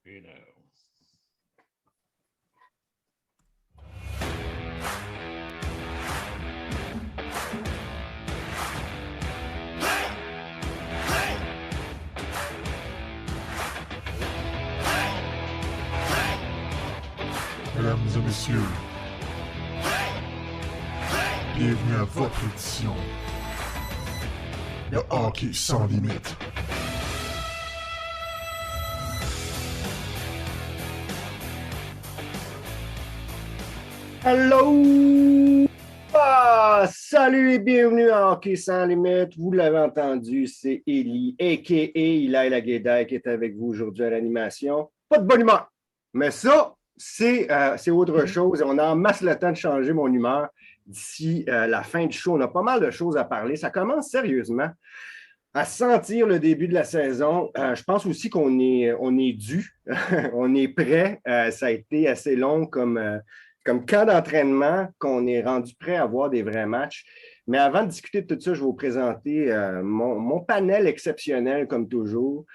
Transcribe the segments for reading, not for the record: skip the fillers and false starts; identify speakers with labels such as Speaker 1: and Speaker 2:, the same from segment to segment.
Speaker 1: You know.
Speaker 2: Mesdames et messieurs, bienvenue à votre édition de Hockey sans limite.
Speaker 3: Hello! Salut et bienvenue à Hockey sans limite. Vous l'avez entendu, c'est Eli, a.k.a. Eli Laguédaire, qui est avec vous aujourd'hui à l'animation. Pas de bonne humeur, mais ça, c'est autre chose. On a en masse le temps de changer mon humeur d'ici la fin du show. On a pas mal de choses à parler. Ça commence sérieusement à sentir le début de la saison. Je pense aussi qu'on est dû. On est prêt. Ça a été assez long comme camp d'entraînement, qu'on est rendu prêt à voir des vrais matchs. Mais avant de discuter de tout ça, je vais vous présenter mon panel exceptionnel, comme toujours.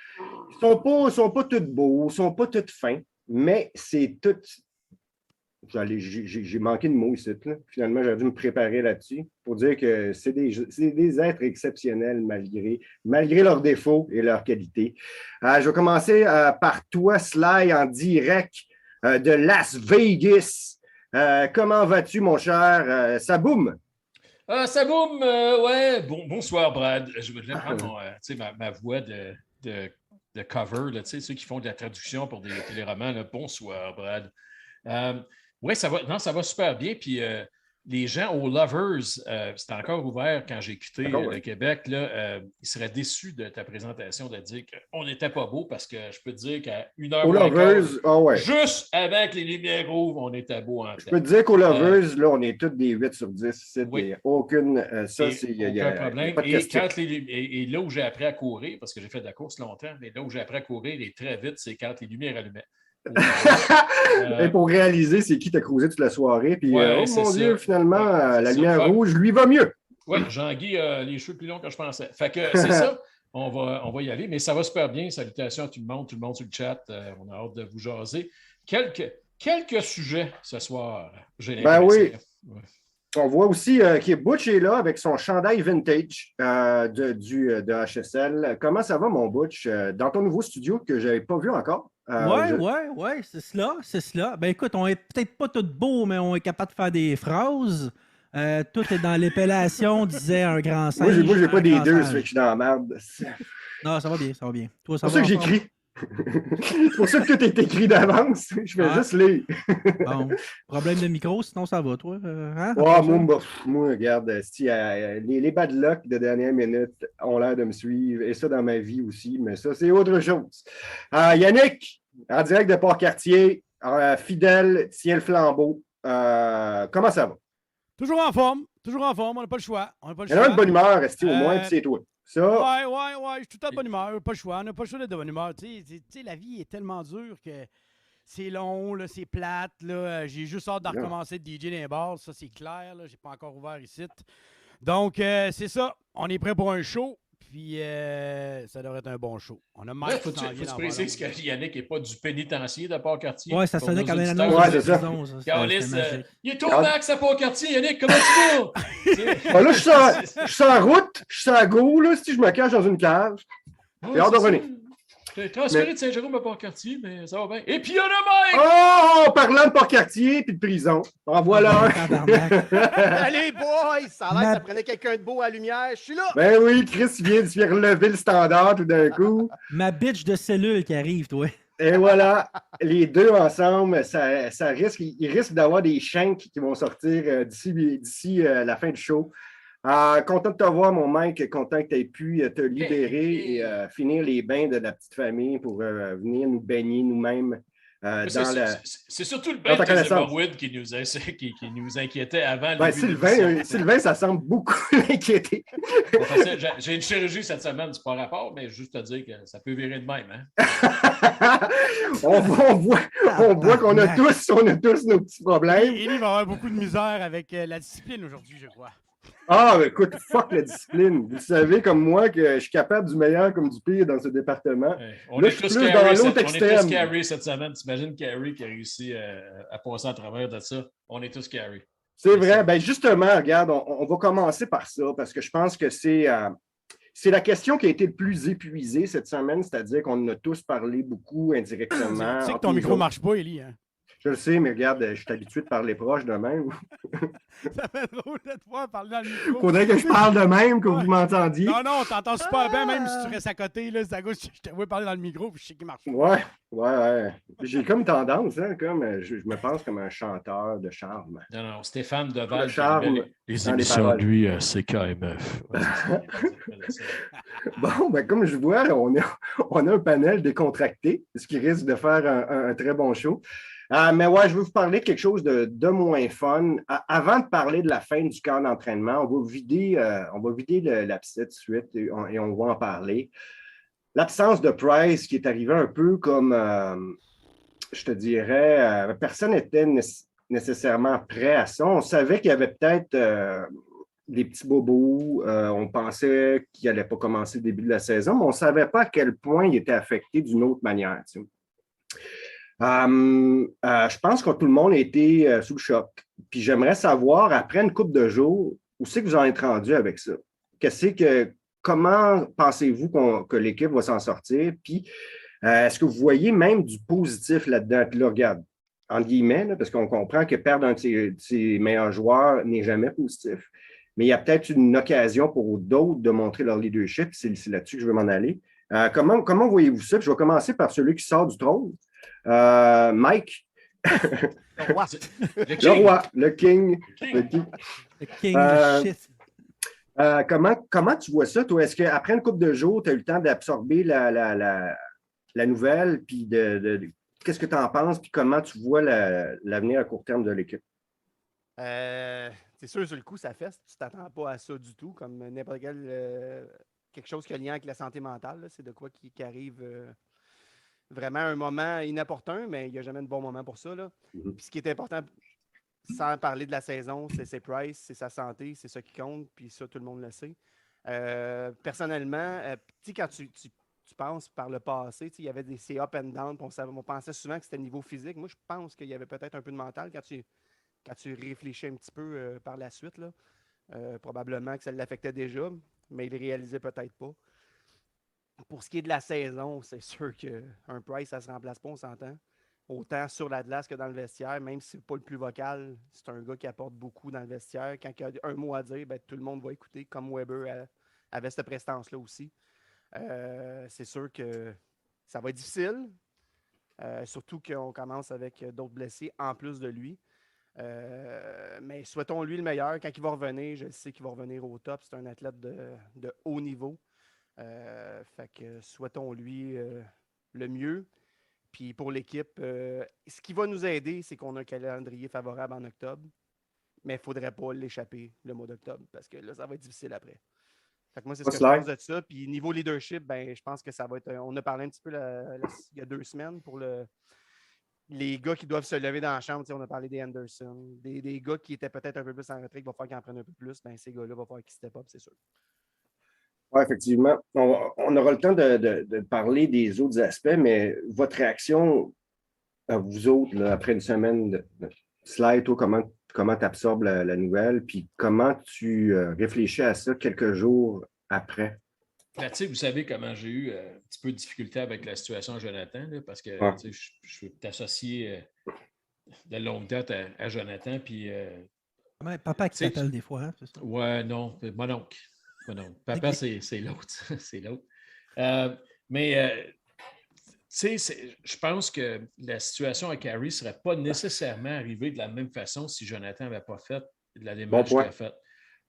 Speaker 3: Ils ne sont pas tous beaux, ils ne sont pas tous fins, mais c'est tout... J'ai manqué de mots ici. Là. Finalement, j'aurais dû me préparer là-dessus pour dire que c'est des êtres exceptionnels malgré leurs défauts et leurs qualités. Je vais commencer par toi, Sly, en direct de Las Vegas. Comment vas-tu, mon cher Saboum?
Speaker 1: Saboum, ouais, bonsoir, Brad. Je voudrais prendre ma voix de cover, là, ceux qui font de la traduction pour des téléromans. Là. Bonsoir, Brad. Oui, ça va super bien. Puis les gens au Lovers, c'est encore ouvert quand j'ai quitté le Québec. Là, ils seraient déçus de ta présentation de dire qu'on n'était pas beau parce que je peux te dire qu'à 1h,
Speaker 3: au Lovers,
Speaker 1: juste avec les lumières rouges, on était beau en
Speaker 3: Je peux te dire qu'au Lovers, là, on est tous des 8 sur 10. C'est aucun
Speaker 1: problème. Et là où j'ai appris à courir, parce que j'ai fait de la course longtemps, mais là où j'ai appris à courir et très vite, c'est quand les lumières allumaient.
Speaker 3: Et pour réaliser c'est qui t'a cruisé toute la soirée. Puis, mon Dieu, finalement, la lumière rouge lui va mieux.
Speaker 1: Oui, Jean-Guy a les cheveux plus longs que je pensais. Fait que c'est ça. On va y aller, mais ça va super bien. Salutations à tout le monde sur le chat. On a hâte de vous jaser. Quelques sujets ce soir, j'ai l'impression.
Speaker 3: Ben oui. Ouais. On voit aussi que Butch est là avec son chandail vintage de HSL. Comment ça va, mon Butch? Dans ton nouveau studio que je n'avais pas vu encore?
Speaker 4: Ouais, c'est cela. Ben écoute, on est peut-être pas tout beau, mais on est capable de faire des phrases. Tout est dans l'épellation, disait un grand singe.
Speaker 3: Moi, j'ai pas des deux, ça fait que je suis dans la merde.
Speaker 4: Non, ça va bien. Toi,
Speaker 3: c'est pour ça que j'écris. C'est pour ça que tout est écrit d'avance. Je fais juste lire.
Speaker 4: Bon, problème de micro, sinon ça va, toi?
Speaker 3: Moi, regarde, les bad luck de dernière minute ont l'air de me suivre, et ça dans ma vie aussi, mais ça, c'est autre chose. Yannick, en direct de Port-Cartier, fidèle, tient le flambeau. Comment ça va?
Speaker 5: Toujours en forme, on n'a pas le choix.
Speaker 3: Il y en a une bonne humeur, restez au moins, puis c'est toi. Ça...
Speaker 5: Ouais, je suis tout à bonne humeur, pas le choix. On n'a pas le choix d'être de bonne humeur. Tu sais, la vie est tellement dure que c'est long, là, c'est plate. Là. J'ai juste hâte de recommencer de DJ dans les bars, ça c'est clair. Je n'ai pas encore ouvert ici. Donc, c'est ça. On est prêt pour un show. Puis, ça devrait être un bon show. On a Mike
Speaker 1: faut tu préciser que Yannick n'est pas du pénitencier de Port-Cartier.
Speaker 4: Ouais, ça sonnait comme un annonce.
Speaker 3: Ouais, c'est ça.
Speaker 1: Il est au max à Port-Cartier, Yannick, comment tu
Speaker 3: vas? Là, je suis sur la route, je suis sur la go, là, si je me cache dans une cage. J'ai hâte de revenir.
Speaker 1: T'es transféré de Saint-Jérôme à Port-Cartier, mais ça va bien. Et puis, il y en a Mike!
Speaker 3: Oh, parlant de Port-Cartier et de prison. En voilà.
Speaker 5: Allez, boys! Ça a l'air que ça prenait quelqu'un de beau à la lumière. Je suis là!
Speaker 3: Ben oui, Chris vient de faire relever le standard tout d'un coup.
Speaker 4: Ma bitch de cellule qui arrive, toi.
Speaker 3: Et voilà, les deux ensemble, ça risque, il risque d'avoir des shanks qui vont sortir d'ici la fin du show. Content de te voir, mon Mike, content que tu aies pu te libérer et finir les bains de la petite famille pour venir nous baigner nous-mêmes.
Speaker 1: C'est surtout le bain de tes hémorroïdes qui nous inquiétait avant.
Speaker 3: Sylvain, ça semble beaucoup l'inquiéter.
Speaker 1: J'ai une chirurgie cette semaine, c'est pas rapport, mais juste te dire que ça peut virer de même. Hein?
Speaker 3: on voit qu'on a tous nos petits problèmes.
Speaker 5: Élie va avoir beaucoup de misère avec la discipline aujourd'hui, je crois.
Speaker 3: Ah, ben, écoute, fuck la discipline. Vous savez, comme moi, que je suis capable du meilleur comme du pire dans ce département.
Speaker 1: Ouais. On
Speaker 3: Là,
Speaker 1: est
Speaker 3: je suis
Speaker 1: tous
Speaker 3: plus
Speaker 1: carrés
Speaker 3: dans l'autre
Speaker 1: on est tous
Speaker 3: extrême.
Speaker 1: carrés cette semaine. T'imagines Carrie qui a réussi à passer à travers de ça? On est tous carrés.
Speaker 3: C'est vrai. Ben, justement, regarde, on va commencer par ça parce que je pense que c'est la question qui a été le plus épuisée cette semaine, c'est-à-dire qu'on en a tous parlé beaucoup indirectement.
Speaker 5: Tu sais que ton micro ne marche pas, Élie. Hein?
Speaker 3: Je le sais, mais regarde, je suis habitué de parler proche de même.
Speaker 5: Ça fait drôle de te voir parler dans le micro.
Speaker 3: Faudrait que je parle de même, que vous m'entendiez.
Speaker 5: Non, t'entends super bien, même si tu restes à côté, là, c'est à gauche, je te vois parler dans le micro, puis je sais qu'il marche.
Speaker 3: Ouais. J'ai comme tendance, hein, comme je me pense comme un chanteur de charme.
Speaker 1: Non, Stéphane Deval,
Speaker 3: les émissions de
Speaker 1: lui, c'est KMF.
Speaker 3: Bon, ben, comme je vois, on a un panel décontracté, ce qui risque de faire un très bon show. Mais ouais, je vais vous parler de quelque chose de moins fun. Avant de parler de la fin du camp d'entraînement, on va vider l'abcès de suite et on va en parler. L'absence de Price qui est arrivée un peu comme, je te dirais, personne n'était nécessairement prêt à ça. On savait qu'il y avait peut-être des petits bobos. On pensait qu'il n'allait pas commencer le début de la saison, mais on ne savait pas à quel point il était affecté d'une autre manière. Tu sais. Je pense que tout le monde a été sous le choc. Puis j'aimerais savoir, après une couple de jours, où c'est que vous en êtes rendu avec ça? Comment pensez-vous que l'équipe va s'en sortir? Puis est-ce que vous voyez même du positif là-dedans? Puis là, regarde, entre guillemets, là, parce qu'on comprend que perdre un de ses meilleurs joueurs n'est jamais positif. Mais il y a peut-être une occasion pour d'autres de montrer leur leadership. C'est là-dessus que je veux m'en aller. Comment voyez-vous ça? Puis je vais commencer par celui qui sort du trône. Mike.
Speaker 5: Le roi.
Speaker 3: Le king.
Speaker 4: Le king de shit.
Speaker 3: Comment tu vois ça, toi? Est-ce qu'après une couple de jours, tu as eu le temps d'absorber la nouvelle? Puis qu'est-ce que tu en penses? Puis comment tu vois l'avenir à court terme de l'équipe?
Speaker 6: C'est sûr, sur le coup, ça fesse. Tu ne t'attends pas à ça du tout, comme n'importe quel quelque chose qui a lien avec la santé mentale. Là. C'est de quoi qui arrive vraiment à un moment inopportun, mais il n'y a jamais de bon moment pour ça. Là. Puis ce qui est important, sans parler de la saison, c'est Price, c'est sa santé, c'est ça qui compte, puis ça, tout le monde le sait. Personnellement, quand tu penses par le passé, il y avait ces up and down, on pensait souvent que c'était niveau physique. Moi, je pense qu'il y avait peut-être un peu de mental quand tu réfléchis un petit peu par la suite. Là. Probablement que ça l'affectait déjà, mais il ne réalisait peut-être pas. Pour ce qui est de la saison, c'est sûr qu'un Price, ça ne se remplace pas, on s'entend. Autant sur la glace que dans le vestiaire, même si ce n'est pas le plus vocal, c'est un gars qui apporte beaucoup dans le vestiaire. Quand il y a un mot à dire, ben, tout le monde va écouter, comme Weber avait cette prestance-là aussi. C'est sûr que ça va être difficile, surtout qu'on commence avec d'autres blessés en plus de lui. Mais souhaitons-lui le meilleur. Quand il va revenir, je sais qu'il va revenir au top. C'est un athlète de haut niveau. Fait que souhaitons-lui le mieux. Puis pour l'équipe, ce qui va nous aider, c'est qu'on a un calendrier favorable en octobre. Mais il ne faudrait pas l'échapper le mois d'octobre parce que là, ça va être difficile après. Fait que moi, c'est ce que je pense de ça. Puis niveau leadership, ben, je pense que ça va être. On a parlé un petit peu il y a 2 semaines pour les gars qui doivent se lever dans la chambre. On a parlé des Anderson, des gars qui étaient peut-être un peu plus en retrait, qui va falloir qu'ils en prennent un peu plus. Ben, ces gars-là, il va falloir qu'ils step up, c'est sûr.
Speaker 3: Oui, effectivement. On aura le temps de parler des autres aspects, mais votre réaction à vous autres, là, après une semaine de slide, toi, comment tu absorbes la nouvelle, puis comment tu réfléchis à ça quelques jours après?
Speaker 1: Ben, vous savez comment j'ai eu un petit peu de difficulté avec la situation à Jonathan, là, parce que je suis associé de longue date à Jonathan. Puis,
Speaker 4: papa qui t'appelle des fois, hein, c'est ça?
Speaker 1: Ouais, non, mon oncle. Papa, c'est l'autre. C'est l'autre. Je pense que la situation à Carey ne serait pas nécessairement arrivée de la même façon si Jonathan n'avait pas fait de la démarche qu'il a faite.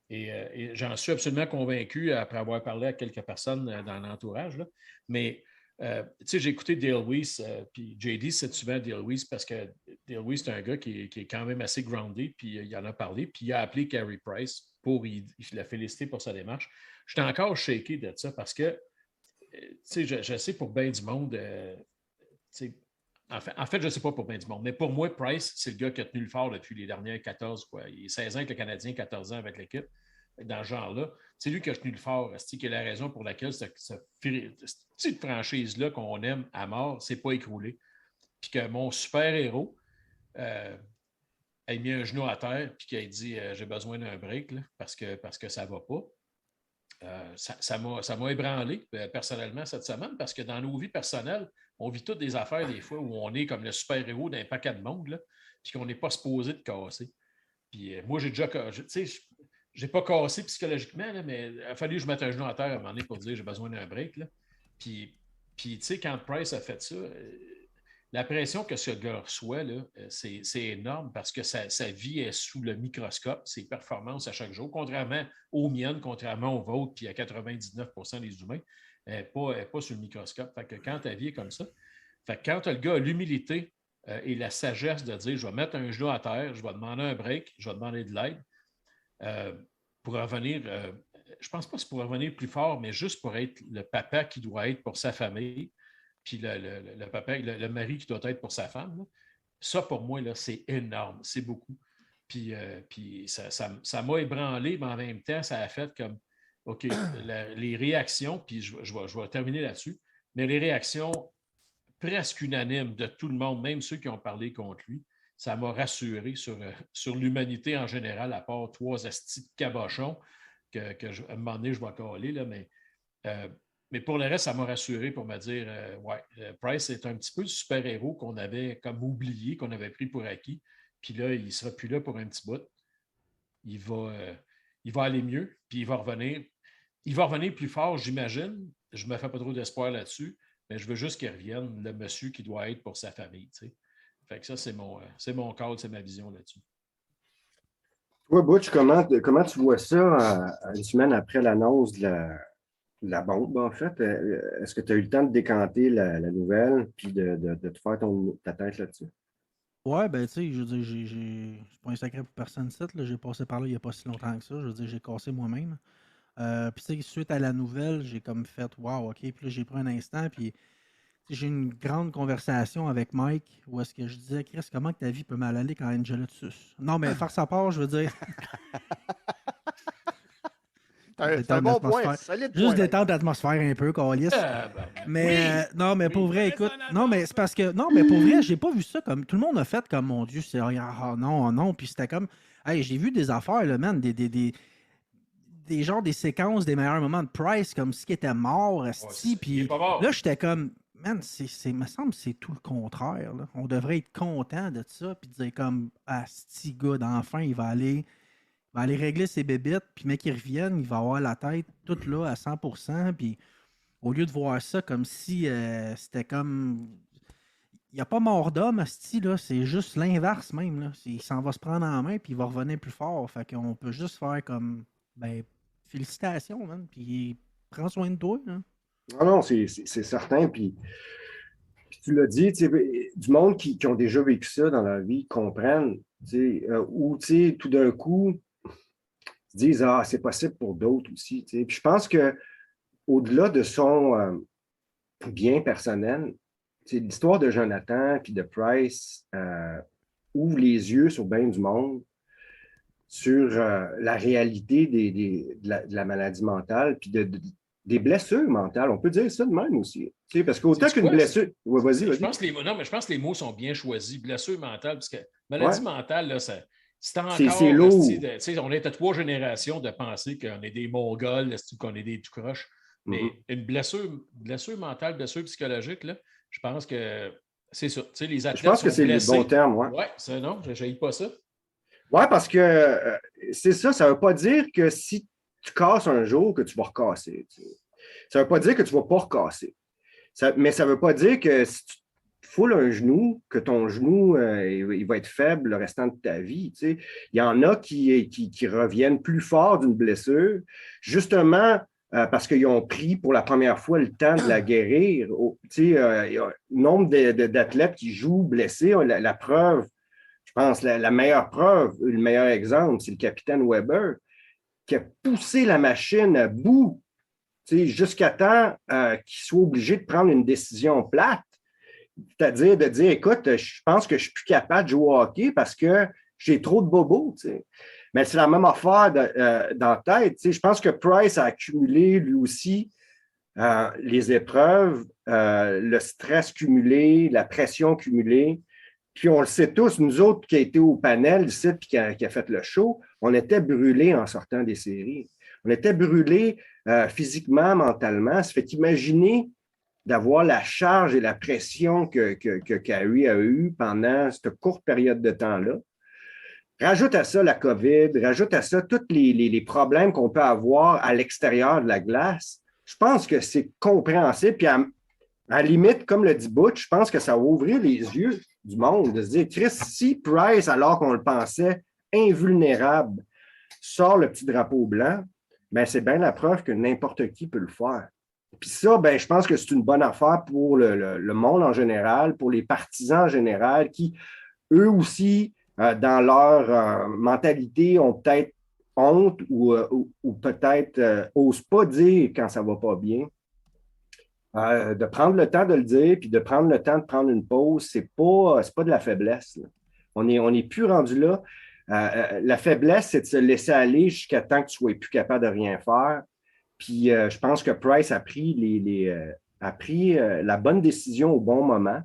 Speaker 1: Et j'en suis absolument convaincu après avoir parlé à quelques personnes dans l'entourage. Là. Mais j'ai écouté Dale Weiss, puis JD cite souvent Dale Weiss parce que Dale Weiss, c'est un gars qui est quand même assez groundé, puis il en a parlé, puis il a appelé Carey Price il l'a félicité pour sa démarche. J'étais encore shaké de ça parce que, je sais pour bien du monde, en fait, je ne sais pas pour bien du monde, mais pour moi, Price, c'est le gars qui a tenu le fort depuis les dernières 14, quoi. Il est 16 ans avec le Canadien, 14 ans avec l'équipe. dans ce genre-là. C'est lui qui a tenu le fort, qui est la raison pour laquelle cette petite franchise-là qu'on aime à mort, c'est pas écroulé. Puis que mon super-héros a mis un genou à terre puis qu'il a dit j'ai besoin d'un break là, parce que ça ne va pas. Ça m'a ébranlé personnellement cette semaine parce que dans nos vies personnelles, on vit toutes des affaires des fois où on est comme le super-héros d'un paquet de monde là, puis qu'on n'est pas supposé de casser. Puis moi, j'ai déjà cassé. J'ai pas cassé psychologiquement, là, mais il a fallu que je mette un genou à terre à un moment donné pour dire j'ai besoin d'un break. Là. Puis tu sais, quand Price a fait ça, la pression que ce gars reçoit, là, c'est énorme parce que sa vie est sous le microscope, ses performances à chaque jour, contrairement aux miennes, contrairement aux vôtres, puis à 99% des humains, elle n'est pas sous le microscope. Fait que quand ta vie est comme ça, fait que quand le gars a l'humilité et la sagesse de dire je vais mettre un genou à terre, je vais demander un break, je vais demander de l'aide, pour revenir, je ne pense pas que c'est pour revenir plus fort, mais juste pour être le papa qui doit être pour sa famille, puis le papa, le mari qui doit être pour sa femme. Là. Ça, pour moi, là, c'est énorme, c'est beaucoup. Puis ça m'a ébranlé, mais en même temps, ça a fait comme, OK, les réactions, puis je vais terminer là-dessus, mais les réactions presque unanimes de tout le monde, même ceux qui ont parlé contre lui, ça m'a rassuré sur l'humanité en général, à part 3 astis de cabochons à un moment donné, je vais caler, là, mais pour le reste, ça m'a rassuré pour me dire Price est un petit peu le super-héros qu'on avait comme oublié, qu'on avait pris pour acquis. Puis là, il ne sera plus là pour un petit bout. Il va aller mieux, puis il va revenir. Il va revenir plus fort, j'imagine. Je ne me fais pas trop d'espoir là-dessus, mais je veux juste qu'il revienne, le monsieur qui doit être pour sa famille. Tu sais. Fait que ça, c'est mon call, c'est ma vision là-dessus.
Speaker 3: Toi, Butch, comment tu vois ça une semaine après l'annonce de la bombe, en fait? Est-ce que tu as eu le temps de décanter la nouvelle puis de te faire ta tête là-dessus?
Speaker 4: Ouais, ben, tu sais, je veux dire, c'est pas un secret pour personne ici, là. J'ai passé par là il n'y a pas si longtemps que ça. Je veux dire, j'ai cassé moi-même. Puis, tu sais, suite à la nouvelle, j'ai comme fait, wow, OK. Puis là, j'ai pris un instant, puis j'ai eu une grande conversation avec Mike où est-ce que je disais, Chris, comment que ta vie peut mal aller quand Angela te suce? Non, mais faire sa part, je veux dire.
Speaker 6: C'est un bon point, solide point.
Speaker 4: Juste détendre l'atmosphère un peu, Calis. Mais non, mais pour vrai, écoute. Non, mais c'est parce que. Non, mais pour vrai, j'ai pas vu ça comme. Tout le monde a fait comme mon Dieu, c'est non, non. Puis c'était comme. Hey, j'ai vu des affaires, là, man, des genres des séquences des meilleurs moments de Price, comme si il était mort, asti. Puis là, j'étais comme. Man, me semble que c'est tout le contraire. Là. On devrait être content de ça, puis dire comme, asti, gars, enfin, il va aller régler ses bébites, puis mec, il revienne, il va avoir la tête toute là à 100%, puis au lieu de voir ça comme si c'était comme... Il n'y a pas mort d'homme, asti, là, c'est juste l'inverse même, là. Il s'en va se prendre en main, puis il va revenir plus fort, fait qu'on peut juste faire comme, ben, félicitations, man, puis prends soin de toi, là.
Speaker 3: Non, c'est certain, puis tu l'as dit, du monde qui ont déjà vécu ça dans leur vie comprennent, ou tout d'un coup, ils disent « c'est possible pour d'autres aussi. » Puis je pense qu'au-delà de son bien personnel, l'histoire de Jonathan et de Price ouvre les yeux sur bien du monde, sur la réalité de la maladie mentale, puis des blessures mentales. On peut dire ça de même aussi. Parce qu'autant qu'une blessure... Ouais, vas-y.
Speaker 1: Je pense que les mots sont bien choisis. Blessure mentale, parce que maladie mentale, là, c'est encore...
Speaker 3: C'est lourd.
Speaker 1: On est à 3 générations de penser qu'on est des Mongols, qu'on est des tout croches. Mais une blessure mentale, blessure psychologique, là, je pense que c'est ça. Les athlètes,
Speaker 3: je pense que c'est le bon terme.
Speaker 1: Oui, non, je n'haïs pas ça.
Speaker 3: Oui, parce que c'est ça. Ça ne veut pas dire que si tu casses un jour, que tu vas recasser. Ça ne veut pas dire que tu ne vas pas recasser. Mais ça ne veut pas dire que si tu foules un genou, que ton genou il va être faible le restant de ta vie. Il y en a qui reviennent plus fort d'une blessure, justement parce qu'ils ont pris pour la première fois le temps de la guérir. Il y a un nombre d'athlètes qui jouent blessés. La preuve, je pense, la meilleure preuve, le meilleur exemple, c'est le capitaine Weber qui a poussé la machine à bout jusqu'à temps qu'il soit obligé de prendre une décision plate. C'est-à-dire de dire, écoute, je pense que je ne suis plus capable de jouer au hockey parce que j'ai trop de bobos. Mais c'est la même affaire dans la tête. Je pense que Price a accumulé lui aussi les épreuves, le stress cumulé, la pression cumulée. Puis on le sait tous, nous autres qui a été au panel ici puis qui a fait le show, on était brûlés en sortant des séries. On était brûlés physiquement, mentalement. Ça fait qu'imaginer d'avoir la charge et la pression que Carey a eue pendant cette courte période de temps-là. Rajoute à ça la COVID, rajoute à ça tous les problèmes qu'on peut avoir à l'extérieur de la glace. Je pense que c'est compréhensible. Puis à la limite, comme le dit Butch, je pense que ça va ouvrir les yeux du monde de se dire, Chris, si Price, alors qu'on le pensait invulnérable, sort le petit drapeau blanc, ben c'est bien la preuve que n'importe qui peut le faire. Puis ça, ben, je pense que c'est une bonne affaire pour le monde en général, pour les partisans en général, qui, eux aussi, dans leur mentalité, ont peut-être honte ou peut-être n'osent pas dire quand ça ne va pas bien. De prendre le temps de le dire, puis de prendre le temps de prendre une pause, c'est pas de la faiblesse. Là. On n'est plus rendu là. La faiblesse, c'est de se laisser aller jusqu'à temps que tu ne sois plus capable de rien faire. Puis je pense que Price a pris la bonne décision au bon moment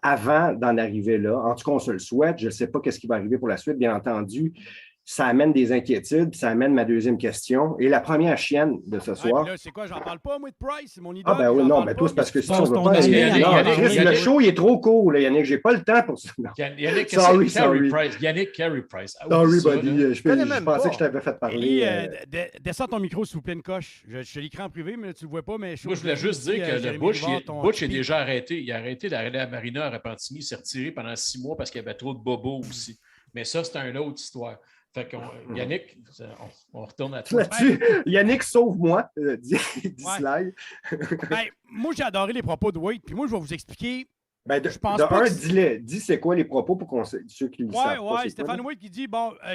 Speaker 3: avant d'en arriver là. En tout cas, on se le souhaite. Je ne sais pas ce qui va arriver pour la suite, bien entendu. Ça amène des inquiétudes, ça amène ma deuxième question. Et la première chienne de ce soir.
Speaker 5: Là, c'est quoi, j'en parle pas, moi, de Price, c'est mon idole.
Speaker 3: Ah, ben oui, non, mais toi, c'est parce que si on ne veut pas. Le show, il est trop court, là, Yannick, j'ai pas le temps pour ça.
Speaker 1: Yannick,
Speaker 3: sorry.
Speaker 1: Price. Yannick Carey Price.
Speaker 3: Sorry, buddy, je pensais que je t'avais fait parler.
Speaker 5: Descends ton micro, s'il vous plaît, une coche. Je te l'écris en privé, mais tu le vois pas. Mais
Speaker 1: moi, je voulais juste dire que le Butch est déjà arrêté. Il a arrêté d'aller à Marina à Repentigny, il s'est retiré pendant 6 mois parce qu'il y avait trop de bobos aussi. Mais ça, c'est une autre histoire. Fait que Yannick, on retourne à toi.
Speaker 3: Yannick, sauve-moi, dit Sly.
Speaker 5: Moi, j'ai adoré les propos de Wade, puis moi, je vais vous expliquer.
Speaker 3: Je pense dis c'est quoi les propos pour qu'on ceux qui le savent pas.
Speaker 5: Oui, Stéphane Wade qui dit,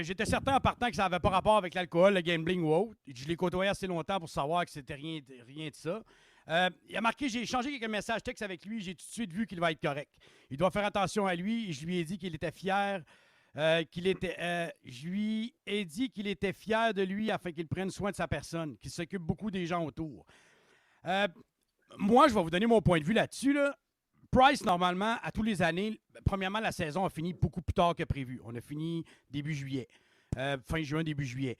Speaker 5: j'étais certain en partant que ça n'avait pas rapport avec l'alcool, le gambling ou autre. Je l'ai côtoyé assez longtemps pour savoir que c'était rien de ça. Il a marqué, j'ai échangé quelques messages textes avec lui, j'ai tout de suite vu qu'il va être correct. Il doit faire attention à lui, et je lui ai dit qu'il était fier. Je lui ai dit qu'il était fier de lui afin qu'il prenne soin de sa personne, qu'il s'occupe beaucoup des gens autour. Moi, je vais vous donner mon point de vue là-dessus. Là. Price, normalement, à tous les années, premièrement, la saison a fini beaucoup plus tard que prévu. On a fini début juillet, fin juin, début juillet.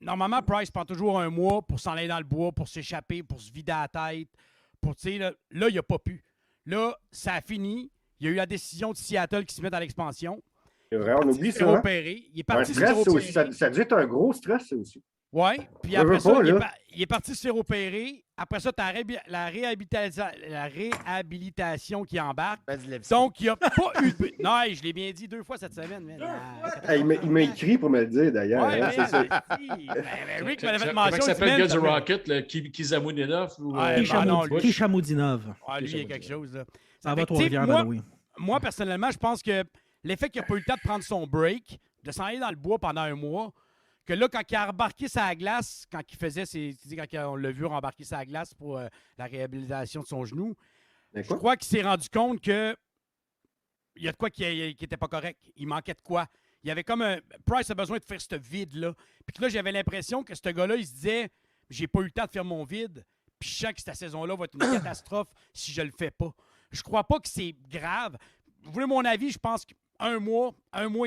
Speaker 5: Normalement, Price prend toujours un mois pour s'en aller dans le bois, pour s'échapper, pour se vider la tête. Là, il n'a pas pu. Là, ça a fini. Il y a eu la décision de Seattle qui se met à l'expansion.
Speaker 3: C'est vrai, on oublie ça.
Speaker 5: Il est parti
Speaker 3: stress, aussi. Ça a dû être un gros stress, ça aussi.
Speaker 5: Oui, puis après ça, il est parti se faire opérer. Après ça, tu as la réhabilitation qui embarque. Donc, il n'y a pas eu de... Non, je l'ai bien dit 2 fois cette semaine.
Speaker 3: Il m'a écrit pour me le dire, d'ailleurs.
Speaker 5: Ouais,
Speaker 3: c'est ça.
Speaker 5: Rick m'avait fait mention.
Speaker 1: Comment s'appelle le gars du Rocket, Kizamoudinov?
Speaker 4: Kishamoudinov.
Speaker 5: Lui, il y a quelque chose. Là.
Speaker 4: Ça va, Trois-Rivières, oui.
Speaker 5: Moi, personnellement, je pense que l'effet qu'il n'a pas eu le temps de prendre son break, de s'en aller dans le bois pendant un mois, que là, quand il a rembarqué sa glace, quand on l'a vu rembarquer sa glace pour la réhabilitation de son genou, je crois qu'il s'est rendu compte que il y a de quoi qui n'était pas correct. Il manquait de quoi. Il y avait comme un... Price a besoin de faire ce vide-là. Puis que là, j'avais l'impression que ce gars-là, il se disait, j'ai pas eu le temps de faire mon vide, puis je sens que cette saison-là va être une catastrophe si je le fais pas. Je crois pas que c'est grave. Vous voulez mon avis? Je pense qu'un mois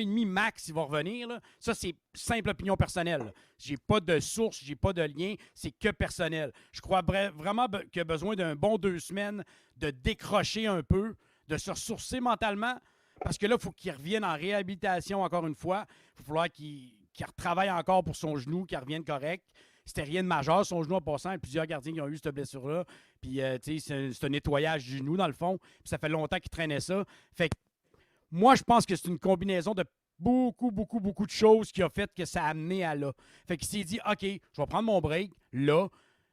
Speaker 5: et demi max, il va revenir. Là. Ça, c'est simple opinion personnelle. J'ai pas de source, j'ai pas de lien, c'est que personnel. Je crois vraiment qu'il a besoin d'un bon 2 semaines de décrocher un peu, de se ressourcer mentalement, parce que là, il faut qu'il revienne en réhabilitation encore une fois. Il va falloir qu'il retravaille encore pour son genou, qu'il revienne correct. C'était rien de majeur, son genou en passant. Il y a plusieurs gardiens qui ont eu cette blessure-là. Puis, c'est un nettoyage du genou, dans le fond. Puis, ça fait longtemps qu'il traînait ça. Fait que, moi, je pense que c'est une combinaison de beaucoup de choses qui a fait que ça a amené à là. Fait qu'il s'est dit, OK, je vais prendre mon break, là.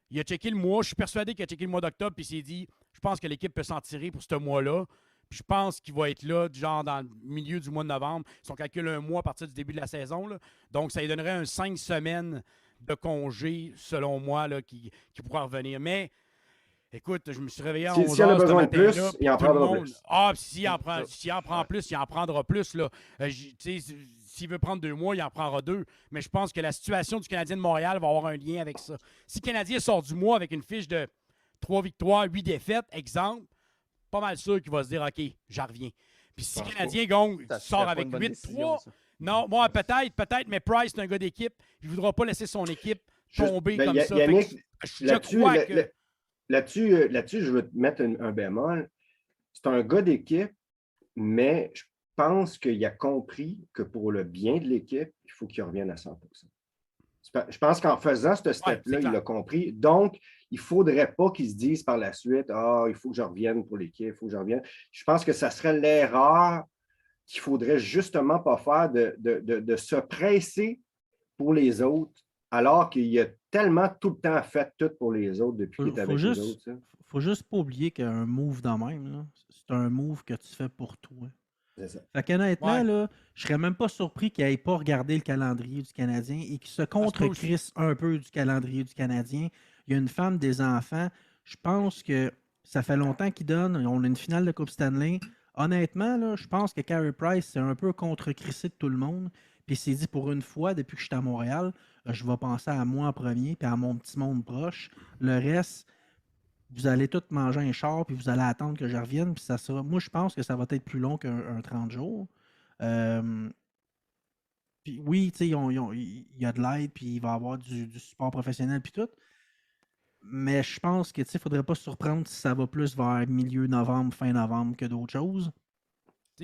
Speaker 5: Il a checké le mois. Je suis persuadé qu'il a checké le mois d'octobre. Puis, il s'est dit, je pense que l'équipe peut s'en tirer pour ce mois-là. Puis, je pense qu'il va être là, genre dans le milieu du mois de novembre. Si on calcule un mois à partir du début de la saison, là. Donc, ça lui donnerait un 5 semaines de congé, selon moi, là, qui pourra revenir. Mais, écoute, je me suis réveillé à 11h.
Speaker 3: S'il en a besoin de plus, il en prendra plus.
Speaker 5: Ah, s'il en prend plus, il en prendra plus. Là. s'il veut prendre 2 mois, il en prendra 2. Mais je pense que la situation du Canadien de Montréal va avoir un lien avec ça. Si le Canadien sort du mois avec une fiche de 3 victoires, 8 défaites, exemple, pas mal sûr qu'il va se dire « OK, j'en reviens ». Puis si le Canadien sort avec 8-3, non, moi peut-être, mais Price, c'est un gars d'équipe. Il ne voudra pas laisser son équipe tomber comme ça.
Speaker 3: Yannick,
Speaker 5: je
Speaker 3: là-dessus, je veux te mettre un bémol. C'est un gars d'équipe, mais je pense qu'il a compris que pour le bien de l'équipe, il faut qu'il revienne à 100%. Je pense qu'en faisant ce step-là, il l'a compris. Donc, il ne faudrait pas qu'il se dise par la suite « Ah, il faut que je revienne pour l'équipe, il faut que je revienne. » Je pense que ça serait l'erreur qu'il ne faudrait justement pas faire de se presser pour les autres, alors qu'il a tellement tout le temps fait tout pour les autres depuis qu'il est avec les autres. Il
Speaker 4: ne faut juste pas oublier qu'un move de même, c'est un move que tu fais pour toi.
Speaker 3: C'est ça.
Speaker 4: Fait qu'honnêtement, là, je serais même pas surpris qu'il n'aille pas regarder le calendrier du Canadien et qu'il se contre-crisse un peu du calendrier du Canadien. Il y a une femme, des enfants. Je pense que ça fait longtemps qu'il donne. On a une finale de Coupe Stanley. Honnêtement, là, je pense que Carey Price s'est un peu contre-crissé de tout le monde. Puis il s'est dit, pour une fois, depuis que je suis à Montréal, je vais penser à moi en premier puis à mon petit monde proche. Le reste, vous allez tous manger un char, puis vous allez attendre que je revienne, puis ça sera... Moi, je pense que ça va être plus long qu'un 30 jours. Puis oui, tu sais, il y a de l'aide, puis il va y avoir du support professionnel, puis tout. Mais je pense que, tu sais, il ne faudrait pas se surprendre si ça va plus vers milieu novembre, fin novembre que d'autres choses.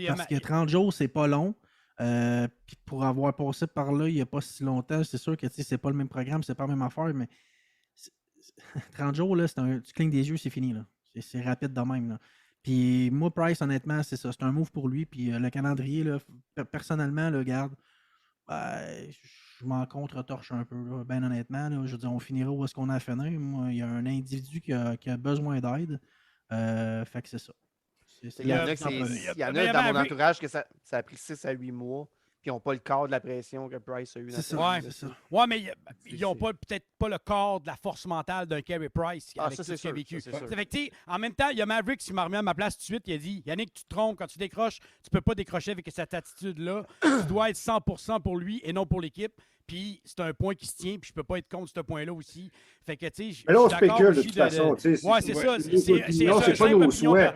Speaker 4: Parce que 30 jours, c'est pas long. Puis pour avoir passé par là il n'y a pas si longtemps, c'est sûr que, tu sais, c'est pas le même programme, c'est pas la même affaire, mais 30 jours, là, tu clignes des yeux, c'est fini. Là. C'est rapide de même. Là. Puis moi, Price, honnêtement, c'est ça. C'est un move pour lui. Puis le calendrier, là, personnellement, là, regarde, je m'en contre-torche un peu. Là, ben honnêtement, là, je veux dire, on finira où est-ce qu'on a à finir. Moi, il y a un individu qui a besoin d'aide. Fait que c'est ça.
Speaker 6: Il y en a dans mon entourage que ça a pris 6 à 8 mois. Ils n'ont pas le corps de la pression que Price a eu.
Speaker 4: C'est ça.
Speaker 5: Ouais, mais ils n'ont peut-être pas le corps de la force mentale d'un Carey Price avec tout ce qu'il a vécu. En même temps, il y a Maverick qui m'a remis à ma place tout de suite. Il a dit, Yannick, tu te trompes quand tu décroches. Tu ne peux pas décrocher avec cette attitude-là. Tu dois être 100% pour lui et non pour l'équipe. Puis c'est un point qui se tient. Puis je ne peux pas être contre ce point-là aussi. Fait que, tu sais,
Speaker 3: mais là, on spécule de toute façon.
Speaker 5: Ouais, c'est ça.
Speaker 3: C'est pas nos souhaits.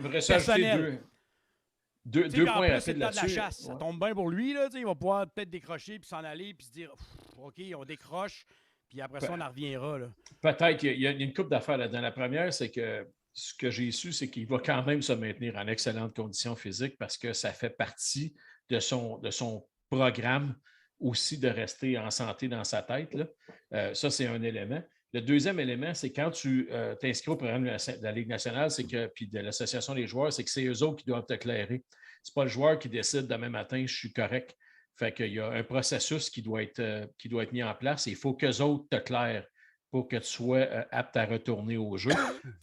Speaker 1: Deux points rapides là-dessus.
Speaker 5: Ça tombe bien pour lui. Là, il va pouvoir peut-être décrocher puis s'en aller puis se dire OK, on décroche. Puis après ça, on en reviendra. Là.
Speaker 1: Peut-être qu'il y a une couple d'affaires là-dedans. La première, c'est que ce que j'ai su, c'est qu'il va quand même se maintenir en excellente condition physique parce que ça fait partie de son programme aussi de rester en santé dans sa tête. Là. Ça, c'est un élément. Le deuxième élément, c'est quand tu t'inscris au programme de la Ligue nationale puis de l'Association des joueurs, c'est que c'est eux autres qui doivent t'éclairer. Ce n'est pas le joueur qui décide demain matin, je suis correct. Fait qu'il y a un processus qui doit être mis en place et il faut qu'eux autres t'éclairent pour que tu sois apte à retourner au jeu.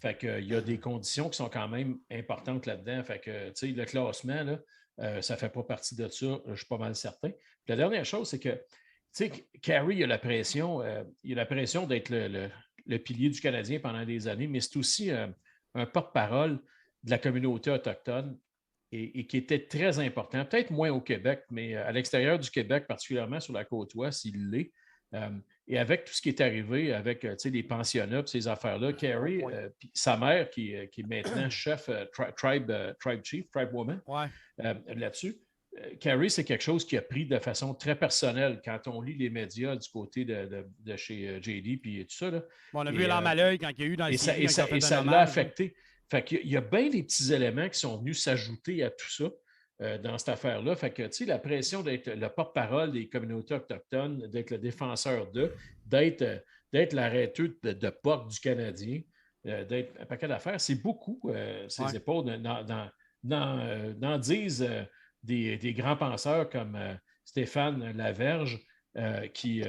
Speaker 1: Fait qu'il y a des conditions qui sont quand même importantes là-dedans. Fait que, tu sais, le classement, là, ça ne fait pas partie de ça, je suis pas mal certain. Puis la dernière chose, c'est que tu sais, Carey, il a la pression d'être le pilier du Canadien pendant des années, mais c'est aussi un porte-parole de la communauté autochtone et qui était très important, peut-être moins au Québec, mais à l'extérieur du Québec, particulièrement sur la côte ouest, il l'est. Et avec tout ce qui est arrivé, avec les pensionnats et ces affaires-là, Carey, sa mère, qui est maintenant chef Tribe Chief, Tribe Woman, là-dessus, Carey, c'est quelque chose qui a pris de façon très personnelle quand on lit les médias du côté de chez JD puis tout ça. Là.
Speaker 5: Bon, on a vu l'arme à l'œil quand il y a eu dans les séries.
Speaker 1: Et ça l'a affecté. Fait qu'il y a bien des petits éléments qui sont venus s'ajouter à tout ça dans cette affaire-là. Fait que, tu sais, la pression d'être le porte-parole des communautés autochtones, d'être le défenseur d'être l'arrêteur de porte du Canadien, d'être un paquet d'affaires, c'est beaucoup ses épaules n'en disent des grands penseurs comme Stéphane Laverge qui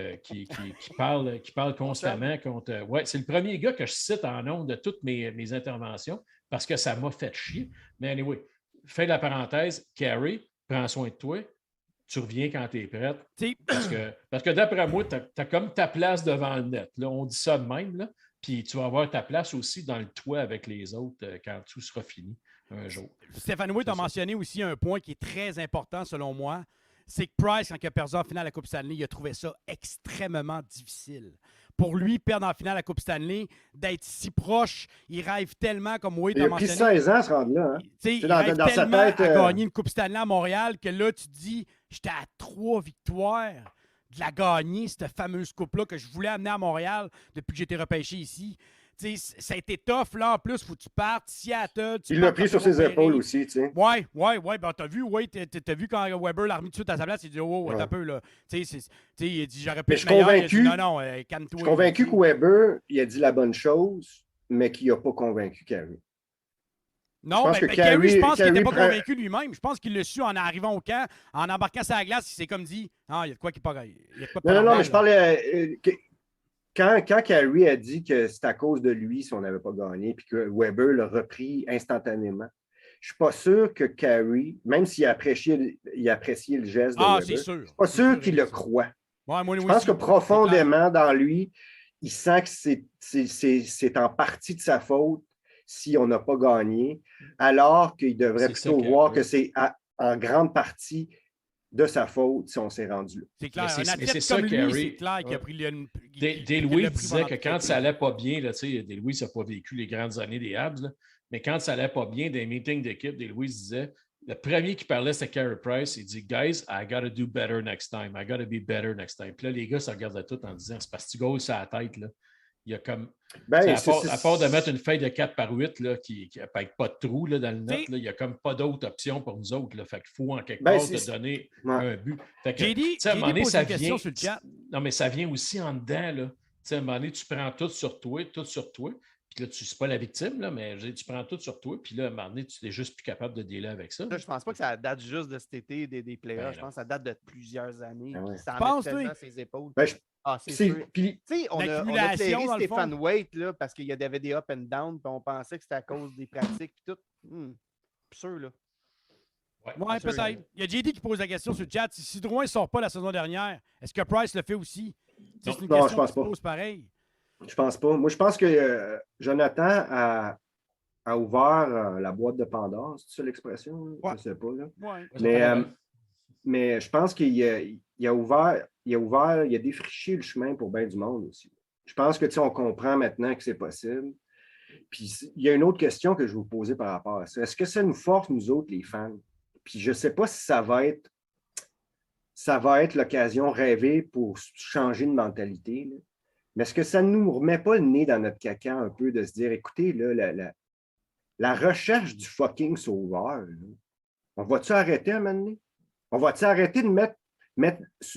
Speaker 1: parle constamment contre... Ouais, c'est le premier gars que je cite en nom de toutes mes interventions parce que ça m'a fait chier. Mais anyway, fin de la parenthèse, Carey, prends soin de toi. Tu reviens quand tu es prête. Parce que d'après moi, tu as comme ta place devant le net. Là, on dit ça de même. Là, puis tu vas avoir ta place aussi dans le toit avec les autres quand tout sera fini un jour.
Speaker 5: Stéphane Oué, tu as mentionné aussi un point qui est très important selon moi. c'est que Price, quand il a perdu en finale à la Coupe Stanley, il a trouvé ça extrêmement difficile. Pour lui, perdre en finale à la Coupe Stanley, d'être si proche, il rêve tellement, comme Wade
Speaker 3: Il
Speaker 5: a
Speaker 3: a pris
Speaker 5: mentionné.
Speaker 3: 16 ans à se rendre là. Hein?
Speaker 5: Il
Speaker 3: Dans
Speaker 5: rêve
Speaker 3: sa
Speaker 5: tellement
Speaker 3: tête,
Speaker 5: à gagner une Coupe Stanley à Montréal que là, tu te dis, j'étais à 3 victoires de la gagner, cette fameuse coupe-là que je voulais amener à Montréal depuis que j'ai été repêché ici. Tu sais, ça a été tough, là, en plus, il faut que tu partes, Seattle.
Speaker 3: Il l'a pris sur ses épaules aussi, tu sais.
Speaker 5: Ouais. Ben, t'as vu, t'as vu quand Weber l'a remis tout de suite à sa place, il dit, oh, attends un peu, là. Tu sais, il a dit, j'aurais pu
Speaker 3: Mais
Speaker 5: être
Speaker 3: je suis
Speaker 5: meilleur.
Speaker 3: convaincu.
Speaker 5: Il a dit, non, calme-toi.
Speaker 3: Je suis convaincu que Weber, il a dit la bonne chose, mais qu'il n'a pas convaincu Carey.
Speaker 5: Non, mais Carey, je pense qu'il n'était pas convaincu lui-même. Je pense qu'il l'a su en arrivant au camp, en embarquant sur la glace, il s'est comme dit, ah, il y a de quoi qui pas.
Speaker 3: Non, mais je parlais. Quand Carey a dit que c'est à cause de lui si on n'avait pas gagné, puis que Weber l'a repris instantanément, je ne suis pas sûr que Carey, même s'il appréciait le geste de Weber,
Speaker 5: c'est sûr.
Speaker 3: je ne suis pas sûr qu'il le croit.
Speaker 5: Ouais, moi,
Speaker 3: je pense que profondément dans lui, il sent que c'est en partie de sa faute si on n'a pas gagné, alors qu'il devrait plutôt voir que c'est en grande partie de sa faute si on s'est rendu là.
Speaker 5: C'est clair,
Speaker 1: un
Speaker 5: athlète comme lui, c'est clair qu'il a pris
Speaker 1: Des-Louis disait que quand ça allait pas bien, Des-Louis n'a pas vécu les grandes années des Habs, là, mais quand ça allait pas bien, des meetings d'équipe, Des-Louis disait, le premier qui parlait, c'était Carey Price, il dit « Guys, I gotta do better next time. I gotta be better next time. » Puis là, les gars se regardaient tout en disant « C'est parce que tu goals sur la tête, là. » Il y a comme... à part de mettre une feuille de 4x8 là, qui avec pas de trou là, dans le net, il n'y a comme pas d'autre option pour nous autres. Là. Fait qu'il faut en quelque part te donner un but. Fait que, à un moment donné, ça vient. Sur le chat. Non, mais ça vient aussi en dedans. Là. À un moment donné, tu prends tout sur toi. Puis là, tu ne suis pas la victime, là, mais tu prends tout sur toi. Puis là, à un moment donné, tu n'es juste plus capable de dealer avec ça.
Speaker 6: Là, je pense pas que ça date juste de cet été des playoffs. Je pense que ça date de plusieurs années. Ça
Speaker 5: en
Speaker 6: met tellement ses épaules. C'est sûr.
Speaker 3: Puis,
Speaker 6: on a plairé Stéphane Waite là, parce qu'il y avait des up and down, puis on pensait que c'était à cause des pratiques, puis tout. Sûr, là.
Speaker 5: Ouais, peut-être. Il y a JD qui pose la question sur le chat. Si Drouin ne sort pas la saison dernière, est-ce que Price le fait aussi? C'est une question
Speaker 3: je pense
Speaker 5: qui se pose pareil.
Speaker 3: Je pense pas. Moi, je pense que Jonathan a ouvert la boîte de Pandore. C'est ça l'expression?
Speaker 5: Ouais.
Speaker 3: Je ne sais pas. Là.
Speaker 5: Ouais.
Speaker 3: Mais je pense qu'il a défriché le chemin pour bien du monde aussi. Je pense que on comprend maintenant que c'est possible. Puis il y a une autre question que je vais vous poser par rapport à ça. Est-ce que ça nous force, nous autres, les fans? Puis je ne sais pas si ça va être l'occasion rêvée pour changer de mentalité. Là. Mais est-ce que ça ne nous remet pas le nez dans notre caca un peu de se dire, écoutez, là, la recherche du fucking sauveur, là, on va-tu arrêter un moment donné? On va-tu arrêter de mettre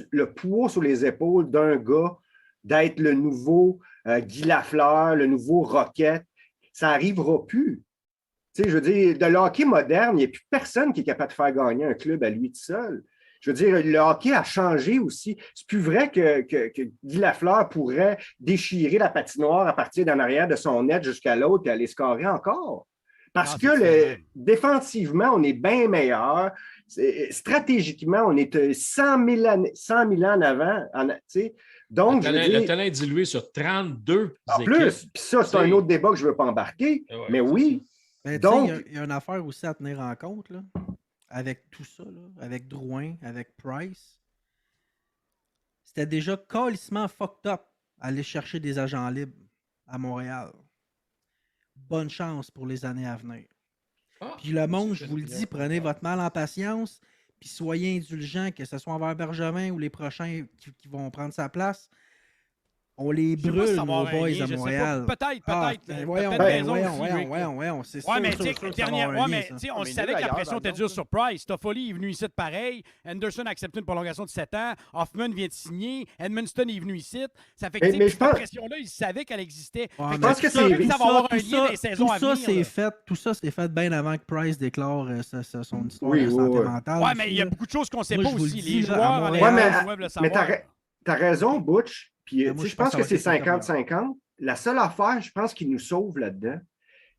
Speaker 3: le poids sur les épaules d'un gars, d'être le nouveau Guy Lafleur, le nouveau Rocket? Ça n'arrivera plus. Tu sais, je veux dire, de l'hockey moderne, il n'y a plus personne qui est capable de faire gagner un club à lui tout seul. Je veux dire, le hockey a changé aussi. C'est plus vrai que Guy Lafleur pourrait déchirer la patinoire à partir d'en arrière de son net jusqu'à l'autre et aller scorer encore. Parce que défensivement, on est bien meilleur. Stratégiquement, on est 100 000 ans en avant. Donc,
Speaker 1: le talent est dilué sur 32
Speaker 3: en
Speaker 1: équipes.
Speaker 3: plus, puis ça, c'est un autre débat que je ne veux pas embarquer. Mais oui.
Speaker 4: Mais donc, il y a une affaire aussi à tenir en compte, là. Avec tout ça, là, avec Drouin, avec Price, c'était déjà calissement fucked up aller chercher des agents libres à Montréal. Bonne chance pour les années à venir. Puis le monde, je vous le dis, prenez votre mal en patience, puis soyez indulgents, que ce soit envers Bergevin ou les prochains qui vont prendre sa place. On les brûle, nos boys à Montréal.
Speaker 5: Peut-être.
Speaker 4: Voyons. C'est sûr.
Speaker 5: Mais on savait que la pression était dure sur Price. Toffoli est venu ici de pareil. Anderson a accepté une prolongation de 7 ans. Hoffman vient de signer. Edmundston est venu ici. Ça fait que cette pression-là, ils savaient qu'elle existait.
Speaker 3: Je pense que ça
Speaker 5: va avoir un lien des saisons à venir.
Speaker 4: Tout ça, c'est fait bien avant que Price déclare son histoire de santé mentale.
Speaker 5: Ouais, mais il y a beaucoup de choses qu'on ne sait pas aussi. Les joueurs en doivent le savoir.
Speaker 3: Mais t'as raison, Butch. Puis, je pense que c'est 50-50. La seule affaire, je pense, qui nous sauve là-dedans,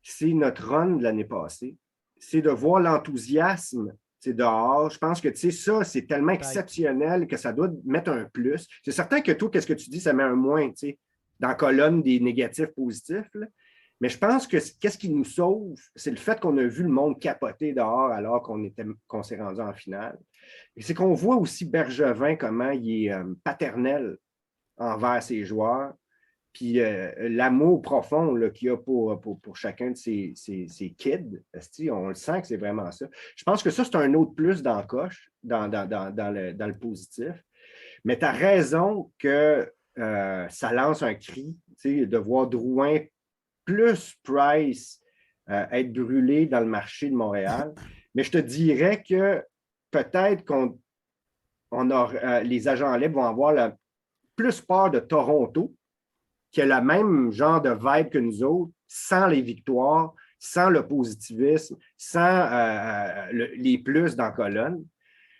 Speaker 3: c'est notre run de l'année passée. C'est de voir l'enthousiasme dehors. Je pense que ça, c'est tellement exceptionnel que ça doit mettre un plus. C'est certain que toi, qu'est-ce que tu dis, ça met un moins dans la colonne des négatifs positifs. Là. Mais je pense que qu'est-ce qui nous sauve, c'est le fait qu'on a vu le monde capoter dehors alors qu'on s'est rendu en finale. Et c'est qu'on voit aussi Bergevin, comment il est paternel envers ses joueurs, puis l'amour profond là, qu'il a pour chacun de ses kids. On le sent que c'est vraiment ça. Je pense que ça, c'est un autre plus dans la coche, dans le positif. Mais tu as raison que ça lance un cri, de voir Drouin plus Price être brûlé dans le marché de Montréal. Mais je te dirais que peut-être les agents libres vont avoir plus peur de Toronto, qui a le même genre de vibe que nous autres, sans les victoires, sans le positivisme, sans les plus dans la colonne.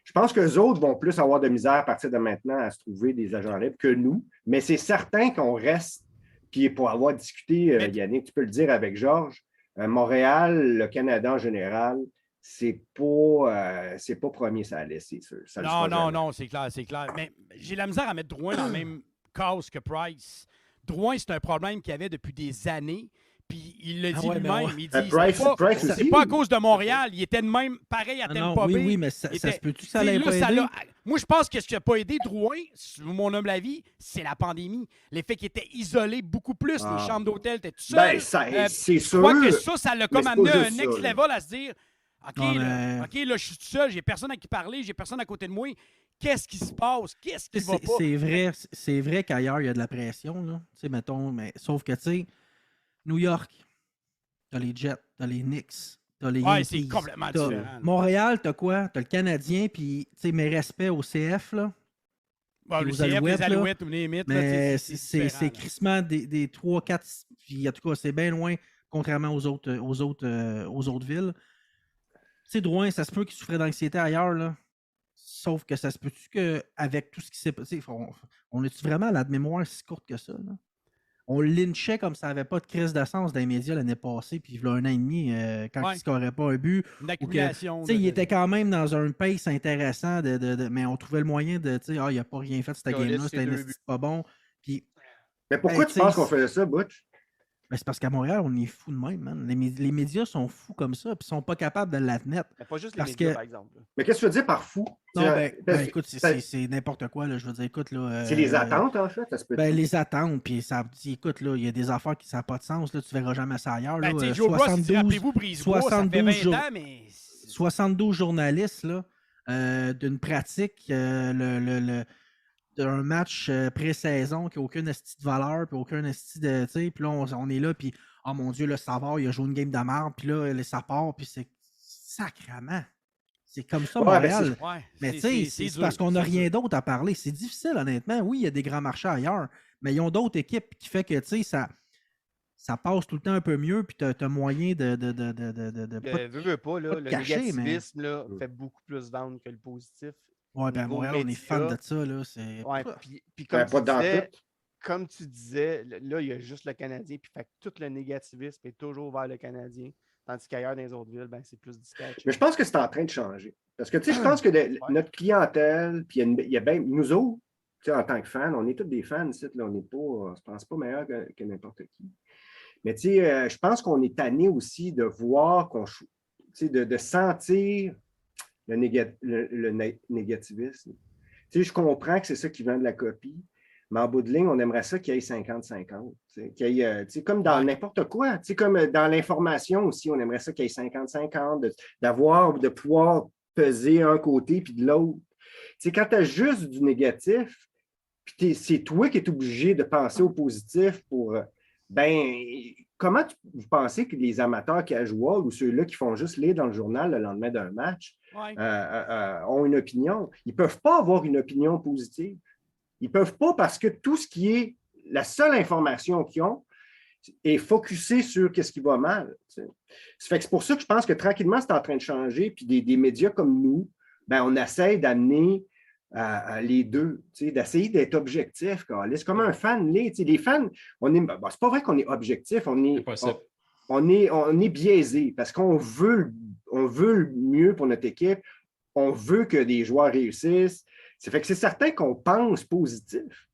Speaker 3: Je pense qu'eux autres vont plus avoir de misère à partir de maintenant à se trouver des agents libres que nous, mais c'est certain qu'on reste, puis pour avoir discuté, Yannick, tu peux le dire avec Georges, Montréal, le Canada en général, c'est pas premier sur la liste, c'est sûr.
Speaker 5: Non, c'est clair. Mais j'ai la misère à mettre Drouin dans le même cause que Price. Drouin, c'est un problème qu'il avait depuis des années. Puis il le dit lui-même. Il dit c'est pas à cause de Montréal. Il était de même pareil à Tampa Bay.
Speaker 4: Oui, mais ça se peut-tu que ça l'ait pas aidé?
Speaker 5: Moi, je pense que ce qui n'a pas aidé Drouin, mon humble avis, c'est la pandémie. L'effet qu'il était isolé beaucoup plus. Les chambres d'hôtel étaient tout seuls.
Speaker 3: C'est sûr.
Speaker 5: Je crois que ça l'a comme amené à un next level à se dire OK, là, je suis tout seul, j'ai personne à qui parler, j'ai personne à côté de moi. Qu'est-ce qui se passe? Qu'est-ce qui va pas?
Speaker 4: C'est vrai qu'ailleurs, il y a de la pression, là. Mettons, mais sauf que, tu sais, New York, t'as les Jets, t'as les Knicks, t'as les Yankees.
Speaker 5: C'est complètement différent.
Speaker 4: Montréal, t'as quoi? T'as le Canadien, puis, tu sais, mes respects au CF, là.
Speaker 5: Le CF, les Alouettes ou les Mythes.
Speaker 4: Mais c'est crissement des 3-4, puis en tout cas, c'est bien loin, contrairement aux autres villes. Tu sais, Drouin, ça se peut qu'il souffrait d'anxiété ailleurs, là. Sauf que ça se peut-tu qu'avec tout ce qui s'est passé, on a-tu vraiment la mémoire si courte que ça, là? On lynchait comme ça n'avait pas de crise de sens dans les médias l'année passée, puis il y a un an et demi, quand il ne scorait pas un but.
Speaker 5: Une accumulation.
Speaker 4: Il était quand même dans un pace intéressant, mais on trouvait le moyen de il n'a pas rien fait cette game-là, c'était pas bon. Puis,
Speaker 3: mais pourquoi tu penses qu'on faisait ça, Butch?
Speaker 4: Ben, c'est parce qu'à Montréal, on est fous de même, man. Les médias sont fous comme ça, puis ils sont pas capables de l'admettre.
Speaker 6: Mais pas juste les médias, par exemple.
Speaker 3: Mais qu'est-ce que tu veux dire par fou?
Speaker 4: Non, écoute, c'est n'importe quoi, là. Je veux dire, écoute, là...
Speaker 3: c'est les attentes, en fait? Ça se peut
Speaker 4: les attentes, puis ça dit, écoute, là, il y a des affaires qui n'ont pas de sens, là. Tu verras jamais ça ailleurs, là.
Speaker 5: Joe Ross, rappelez-vous, Brisebois, ça fait 20 ans, mais...
Speaker 4: 72 journalistes, là, d'une pratique, d'un match pré-saison qui n'a aucune esti de valeur, puis aucun esti de. Puis là, on est là, puis oh mon Dieu, le Savard, il a joué une game de merde, puis là, ça part, puis c'est sacrément. C'est comme ça, Montréal. Mais tu sais, c'est parce qu'on n'a rien d'autre à parler. C'est difficile, honnêtement. Oui, il y a des grands marchés ailleurs, mais ils ont d'autres équipes qui fait que, tu sais, ça passe tout le temps un peu mieux, puis tu as moyen de
Speaker 6: pas, là, le négativisme là, fait beaucoup plus vendre que le positif.
Speaker 4: Oui, ben à Montréal, on est fan de ça. Là,
Speaker 6: puis comme tu disais, là, il y a juste le Canadien, puis fait tout le négativisme est toujours vers le Canadien. Tandis qu'ailleurs, dans les autres villes, ben, c'est plus discret.
Speaker 3: Mais je pense que c'est en train de changer. Parce que, tu sais, je pense que notre clientèle, puis il y a bien, nous autres, tu sais, en tant que fans, on est tous des fans ici, là, on n'est pas, je pense pas meilleur que n'importe qui. Mais, tu sais, je pense qu'on est tanné aussi de voir, de sentir le négativisme. Tu sais, je comprends que c'est ça qui vend de la copie, mais en bout de ligne, on aimerait ça qu'il y ait 50-50. Qu'il y ait, comme dans n'importe quoi, comme dans l'information aussi, on aimerait ça qu'il y ait 50-50, de pouvoir peser un côté puis de l'autre. Quand tu as juste du négatif, puis c'est toi qui es obligé de penser au positif pour... comment vous pensez que les amateurs casual ou ceux-là qui font juste lire dans le journal le lendemain d'un match ont une opinion? Ils ne peuvent pas avoir une opinion positive. Ils ne peuvent pas parce que tout ce qui est la seule information qu'ils ont est focusée sur ce qui va mal. Ça fait que c'est pour ça que je pense que tranquillement, c'est en train de changer. Puis des médias comme nous, on essaie d'amener les deux, d'essayer d'être objectif. C'est comme un fan. Les fans, c'est pas vrai qu'on est objectif, on est biaisé parce qu'on veut le mieux pour notre équipe, on veut que des joueurs réussissent. Ça fait que c'est certain qu'on pense positif.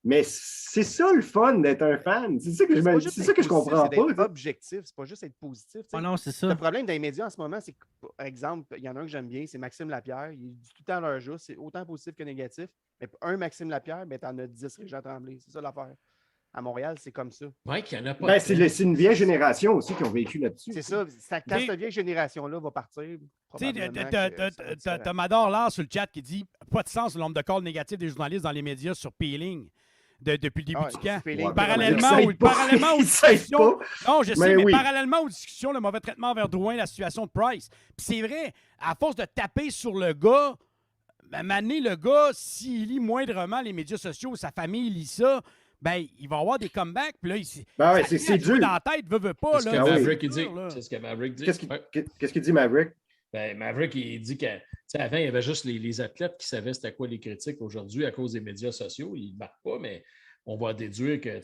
Speaker 3: Mais c'est ça le fun d'être un fan. C'est ça que
Speaker 6: C'est pas juste
Speaker 3: c'est ça que je
Speaker 6: être
Speaker 3: comprends
Speaker 6: positif, c'est
Speaker 3: pas.
Speaker 6: d'être objectif, c'est pas juste être positif. tu sais.
Speaker 4: Ah non, c'est ça.
Speaker 6: Le problème des médias en ce moment, c'est que, par exemple, il y en a un que j'aime bien, c'est Maxime Lapierre. Il dit tout le temps leur jour, c'est autant positif que négatif. Mais pour un Maxime Lapierre, ben, t'en as 10 Régent Tremblay. C'est ça l'affaire. À Montréal, c'est comme ça.
Speaker 1: Mike, il n'y en a pas.
Speaker 3: Ben, c'est une vieille génération aussi qui ont vécu là-dessus.
Speaker 6: C'est ça. Quand cette vieille génération-là va partir,
Speaker 5: Tu sais,
Speaker 6: probablement que ça va être différent.
Speaker 5: t'as Mador là sur le chat qui dit pas de sens le nombre de calls négatifs des journalistes dans les médias sur Peeling depuis le début du camp.
Speaker 6: Peeling,
Speaker 5: Parallèlement
Speaker 3: il
Speaker 5: aux
Speaker 3: s'aide
Speaker 5: discussions.
Speaker 3: pas.
Speaker 5: Non, je sais,
Speaker 3: Mais
Speaker 5: mais
Speaker 3: oui.
Speaker 5: parallèlement aux discussions, le mauvais traitement envers Drouin, la situation de Price. Puis c'est vrai, à force de taper sur le gars, mané, le gars, s'il lit moindrement les médias sociaux, sa famille lit ça, ben, il va avoir des comebacks. Puis là,
Speaker 3: Ben ouais,
Speaker 5: ça
Speaker 3: c'est
Speaker 5: vient à jouer
Speaker 3: dur.
Speaker 5: dans la tête, veut pas.
Speaker 1: C'est ce
Speaker 5: Là,
Speaker 1: que
Speaker 3: Ah oui.
Speaker 1: Maverick il dit.
Speaker 5: là.
Speaker 1: C'est ce que Maverick dit.
Speaker 3: Qu'est-ce qu'il dit, Maverick?
Speaker 1: Ben, Maverick, il dit qu'avant, il y avait juste les athlètes qui savaient c'était quoi les critiques. Aujourd'hui, à cause des médias sociaux, ils ne marquent pas, mais on va déduire que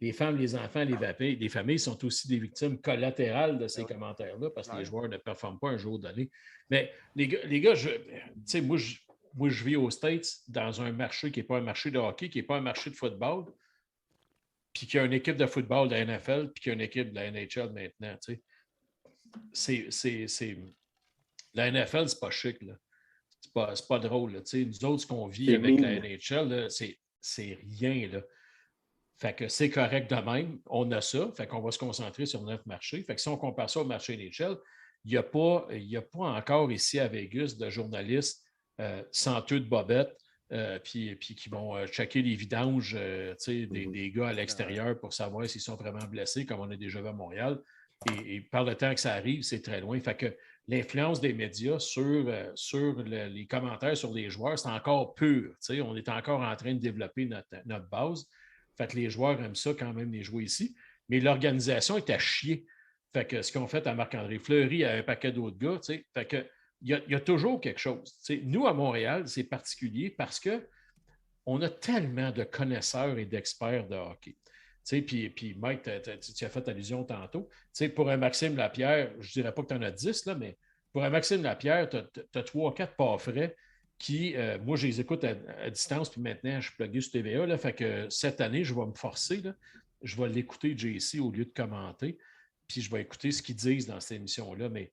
Speaker 1: les femmes, les enfants, les familles sont aussi des victimes collatérales de ces commentaires-là parce que les joueurs ne performent pas un jour donné. Mais les gars moi, je vis aux States dans un marché qui n'est pas un marché de hockey, qui n'est pas un marché de football, puis qu'il y a une équipe de football de la NFL, puis qu'il y a une équipe de la NHL maintenant. La NFL, c'est pas chic. Là. C'est pas drôle. Là. Nous autres, ce qu'on vit
Speaker 3: C'est
Speaker 1: avec
Speaker 3: mine.
Speaker 1: la NHL, là, c'est rien. Là. Fait que c'est correct de même. On a ça. Fait qu'on va se concentrer sur notre marché. Fait que si on compare ça au marché NHL, il n'y a pas encore ici à Vegas de journalistes senteux de bobettes puis qui vont checker les vidanges des gars à l'extérieur pour savoir s'ils sont vraiment blessés, comme on a déjà vu à Montréal. Et par le temps que ça arrive, c'est très loin. Fait que l'influence des médias sur les commentaires sur les joueurs, c'est encore pur. On est encore en train de développer notre base. Fait que les joueurs aiment ça quand même, les jouer ici. Mais l'organisation est à chier. Fait que ce qu'on fait à Marc-André Fleury, à un paquet d'autres gars, fait que il y a toujours quelque chose. Nous, à Montréal, c'est particulier parce qu'on a tellement de connaisseurs et d'experts de hockey. Puis Mike, tu as fait allusion tantôt. Pour un Maxime Lapierre, je ne dirais pas que tu en as 10, là, mais pour un Maxime Lapierre, tu as 3-4 pas frais qui, moi, je les écoute à distance, puis maintenant, je suis plugué sur TVA. Là, fait que cette année, je vais me forcer. Là, je vais l'écouter, JC, au lieu de commenter. Puis je vais écouter ce qu'ils disent dans cette émission-là. Mais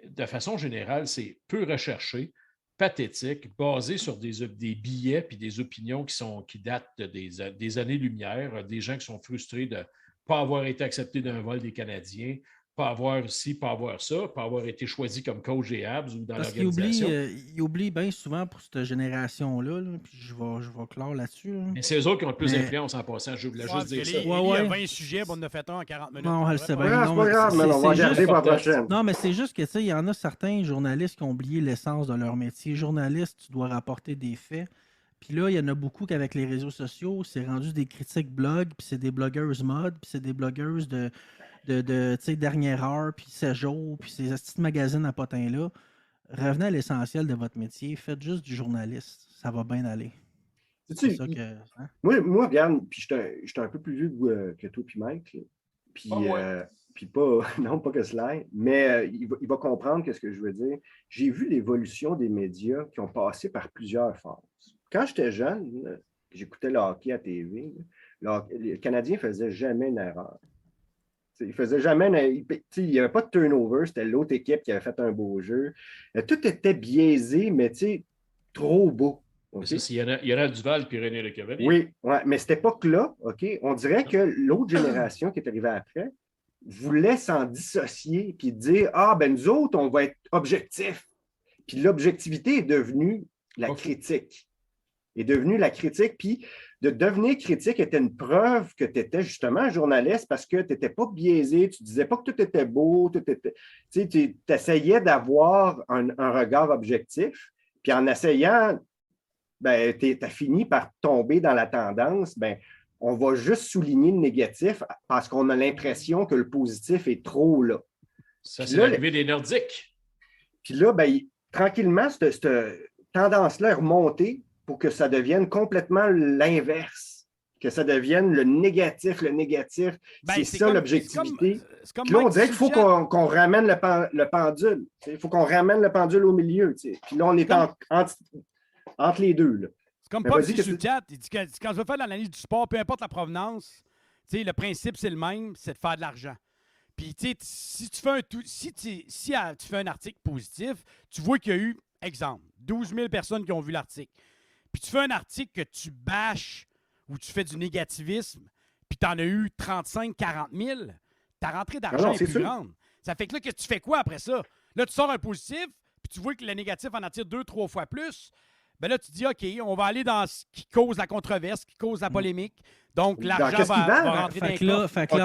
Speaker 1: de façon générale, c'est peu recherché, pathétique, basé sur des billets puis des opinions qui datent des années-lumière, des gens qui sont frustrés de ne pas avoir été acceptés d'un vol des Canadiens, pas avoir ci, pas avoir ça, pas avoir été choisi comme coach des Habs ou dans l'organisation.
Speaker 4: Il oublie bien souvent pour cette génération-là, là, puis je vais clore là-dessus. Là.
Speaker 1: Mais c'est eux autres qui ont le plus d'influence en passant. Je voulais juste dire ça.
Speaker 5: Il y a 20 sujets, on en a fait un en 40 minutes.
Speaker 4: Non, elle sait bien.
Speaker 3: C'est pas grave, mais on va regarder pour la prochaine.
Speaker 4: Non, mais c'est juste que, tu sais, il y en a certains journalistes qui ont oublié l'essence de leur métier. Journaliste, tu dois rapporter des faits. Puis là, il y en a beaucoup qu'avec les réseaux sociaux, c'est rendu des critiques blogs, puis c'est des blogueuses mode, puis c'est des blogueuses de dernière heure, puis 7 jours, puis ces petites magazines à potins-là. Revenez à l'essentiel de votre métier. Faites juste du journaliste. Ça va bien aller. C'est ça que... Hein?
Speaker 3: Moi, regarde, puis j'étais un peu plus vieux que toi puis Mike. Là. Puis, puis pas, non, pas que cela, mais il va comprendre ce que je veux dire. J'ai vu l'évolution des médias qui ont passé par plusieurs phases. Quand j'étais jeune, là, j'écoutais le hockey à TV, le Canadien ne faisait jamais une erreur. Il faisait jamais. Il n'y avait pas de turnover, c'était l'autre équipe qui avait fait un beau jeu. Tout était biaisé, mais trop beau. Okay?
Speaker 1: Il y en a Duval et René Lecavalier.
Speaker 3: Oui, ouais, mais cette époque-là, okay, on dirait que l'autre génération qui est arrivée après voulait s'en dissocier et dire ah, ben nous autres, on va être objectifs. Puis l'objectivité est devenue la critique. Est devenue la critique. Puis de devenir critique était une preuve que tu étais justement un journaliste parce que tu n'étais pas biaisé, tu ne disais pas que tout était beau, tu essayais d'avoir un regard objectif. Puis en essayant, ben, tu as fini par tomber dans la tendance, ben, on va juste souligner le négatif parce qu'on a l'impression que le positif est trop là.
Speaker 1: Ça, c'est l'arrivée des Nordiques.
Speaker 3: Puis là, ben, tranquillement, cette tendance-là est remontée pour que ça devienne complètement l'inverse, que ça devienne le négatif. Ben, c'est ça l'objectivité. Puis là, on dirait qu'il faut qu'on ramène le pendule. Il faut qu'on ramène le pendule au milieu. Puis là, on est entre les deux. Là.
Speaker 5: Comme
Speaker 3: Ben,
Speaker 5: Paul
Speaker 3: vas-y,
Speaker 5: dit sur le chat, il dit que quand je veux faire l'analyse du sport, peu importe la provenance, le principe, c'est le même, c'est de faire de l'argent. Puis, si tu fais tu fais un article positif, tu vois qu'il y a eu, exemple, 12 000 personnes qui ont vu l'article. Puis tu fais un article que tu bâches ou tu fais du négativisme, puis tu en as eu 35-40 000, ta rentrée d'argent est plus grande. Ça fait que là, que tu fais quoi après ça? Là, tu sors un positif, puis tu vois que le négatif en attire 2-3 fois plus. Ben là, tu dis, OK, on va aller dans ce qui cause la controverse, qui cause la polémique. Donc, l'argent va rentrer dans les coffres.
Speaker 4: Fait que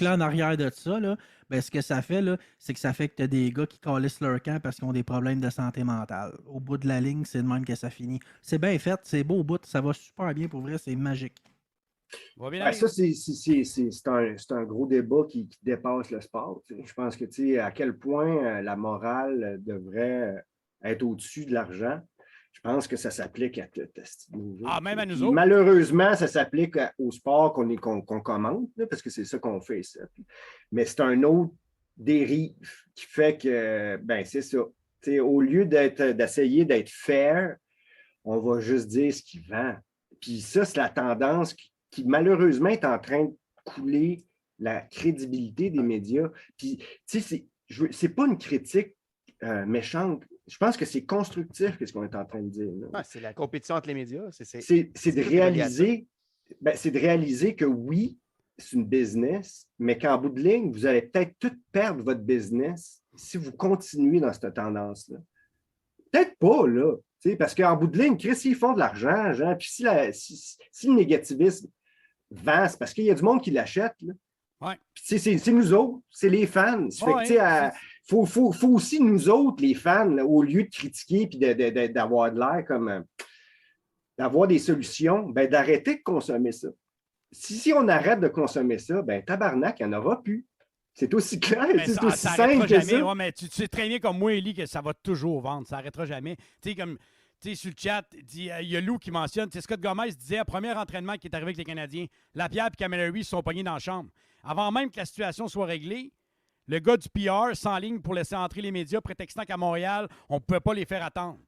Speaker 4: là, en arrière de ça, là, ben, ce que ça fait, là, c'est que ça fait que tu as des gars qui calissent leur camp parce qu'ils ont des problèmes de santé mentale. Au bout de la ligne, c'est de même que ça finit. C'est bien fait, c'est beau au bout, ça va super bien pour vrai, c'est magique.
Speaker 3: Ça, c'est un gros débat qui dépasse le sport. Je pense que à quel point la morale devrait être au-dessus de l'argent. Je pense que ça s'applique à tout.
Speaker 5: Même à nous autres.
Speaker 3: Malheureusement, ça s'applique au sport qu'on commente, là, parce que c'est ça qu'on fait. Ça. Mais c'est un autre dérive qui fait que, c'est ça. Au lieu d'essayer d'être fair, on va juste dire ce qui vend. Puis ça, c'est la tendance qui malheureusement est en train de couler la crédibilité des médias. Puis, c'est pas une critique méchante. Je pense que c'est constructif, ce qu'on est en train de dire.
Speaker 6: C'est la compétition entre les médias.
Speaker 3: C'est de réaliser que oui, c'est une business, mais qu'en bout de ligne, vous allez peut-être tout perdre votre business si vous continuez dans cette tendance-là. Peut-être pas, là. Parce qu'en bout de ligne, Chris, ils font de l'argent, genre, puis si le négativisme vend, c'est parce qu'il y a du monde qui l'achète.
Speaker 5: Ouais.
Speaker 3: C'est nous autres, c'est les fans. Faut aussi nous autres, les fans, là, au lieu de critiquer et d'avoir de l'air comme d'avoir des solutions, d'arrêter de consommer ça. Si on arrête de consommer ça, tabarnak, il n'y en aura plus. C'est aussi clair, c'est aussi simple que ça.
Speaker 5: Ouais, mais tu sais très bien comme moi, Élie, que ça va toujours vendre, ça n'arrêtera jamais. Sur le chat, il y a Lou qui mentionne, Scott Gomez disait, à premier entraînement qui est arrivé avec les Canadiens, Lapierre et Camilleri se sont pognés dans la chambre. Avant même que la situation soit réglée, le gars du PR s'enligne pour laisser entrer les médias, prétextant qu'à Montréal, on ne pouvait pas les faire attendre.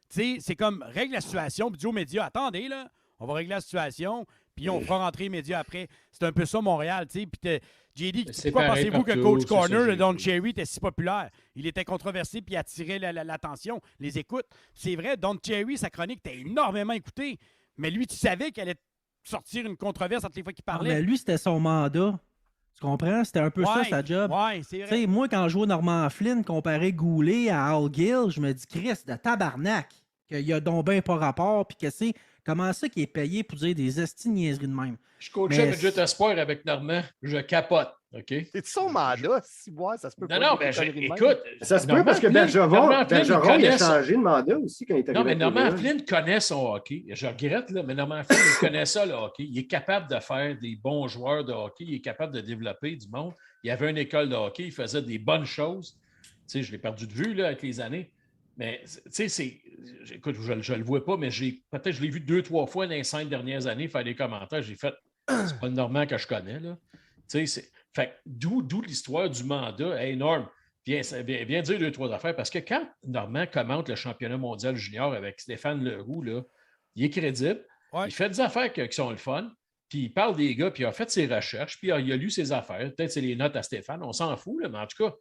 Speaker 5: C'est comme, règle la situation, puis dis aux médias, attendez, là, on va régler la situation, puis on fera rentrer les médias après. C'est un peu ça, Montréal, Puis JD, pourquoi pensez-vous que Coach Corner, le Don Cherry, était si populaire? Il était controversé puis attirait l'attention, les écoutes. C'est vrai, Don Cherry, sa chronique était énormément écoutée. Mais lui, tu savais qu'elle allait sortir une controverse entre les fois qu'il parlait.
Speaker 4: Mais lui, c'était son mandat. Tu comprends? C'était un peu ça, sa job.
Speaker 5: Oui, c'est vrai.
Speaker 4: Moi, quand je jouais Normand Flynn, comparé Goulet à Al Gill, je me dis, Chris, de tabarnak, qu'il y a donc ben pas rapport, puis que c'est comment ça qu'il est payé pour dire des esti niaiseries de même.
Speaker 1: Je coachais Midget Espoir avec Normand, je capote, OK?
Speaker 6: C'est son mandat, ça se peut pas.
Speaker 1: Non, mais écoute...
Speaker 3: Ça se peut parce que Bergeron, il a changé de mandat aussi quand il est arrivé.
Speaker 1: Non, mais Normand Flynn connaît son hockey. Je regrette, là, mais Normand Flynn, il connaît ça, le hockey. Il est capable de faire des bons joueurs de hockey. Il est capable de développer du monde. Il avait une école de hockey. Il faisait des bonnes choses. Tu sais, je l'ai perdu de vue là, avec les années. Mais, tu sais, écoute, je ne le vois pas, mais peut-être je l'ai vu 2-3 fois dans les 5 dernières années faire des commentaires. J'ai fait, c'est pas le Normand que je connais, là. Tu sais, fait d'où l'histoire du mandat. Hey, Norm, viens dire 2-3 affaires, parce que quand Normand commente le championnat mondial junior avec Stéphane Leroux, là, il est crédible. Ouais. Il fait des affaires qui sont le fun, puis il parle des gars, puis il a fait ses recherches, puis il a lu ses affaires. Peut-être c'est les notes à Stéphane, on s'en fout, là, mais en tout cas,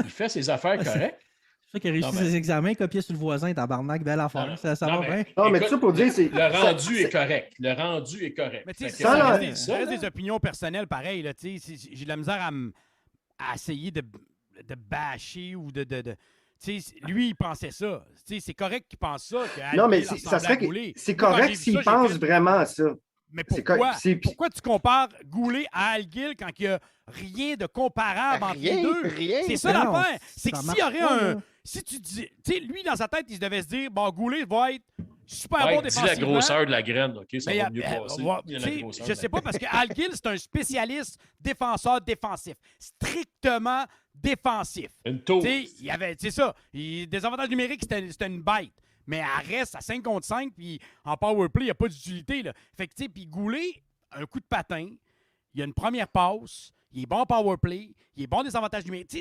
Speaker 1: il fait ses affaires correctes.
Speaker 4: C'est ça qu'il a réussi ses examens, copié sur le voisin, tabarnak, belle affaire. Ça va bien.
Speaker 3: Non, mais tout ça pour dire, c'est.
Speaker 1: Le rendu est correct. Le rendu est correct.
Speaker 5: Mais tu sais, ça reste des opinions personnelles pareilles. J'ai de la misère à essayer de bâcher ou de lui, il pensait ça. C'est correct qu'il pense ça.
Speaker 3: Non, mais ça serait que c'est correct s'il pense vraiment à ça.
Speaker 5: Mais pourquoi tu compares Goulet à Al Gill quand il n'y a rien de comparable entre les deux? C'est ça l'affaire. C'est que s'il y aurait un... Si tu dis... Tu sais, lui, dans sa tête, il devait se dire, bon, Goulet va être super bon défensivement.
Speaker 1: Dis la grosseur de la graine, OK? Ça va mieux passer.
Speaker 5: Je sais pas, parce que Al Gill, c'est un spécialiste défenseur défensif. Strictement défensif.
Speaker 1: Une tour.
Speaker 5: C'est ça. Des avantages numériques, c'était une bête. Mais elle reste à 5 contre 5, puis en powerplay, il n'y a pas d'utilité. Fait que, tu sais, puis Goulet, un coup de patin, il a une première passe, il est bon en powerplay, il est bon des avantages numériques.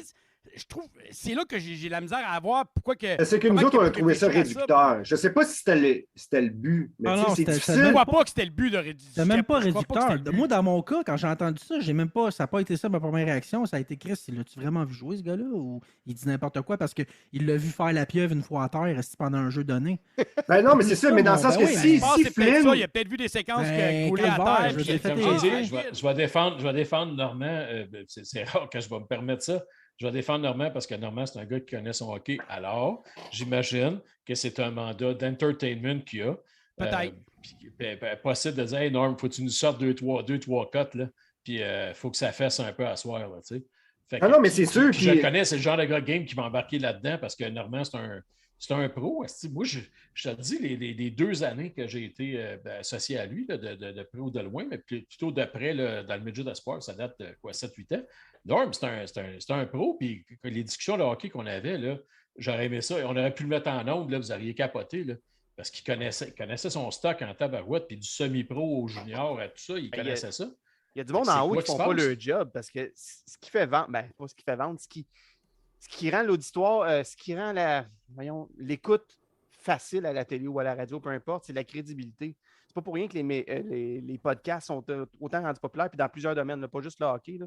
Speaker 5: je trouve, c'est là que j'ai la misère à avoir pourquoi que.
Speaker 3: C'est que nous autres, on a trouvé ça réducteur. Je ne sais pas si c'était le but, mais
Speaker 4: Ah non,
Speaker 3: c'est
Speaker 4: c'était-
Speaker 3: difficile.
Speaker 5: Je ne crois pas que c'était le but de réduire.
Speaker 4: C'est même pas
Speaker 5: Je crois que
Speaker 4: réducteur.
Speaker 5: c'était le but.
Speaker 4: Moi, dans mon cas, quand j'ai entendu ça, j'ai même pas. Ça n'a pas été ça ma première réaction. Ça a été Chris, l'as-tu vraiment vu jouer, ce gars-là? Ou il dit n'importe quoi parce qu'il l'a vu faire la pieuvre une fois à terre resté pendant un jeu donné.
Speaker 3: Ben non, mais c'est ça, mais dans le sens que
Speaker 5: Je
Speaker 3: si
Speaker 5: pense que c'est peut-être
Speaker 3: Flynn.
Speaker 5: ça. Il a peut-être vu des séquences qui
Speaker 4: Ben,
Speaker 5: a coulé à
Speaker 4: calvaire,
Speaker 5: terre.
Speaker 4: je
Speaker 5: puis
Speaker 4: veux dire,
Speaker 5: comme
Speaker 1: Comme
Speaker 4: faites
Speaker 1: je
Speaker 4: les-
Speaker 1: dis, je vais défendre Normand. C'est rare que je vais me permettre ça. Je vais défendre Normand parce que Normand, c'est un gars qui connaît son hockey. Alors, j'imagine que c'est un mandat d'entertainment qu'il a.
Speaker 5: Peut-être.
Speaker 1: Possible de dire, hey Norm, faut que tu nous sortes deux, trois cotes, là. Puis il faut que ça fasse un peu à soir, là, tu sais. Fait que,
Speaker 3: Ah non, mais c'est sûr.
Speaker 1: puis je
Speaker 3: Puis...
Speaker 1: le connais, c'est le genre de gars game qui va embarquer là-dedans parce que Normand, c'est un pro. Moi, je te dis, les 2 années que j'ai été associé à lui, là, de près ou de loin, mais plutôt de près là, dans le midget d'espoir, ça date de quoi, 7-8 ans. Norm, c'est un pro. Puis les discussions de hockey qu'on avait, là, j'aurais aimé ça. On aurait pu le mettre en onde, là, vous auriez capoté, là, parce qu'il connaissait son stock en tabarouette, puis du semi-pro au junior, tout ça, il connaissait ça.
Speaker 6: Il y a du monde
Speaker 1: C'est
Speaker 6: en haut
Speaker 1: quoi
Speaker 6: qui
Speaker 1: qui
Speaker 6: font
Speaker 1: se
Speaker 6: pas
Speaker 1: passe?
Speaker 6: le job parce que ce qui fait vendre, ben, pas ce qui fait vendre, ce qui rend l'auditoire, ce qui rend l'écoute facile à la télé ou à la radio, peu importe, c'est la crédibilité. C'est pas pour rien que les podcasts sont autant rendus populaires, puis dans plusieurs domaines, là, pas juste le hockey. Là.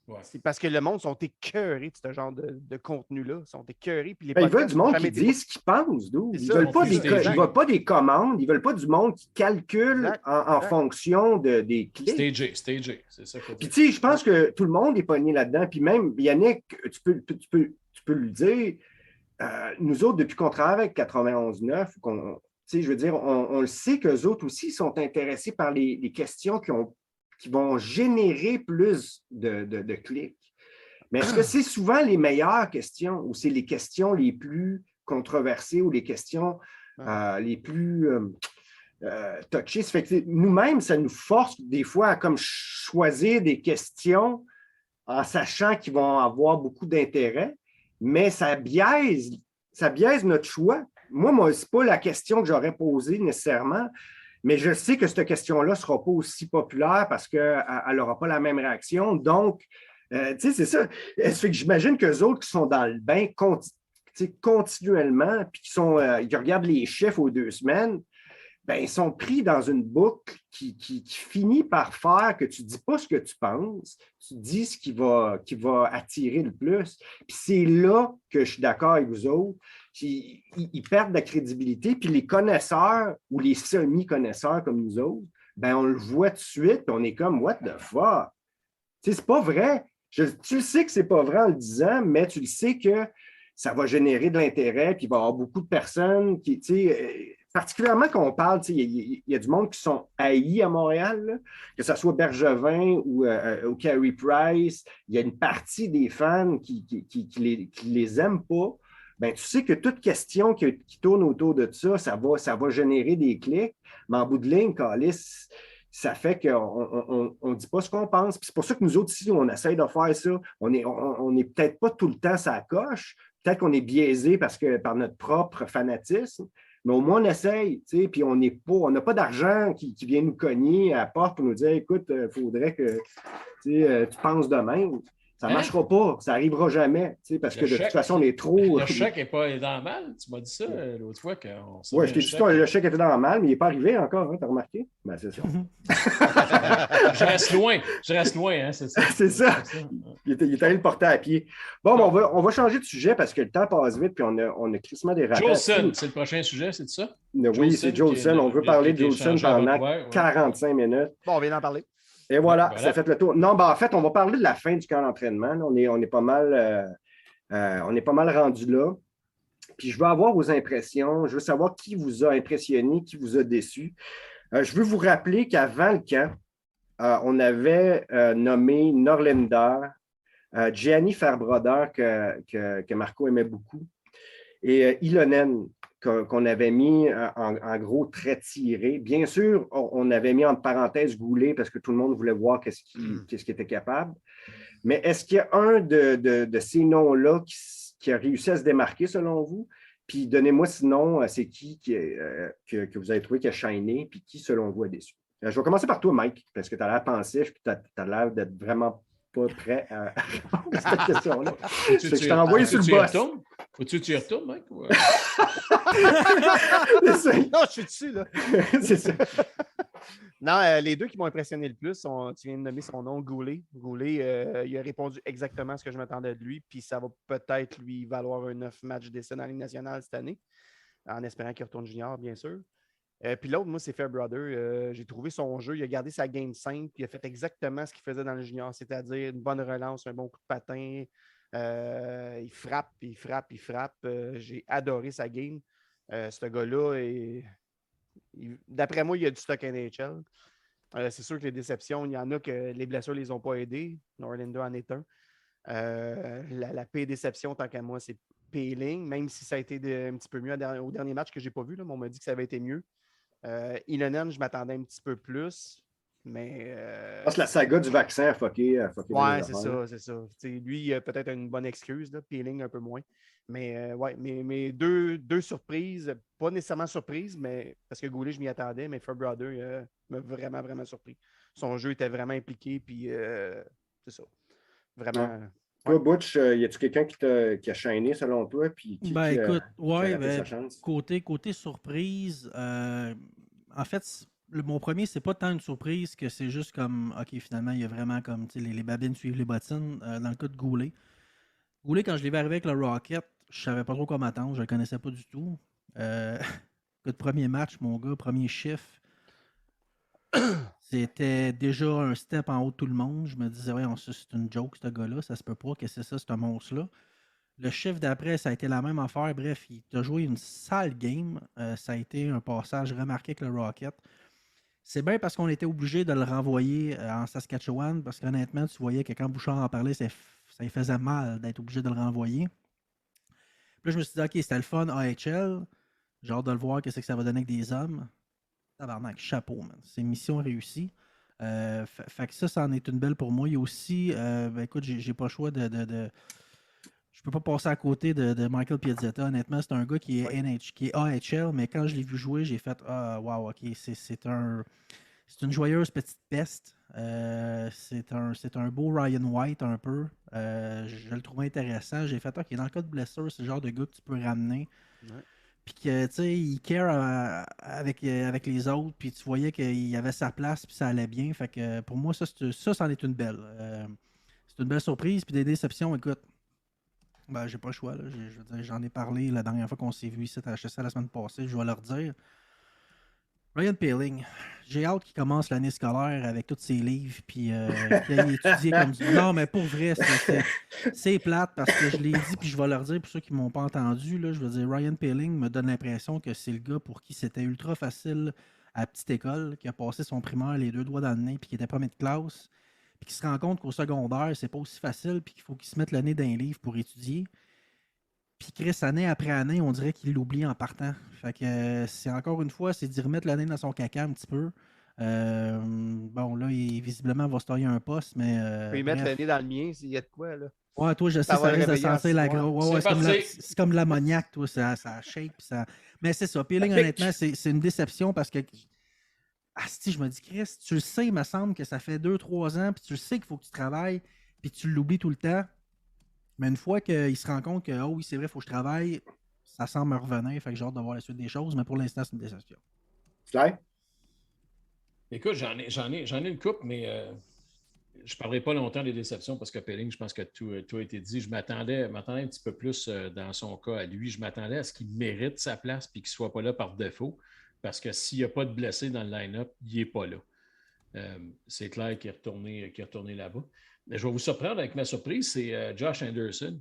Speaker 1: Ouais.
Speaker 6: C'est parce que le monde sont écœurés de ce genre de contenu-là. Ils sont écœurés. Puis les
Speaker 3: Ben, ils veulent
Speaker 6: podcasts
Speaker 3: du monde
Speaker 6: ont jamais
Speaker 3: qui
Speaker 6: été-
Speaker 3: dit ce qu'ils pensent, d'où.
Speaker 6: C'est
Speaker 3: Ils
Speaker 6: ça,
Speaker 3: veulent pas
Speaker 1: ils veulent
Speaker 3: pas des commandes, ils veulent pas du monde qui calcule
Speaker 6: Exact,
Speaker 3: en
Speaker 6: exact.
Speaker 3: fonction des clics.
Speaker 1: Stagé, c'est ça qu'il faut
Speaker 3: Puis
Speaker 1: dire.
Speaker 3: tu sais, je pense que tout le monde est pogné là-dedans. Puis même, Yannick, tu peux le dire, nous autres, depuis qu'on travaille avec 91.9, tu sais, je veux dire, on le sait qu'eux autres aussi sont intéressés par les questions qui vont générer plus de clics. Mais est-ce que c'est souvent les meilleures questions ou c'est les questions les plus controversées ou les questions les plus touchées? Ça fait que nous-mêmes, ça nous force des fois à comme choisir des questions en sachant qu'ils vont avoir beaucoup d'intérêt, mais ça biaise notre choix. Moi, ce n'est pas la question que j'aurais posée nécessairement, mais je sais que cette question-là ne sera pas aussi populaire parce qu'elle n'aura pas la même réaction. Donc, tu sais, c'est ça. Ça fait que j'imagine qu'eux autres qui sont dans le bain continuellement, puis qui regardent les chiffres aux 2 semaines, ben, ils sont pris dans une boucle qui finit par faire que tu ne dis pas ce que tu penses, tu dis ce qui va attirer le plus. Puis c'est là que je suis d'accord avec vous autres. Ils perdent de la crédibilité, puis les connaisseurs ou les semi-connaisseurs comme nous autres, ben, on le voit tout de suite, puis on est comme « what the fuck ». Tu sais, c'est pas vrai. Tu le sais que c'est pas vrai en le disant, mais tu le sais que ça va générer de l'intérêt, puis il va y avoir beaucoup de personnes qui, tu sais, particulièrement quand on parle, tu sais, il y a du monde qui sont haïs à Montréal, là, que ce soit Bergevin ou Carey Price, il y a une partie des fans qui les aiment pas. Ben, tu sais que toute question qui tourne autour de ça va générer des clics, mais en bout de ligne, Calice, ça fait qu'on ne dit pas ce qu'on pense. Puis c'est pour ça que nous autres, ici, on essaye de faire ça. On n'est peut-être pas tout le temps ça coche. Peut-être qu'on est biaisé par notre propre fanatisme, mais au moins on essaye. Puis on n'a pas d'argent qui vient nous cogner à la porte pour nous dire écoute, il faudrait que tu penses de même. Ça ne marchera pas, ça n'arrivera jamais, parce que de toute façon, on est trop.
Speaker 1: Le chèque n'est pas dans le mal. Tu m'as dit ça l'autre fois.
Speaker 3: Oui, je t'ai dit que le chèque était dans le mal, mais il n'est pas arrivé encore, hein, tu as remarqué? Ben, c'est ça.
Speaker 1: Je reste loin, hein, c'est ça.
Speaker 3: C'est ça. Il est allé le porter à pied. Bon, on va changer de sujet parce que le temps passe vite, puis on a crissement des rappels.
Speaker 1: Jolson, c'est le prochain sujet, c'est ça?
Speaker 3: Oui, c'est Jolson. On veut parler de Jolson pendant 45 minutes.
Speaker 6: Bon, on vient d'en parler.
Speaker 3: Et voilà, ça fait le tour. Non, ben en fait, on va parler de la fin du camp d'entraînement. On est pas mal rendu là. Puis je veux avoir vos impressions. Je veux savoir qui vous a impressionné, qui vous a déçu. Je veux vous rappeler qu'avant le camp, on avait nommé Norlinder, Gianni Fairbrother, que Marco aimait beaucoup, et Ilonen, qu'on avait mis en gros très tiré. Bien sûr, on avait mis entre parenthèses Goulet parce que tout le monde voulait voir qu'est-ce qu'il était capable. Mais est-ce qu'il y a un de ces noms-là qui a réussi à se démarquer selon vous? Puis donnez-moi sinon, c'est qui que vous avez trouvé qui a shiné, puis qui selon vous a déçu? Je vais commencer par toi, Mike, parce que tu as l'air pensif, puis tu as l'air d'être vraiment pas prêt à répondre à cette question-là.
Speaker 1: Faut-tu
Speaker 3: C'est que je
Speaker 1: tu-
Speaker 3: t'ai envoyé sur le
Speaker 1: faut-tu y
Speaker 3: boss.
Speaker 1: retournes? Faut-tu que tu y retournes, Mike?
Speaker 3: C'est ça.
Speaker 6: Non, je suis dessus, là.
Speaker 3: C'est ça.
Speaker 6: Non, les deux qui m'ont impressionné le plus, tu viens de nommer son nom, Goulet. Goulet, il a répondu exactement à ce que je m'attendais de lui, puis ça va peut-être lui valoir un 9 matchs d'essai dans la Ligue nationale cette année, en espérant qu'il retourne junior, bien sûr. Puis l'autre, moi, c'est Fairbrother. J'ai trouvé son jeu, il a gardé sa game simple, puis il a fait exactement ce qu'il faisait dans le junior, c'est-à-dire une bonne relance, un bon coup de patin. Il frappe, il frappe, il frappe. J'ai adoré sa game. Ce gars-là est... D'après moi, il y a du stock NHL. C'est sûr que les déceptions, il y en a que les blessures ne les ont pas aidés. Norlinder en est un. La pire déception, tant qu'à moi, c'est Peeling, même si ça a été un petit peu mieux au dernier match que je n'ai pas vu. Là, mais on m'a dit que ça avait été mieux. Ilonen, je m'attendais un petit peu plus. Mais.
Speaker 3: Je pense que la saga du vaccin a fucké.
Speaker 6: Ouais, c'est ça, c'est ça. T'sais, lui, il a peut-être une bonne excuse, là, Peeling un peu moins. Mais ouais, mais deux surprises, pas nécessairement surprises, mais parce que Goulet, je m'y attendais, mais Fairbrother m'a vraiment, vraiment surpris. Son jeu était vraiment impliqué, puis c'est ça. Vraiment.
Speaker 3: Ouais. Toi, Butch, y a-tu quelqu'un qui a shiné selon toi? Puis
Speaker 4: écoute,
Speaker 3: qui a raté
Speaker 4: ben,
Speaker 3: sa chance?
Speaker 4: côté surprise, en fait, mon premier, c'est pas tant une surprise que c'est juste comme, OK, finalement, il y a vraiment comme, les babines suivent les bottines, dans le cas de Goulet. Goulet, quand je l'ai vu arriver avec le Rocket, je savais pas trop quoi m'attendre, je le connaissais pas du tout. Le premier match, mon gars, premier chiffre, c'était déjà un step en haut de tout le monde. Je me disais, ouais, c'est une joke, ce gars-là, ça se peut pas, qu'est-ce que c'est ça, ce monstre-là. Le chiffre d'après, ça a été la même affaire. Bref, il a joué une sale game. Ça a été un passage remarqué avec le Rocket. C'est bien parce qu'on était obligé de le renvoyer en Saskatchewan, parce qu'honnêtement, tu voyais que quand Bouchard en parlait, ça lui faisait mal d'être obligé de le renvoyer. Puis là, je me suis dit, OK, c'était le fun AHL. J'ai hâte de le voir, qu'est-ce que ça va donner avec des hommes. Tabarnak, chapeau, man. C'est une mission réussie. Fait que ça en est une belle pour moi. Il y a aussi, écoute, j'ai pas le choix de je peux pas passer à côté de Michael Piazzetta. Honnêtement, c'est un gars qui est qui est AHL, mais quand je l'ai vu jouer, j'ai fait wow, ok, c'est une joyeuse petite peste. C'est un beau Ryan White un peu. Je le trouvais intéressant. J'ai fait ok, dans le cas de blessure, c'est le genre de gars que tu peux ramener. Ouais. Puis que tu sais, il care avec les autres, puis tu voyais qu'il avait sa place, puis ça allait bien. Fait que pour moi, ça c'en est une belle. C'est une belle surprise, puis des déceptions, écoute. Ben, j'ai pas le choix. Là. Je veux dire, j'en ai parlé la dernière fois qu'on s'est vu ici à HSA la semaine passée. Je vais leur dire. Ryan Peeling, j'ai hâte qu'il commence l'année scolaire avec tous ses livres puis qu'il aille étudier comme du... Non, mais pour vrai, c'est plate parce que je l'ai dit puis je vais leur dire pour ceux qui ne m'ont pas entendu. Là, je veux dire, Ryan Peeling me donne l'impression que c'est le gars pour qui c'était ultra facile à la petite école, qui a passé son primaire les deux doigts dans le nez puis qui était premier de classe. Puis qui se rend compte qu'au secondaire, c'est pas aussi facile, puis qu'il faut qu'il se mette le nez dans un livre pour étudier. Puis Chris, année après année, on dirait qu'il l'oublie en partant. Fait que c'est encore une fois, c'est d'y remettre le nez dans son caca un petit peu. Bon, là, visiblement, va se tailler un poste, mais...
Speaker 6: Tu peux y mettre le nez dans le mien s'il y a de quoi, là.
Speaker 4: Ouais, toi, je sais, ça risque de sentir la grosse... Ouais, c'est comme l'ammoniaque, toi, ça shake, puis ça... Mais c'est ça, Peeling, honnêtement, c'est une déception parce que... Asti, je me dis, Chris, tu le sais, il me semble que ça fait 2-3 ans, puis tu le sais qu'il faut que tu travailles, puis tu l'oublies tout le temps. Mais une fois qu'il se rend compte que, oh oui, c'est vrai, il faut que je travaille, ça semble me revenir. Fait que j'ai hâte de voir la suite des choses, mais pour l'instant, c'est une déception.
Speaker 3: Claire?
Speaker 1: Écoute, j'en ai une coupe, mais je ne parlerai pas longtemps des déceptions parce que Peeling, je pense que tout a été dit. Je m'attendais un petit peu plus dans son cas à lui. Je m'attendais à ce qu'il mérite sa place et qu'il ne soit pas là par défaut. Parce que s'il n'y a pas de blessé dans le line-up, il n'est pas là. C'est clair qu'il est retourné là-bas. Mais je vais vous surprendre avec ma surprise, c'est Josh Anderson.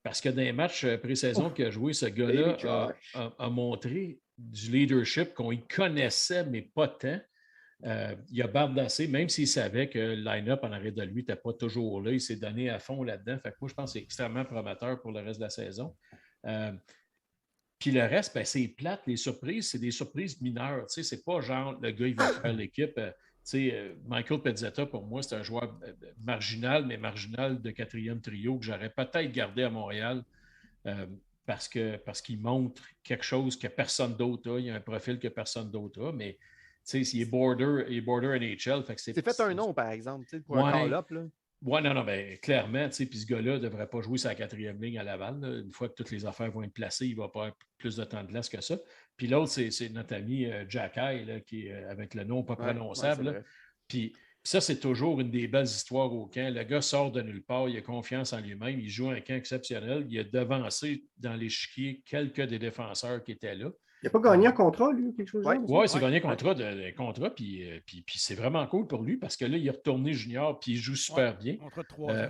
Speaker 1: Parce que dans les matchs pré-saison qu'il a joué, ce gars-là a montré du leadership qu'on y connaissait, mais pas tant. Il a bardassé, même s'il savait que le line-up en arrêt de lui n'était pas toujours là. Il s'est donné à fond là-dedans. Fait que moi, je pense que c'est extrêmement prometteur pour le reste de la saison. Puis le reste, ben, c'est plate. Les surprises, c'est des surprises mineures. Tu sais, c'est pas genre le gars, il va faire l'équipe. Tu sais, Michael Piazzetta, pour moi, c'est un joueur marginal, mais marginal de 4e trio que j'aurais peut-être gardé à Montréal parce qu'il montre quelque chose que personne d'autre a. Il y a un profil que personne d'autre a, mais tu sais, il est border NHL. Fait que
Speaker 6: c'est fait un nom, par exemple, pour un call-up.
Speaker 1: Oui, non, ben, clairement, puis ce gars-là ne devrait pas jouer sa 4e ligne à Laval. Là. Une fois que toutes les affaires vont être placées, il va pas avoir plus de temps de glace que ça. Puis l'autre, c'est notre ami Jack Eye, là, qui est avec le nom pas prononçable. Puis ça, c'est toujours une des belles histoires au camp. Le gars sort de nulle part, il a confiance en lui-même, il joue un camp exceptionnel. Il a devancé dans l'échiquier quelques des défenseurs qui étaient là.
Speaker 3: Il n'a pas gagné un contrat, lui, ou quelque chose?
Speaker 1: Oui, c'est gagné un contrat, puis c'est vraiment cool pour lui parce que là, il est retourné junior, puis il joue super bien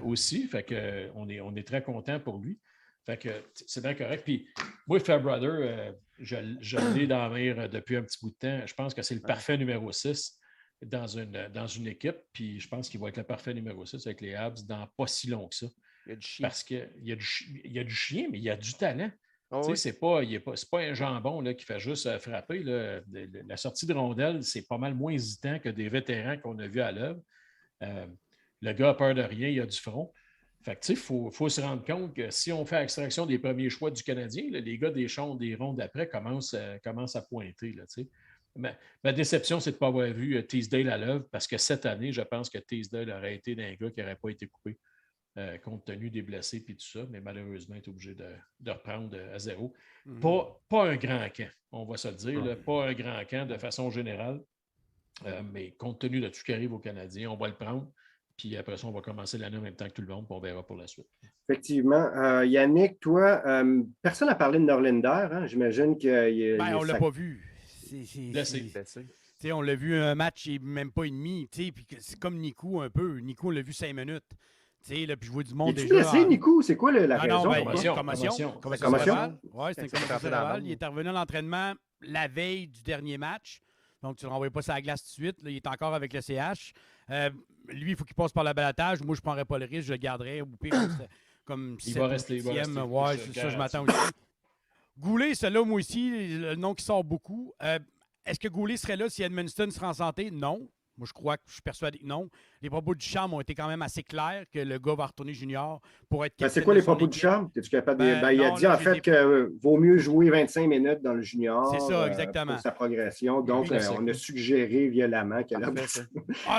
Speaker 1: aussi. Fait que on est très content pour lui. Fait que c'est bien correct. Puis moi, Fairbrother, je l'ai dans la mire depuis un petit bout de temps. Je pense que c'est le parfait numéro 6 dans une équipe, puis je pense qu'il va être le parfait numéro 6 avec les Habs dans pas si long que ça.
Speaker 6: Il y a du chien.
Speaker 1: Parce qu'il y a du chien, mais il y a du talent.
Speaker 6: Oh, oui.
Speaker 1: C'est pas un jambon là, qui fait juste frapper. Là. La sortie de rondelle, c'est pas mal moins hésitant que des vétérans qu'on a vus à l'œuvre. Le gars a peur de rien, il a du front. Fait que, il faut se rendre compte que si on fait extraction des premiers choix du Canadien, là, les gars des rondes d'après commencent à pointer. Là, ma déception, c'est de ne pas avoir vu Teasdale à l'œuvre parce que cette année, je pense que Teasdale aurait été d'un gars qui n'aurait pas été coupé. Compte tenu des blessés et tout ça, mais malheureusement, il est obligé de reprendre à zéro. Pas un grand camp, on va se le dire, là, pas un grand camp de façon générale, mais compte tenu de tout ce qui arrive aux Canadiens, on va le prendre, puis après ça, on va commencer l'année en même temps que tout le monde, puis on verra pour la suite.
Speaker 3: Effectivement. Yannick, toi, personne n'a parlé de Norlinder, hein? J'imagine que...
Speaker 5: on ne l'a pas vu. On l'a vu un match et même pas et demi, puis c'est comme Nico un peu. Nico, on l'a vu 5 minutes. Là, puis je vois du monde déjà.
Speaker 3: Blessé, Nico? C'est quoi la raison?
Speaker 5: Commotion. Oui, c'est une commotion cérébrale. Il est revenu à l'entraînement la veille du dernier match. Donc, tu ne le renvoies pas sur la glace tout de suite. Là, il est encore avec le CH. Lui, il faut qu'il passe par le balatage. Moi, je ne prendrais pas le risque. Je le garderais. Au pire, comme
Speaker 1: il va rester.
Speaker 5: Ouais, ça, je m'attends aussi. Goulet, celui-là, moi aussi, le nom qui sort beaucoup. Est-ce que Goulet serait là si Edmundston serait en santé? Non. Moi, je suis persuadé que non. Les propos du Charme ont été quand même assez clairs que le gars va retourner junior pour être capitaine.
Speaker 3: C'est quoi les propos du Charme? Es-tu capable de... il a dit en fait qu'il vaut mieux jouer 25 minutes dans le junior.
Speaker 5: C'est ça, exactement.
Speaker 3: Pour sa progression. Donc, on a suggéré violemment qu'elle a fait ça.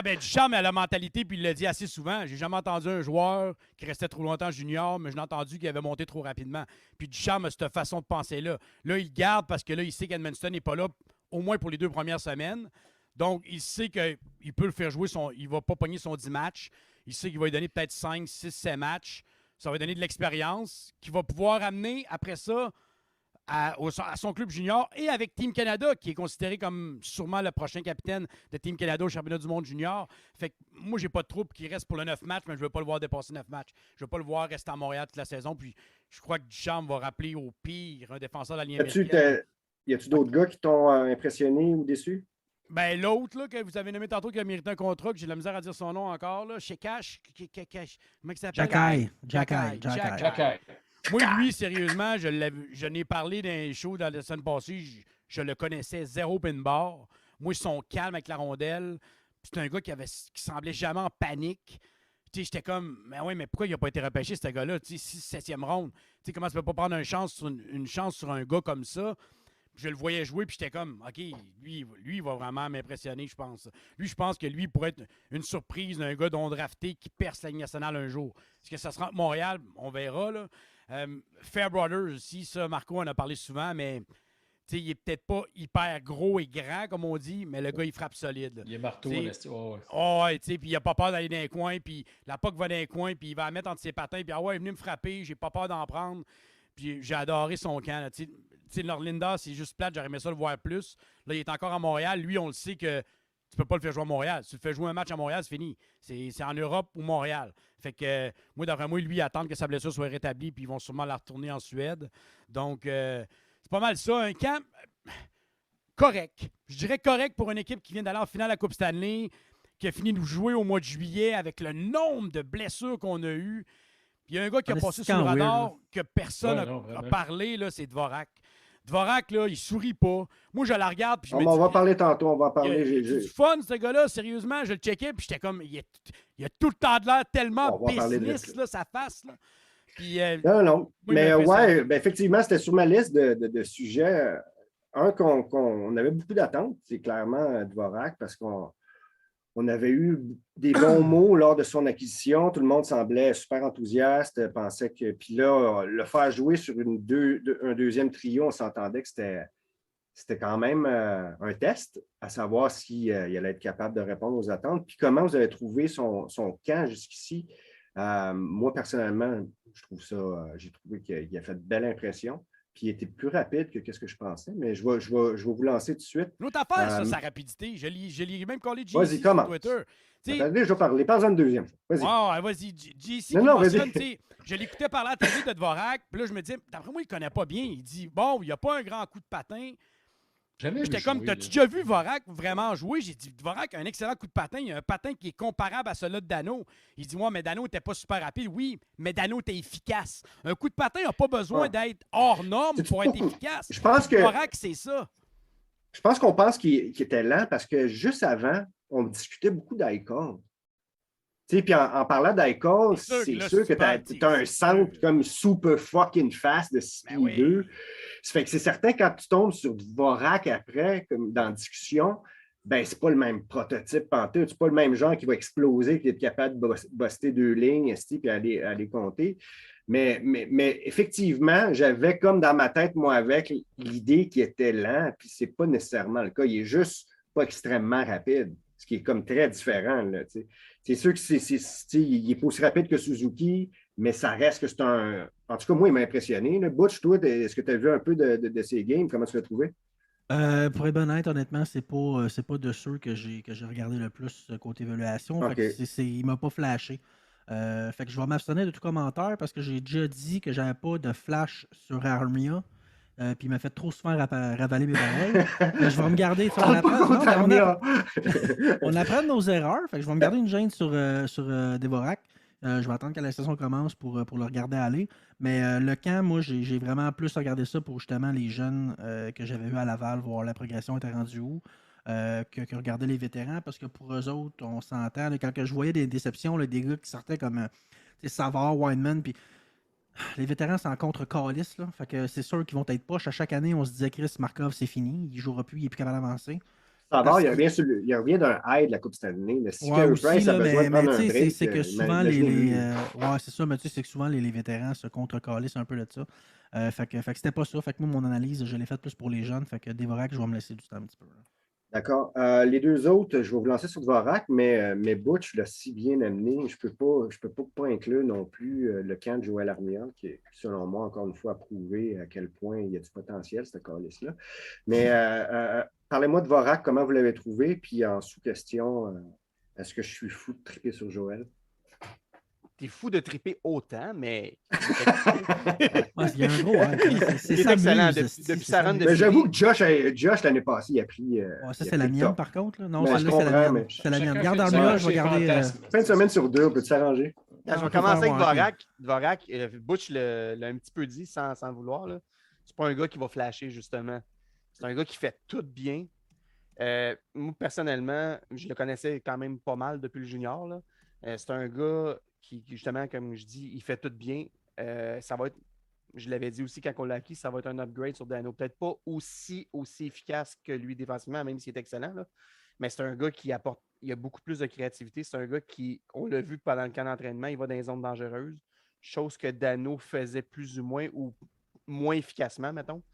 Speaker 5: Ducharme a la mentalité, puis il l'a dit assez souvent. J'ai jamais entendu un joueur qui restait trop longtemps junior, mais je l'ai entendu qu'il avait monté trop rapidement. Puis Ducharme a cette façon de penser-là. Là, il garde parce que là, il sait qu'Edmundston n'est pas là, au moins pour les 2 premières semaines. Donc, il sait qu'il peut le faire jouer, il ne va pas pogner son 10 matchs. Il sait qu'il va lui donner peut-être 5, 6, 7 matchs. Ça va lui donner de l'expérience qu'il va pouvoir amener après ça à son club junior et avec Team Canada, qui est considéré comme sûrement le prochain capitaine de Team Canada au championnat du monde junior. Fait que moi, j'ai pas de troupe qui reste pour le 9 matchs, mais je ne veux pas le voir dépasser 9 matchs. Je ne veux pas le voir rester à Montréal toute la saison. Puis je crois que Ducharme va rappeler au pire un défenseur de la ligne américaine.
Speaker 3: Y a-tu d'autres gars qui t'ont impressionné ou déçu?
Speaker 5: Ben, l'autre, là, que vous avez nommé tantôt, qui a mérité un contrat, que j'ai de la misère à dire son nom encore, là, chez Cash, comment il s'appelle?
Speaker 4: Jack Eye.
Speaker 5: Moi, lui, sérieusement, je n'ai parlé d'un show dans la semaine passée, je le connaissais zéro pin bar. Moi, son calme avec la rondelle, c'est un gars qui semblait jamais en panique. J'étais comme, mais pourquoi il n'a pas été repêché, ce gars-là? 6e ronde. Comment tu peux pas prendre une chance sur un gars comme ça? Je le voyais jouer, puis j'étais comme, OK, lui, il va vraiment m'impressionner, je pense. Lui, je pense que lui pourrait être une surprise d'un gars dont drafté qui perce la Ligue nationale un jour. Est-ce que ça sera entre Montréal? On verra, là. Fairbrother aussi, ça, Marco en a parlé souvent, mais il est peut-être pas hyper gros et grand, comme on dit, mais le gars, il frappe solide. Là.
Speaker 1: Il est marteau,
Speaker 5: puis il n'a pas peur d'aller dans les coins, puis la POC va dans les coins, puis il va la mettre entre ses patins, puis il est venu me frapper, j'ai pas peur d'en prendre. Puis j'ai adoré son camp. Norlinder, c'est juste plate, j'aurais aimé ça le voir plus. Là, il est encore à Montréal. Lui, on le sait que tu peux pas le faire jouer à Montréal. Si tu le fais jouer un match à Montréal, c'est fini. C'est en Europe ou Montréal. Fait que moi, d'après moi, lui, attendre que sa blessure soit rétablie, puis ils vont sûrement la retourner en Suède. Donc, c'est pas mal ça. Un camp correct. Je dirais correct pour une équipe qui vient d'aller en finale à la Coupe Stanley, qui a fini de jouer au mois de juillet avec le nombre de blessures qu'on a eues. Il y a un gars qui a passé sur le radar que personne n'a parlé, là, c'est Dvorak. Dvorak, là, il sourit pas. Moi, je la regarde. Puis
Speaker 3: on va parler tantôt. On va parler.
Speaker 5: C'est du fun, ce gars-là. Sérieusement, je le checkais. Puis j'étais comme, il a tout le temps de l'air tellement pessimiste, là, sa face. Là. Puis,
Speaker 3: non. Mais ouais, effectivement, c'était sur ma liste de sujets. Un qu'on avait beaucoup d'attentes, c'est clairement Dvorak, parce qu'on On avait eu des bons mots lors de son acquisition. Tout le monde semblait super enthousiaste, pensait que. Puis là, le faire jouer sur un deuxième trio, on s'entendait que c'était quand même un test, à savoir s'il allait être capable de répondre aux attentes. Puis comment vous avez trouvé son camp jusqu'ici? Moi, personnellement, j'ai trouvé qu'il a fait de belle impression. Puis il était plus rapide que ce que je pensais, mais je vais vous lancer tout de suite.
Speaker 5: L'autre affaire, ça, sa rapidité. Je l'ai même collé JC
Speaker 3: Vas-y,
Speaker 5: sur
Speaker 3: commence.
Speaker 5: Twitter.
Speaker 3: Attendez, je vais parler. Parle-en une deuxième. Vas-y.
Speaker 5: Wow, vas-y. JC
Speaker 3: Non,
Speaker 5: qui
Speaker 3: vas-y.
Speaker 5: mentionne, je l'écoutais parler à la télé de Dvorak, puis là, je me dis, d'après moi, il ne connaît pas bien. Il dit, bon, il n'y a pas un grand coup de patin. J'étais comme, t'as-tu déjà vu Dvorak vraiment jouer? J'ai dit, Dvorak a un excellent coup de patin. Il a un patin qui est comparable à celui de Dano. Il dit, mais Dano n'était pas super rapide. Oui, mais Dano était efficace. Un coup de patin n'a pas besoin d'être hors norme pour être efficace.
Speaker 3: Je pense que
Speaker 5: Dvorak, c'est ça.
Speaker 3: Je pense qu'on pense qu'il était lent parce que juste avant, on discutait beaucoup d'Icon. Puis en parlant d'Icon, c'est sûr que tu as un centre comme super fucking fast de 6'2". Ça fait que c'est certain quand tu tombes sur Dvorak après, comme dans la discussion, ben c'est pas le même prototype pantoute. C'est pas le même genre qui va exploser, qui est capable de buster 2 lignes puis aller compter. Mais effectivement, j'avais comme dans ma tête, moi, avec l'idée qu'il était lent, puis c'est pas nécessairement le cas. Il est juste pas extrêmement rapide, ce qui est comme très différent. Là, c'est sûr qu'il est pas aussi rapide que Suzuki, mais ça reste que c'est un... En tout cas, moi, il m'a impressionné. Là. Butch, toi, est-ce que tu as vu un peu de ses games? Comment tu l'as trouvé?
Speaker 4: Pour être honnête, honnêtement, c'est pas de ceux que j'ai regardé le plus côté évaluation.
Speaker 3: Okay.
Speaker 4: Fait que il m'a pas flashé. Fait que je vais m'abstenir de tout commentaire parce que j'ai déjà dit que j'avais pas de flash sur Armia. Puis il m'a fait trop souvent ravaler mes oreilles. Je vais me garder. On apprend de nos erreurs. Fait que je vais me garder une gêne sur Dvorak. Je vais attendre que la saison commence pour le regarder aller. Mais le camp, moi, j'ai vraiment plus regardé ça pour justement les jeunes que j'avais eu à Laval, voir la progression était rendue où, que regarder les vétérans. Parce que pour eux autres, on s'entend. Là, quand je voyais des déceptions, là, des gars qui sortaient comme Savard, Wineman, puis les vétérans, c'est en contre-calice. Fait que c'est sûr qu'ils vont être poches. À chaque année, on se disait Chris Markov, c'est fini. Il ne jouera plus, il n'est plus capable d'avancer.
Speaker 3: Savard, il revient d'un high de la Coupe Stanley. Si Carey Price a besoin de prendre un break,
Speaker 4: c'est que souvent c'est ça, mais c'est que souvent les vétérans se contre-calissent un peu de ça. Fait que c'était pas ça. Fait que moi, mon analyse, je l'ai faite plus pour les jeunes. Fait que Dvorak, je vais me laisser du temps un petit peu.
Speaker 3: D'accord. Les deux autres, je vais vous lancer sur Dvorak, mais Butch l'a si bien amené. Je peux pas inclure non plus le camp de Joël Armia, qui est, selon moi, encore une fois, à prouver à quel point il y a du potentiel, ce calice-là. Mais parlez-moi de Dvorak, comment vous l'avez trouvé? Puis en sous-question, est-ce que je suis fou de triper sur Joël?
Speaker 6: T'es fou de triper autant, mais.
Speaker 4: Il y a un gros.
Speaker 6: C'est excellent depuis sa run de
Speaker 3: mais j'avoue que Josh, l'année passée, il a pris.
Speaker 4: Ça, c'est la mienne, par contre. Là. Non,
Speaker 3: celle-là, c'est la mienne.
Speaker 4: C'est la mienne. Garde Armia, je vais garder.
Speaker 3: Fin de semaine sur 2, on peut s'arranger.
Speaker 6: Je vais commencer avec Dvorak. Butch l'a un petit peu dit sans le vouloir. Là. C'est pas un gars qui va flasher, justement. C'est un gars qui fait tout bien. Moi, personnellement, je le connaissais quand même pas mal depuis le junior. Là. C'est un gars qui, justement, comme je dis, il fait tout bien. Ça va être, je l'avais dit aussi quand on l'a acquis, ça va être un upgrade sur Dano. Peut-être pas aussi efficace que lui défensivement, même s'il est excellent. Là. Mais c'est un gars qui apporte, il a beaucoup plus de créativité. C'est un gars qui, on l'a vu pendant le camp d'entraînement, il va dans les zones dangereuses. Chose que Dano faisait plus ou moins efficacement, mettons.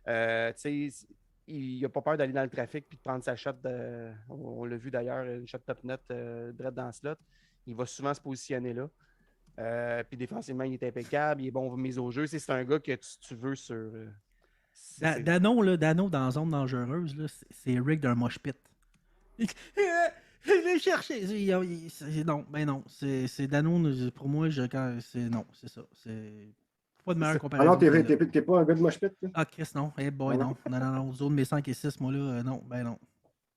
Speaker 6: Il n'a pas peur d'aller dans le trafic et de prendre sa shot. On l'a vu d'ailleurs, une shot top net direct dans le slot. Il va souvent se positionner là. Puis défensivement, il est impeccable. Il est bon mise au jeu. C'est un gars que tu veux sur.
Speaker 4: Dano dans la zone dangereuse, là, c'est Rick d'un mosh pit. Je l'ai cherché. Non, ben non. C'est Dano, pour moi, non, c'est ça. C'est pas de meilleure comparaison.
Speaker 3: Alors, t'es pas un gars de mosh pit?
Speaker 4: Ah, Chris, non. Hey boy, non. Non. Zone mes 5 et 6, moi, là, non. Ben non.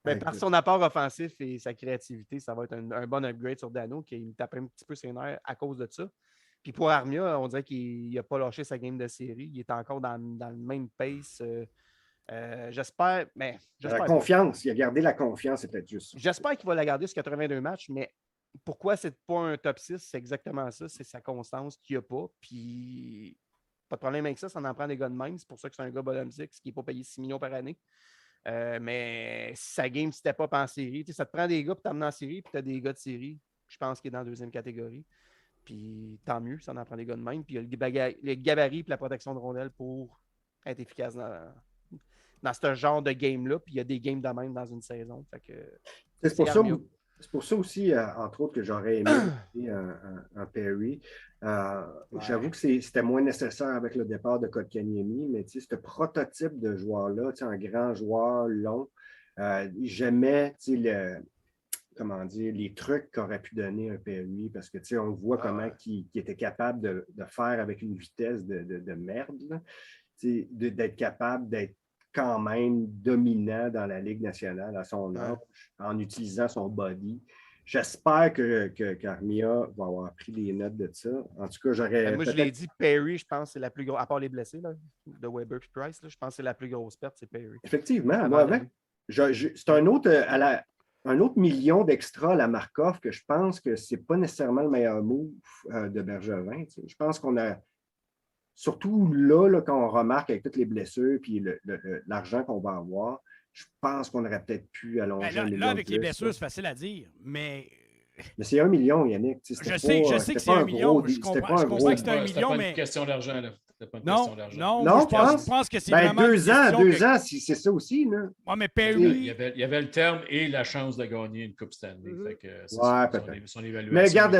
Speaker 6: Ben, par son apport offensif et sa créativité, ça va être un bon upgrade sur Dano qui me tape un petit peu ses nerfs à cause de ça. Puis pour Armia, on dirait qu'il n'a pas lâché sa game de série. Il est encore dans le même pace. J'espère.
Speaker 3: La confiance. Il a gardé la confiance, c'est peut-être juste.
Speaker 6: J'espère qu'il va la garder sur 82 matchs, mais pourquoi c'est pas un top 6? C'est exactement ça. C'est sa constance qu'il n'y a pas. Puis pas de problème avec ça. Ça en prend des gars de même. C'est pour ça que c'est un gars bottom 6 qui n'est pas payé 6 millions par année. Mais sa game step up en série. Ça te prend des gars pour t'amener en série, puis tu as des gars de série, je pense qu'il est dans la deuxième catégorie. Puis tant mieux, ça en prend des gars de même. Puis il y a le gabarit et la protection de rondelle pour être efficace dans ce genre de game-là. Puis il y a des games de même dans une saison. Fait que,
Speaker 3: c'est pour ça aussi, entre autres, que j'aurais aimé un Perry. J'avoue que c'était moins nécessaire avec le départ de Kotkaniemi, mais ce prototype de joueur-là, un grand joueur long, j'aimais comment dire, les trucs qu'aurait pu donner un Perry, parce que on voit comment il était capable de faire avec une vitesse de merde, d'être capable d'être quand même dominant dans la Ligue nationale à son âge, en utilisant son body. J'espère qu'Armia va avoir pris des notes de ça. En tout cas, j'aurais.
Speaker 6: Moi, je l'ai dit, Perry, je pense que c'est la plus grosse, à part les blessés, là, de Weber et Price, là, je pense que c'est la plus grosse perte, c'est Perry.
Speaker 3: Effectivement, moi, avec. C'est un autre million d'extra à la Markov que je pense que c'est pas nécessairement le meilleur move de Bergevin. Je pense qu'on a. Surtout là, quand on remarque avec toutes les blessures et l'argent qu'on va avoir, je pense qu'on aurait peut-être pu allonger
Speaker 5: là, avec les blessures, c'est facile à dire, mais
Speaker 3: c'est 1 million, Yannick.
Speaker 5: Je sais que c'est 1 million. Je comprends que c'est 1 million, mais...
Speaker 1: C'est pas une question d'argent, là.
Speaker 5: Non, je pense que c'est
Speaker 3: vraiment 2 ans, c'est ça aussi. Là.
Speaker 5: Ouais, mais Perry...
Speaker 1: Il y avait le terme et la chance de gagner une Coupe Stanley.
Speaker 3: Peut-être.
Speaker 1: Son évaluation.
Speaker 3: Mais regarde,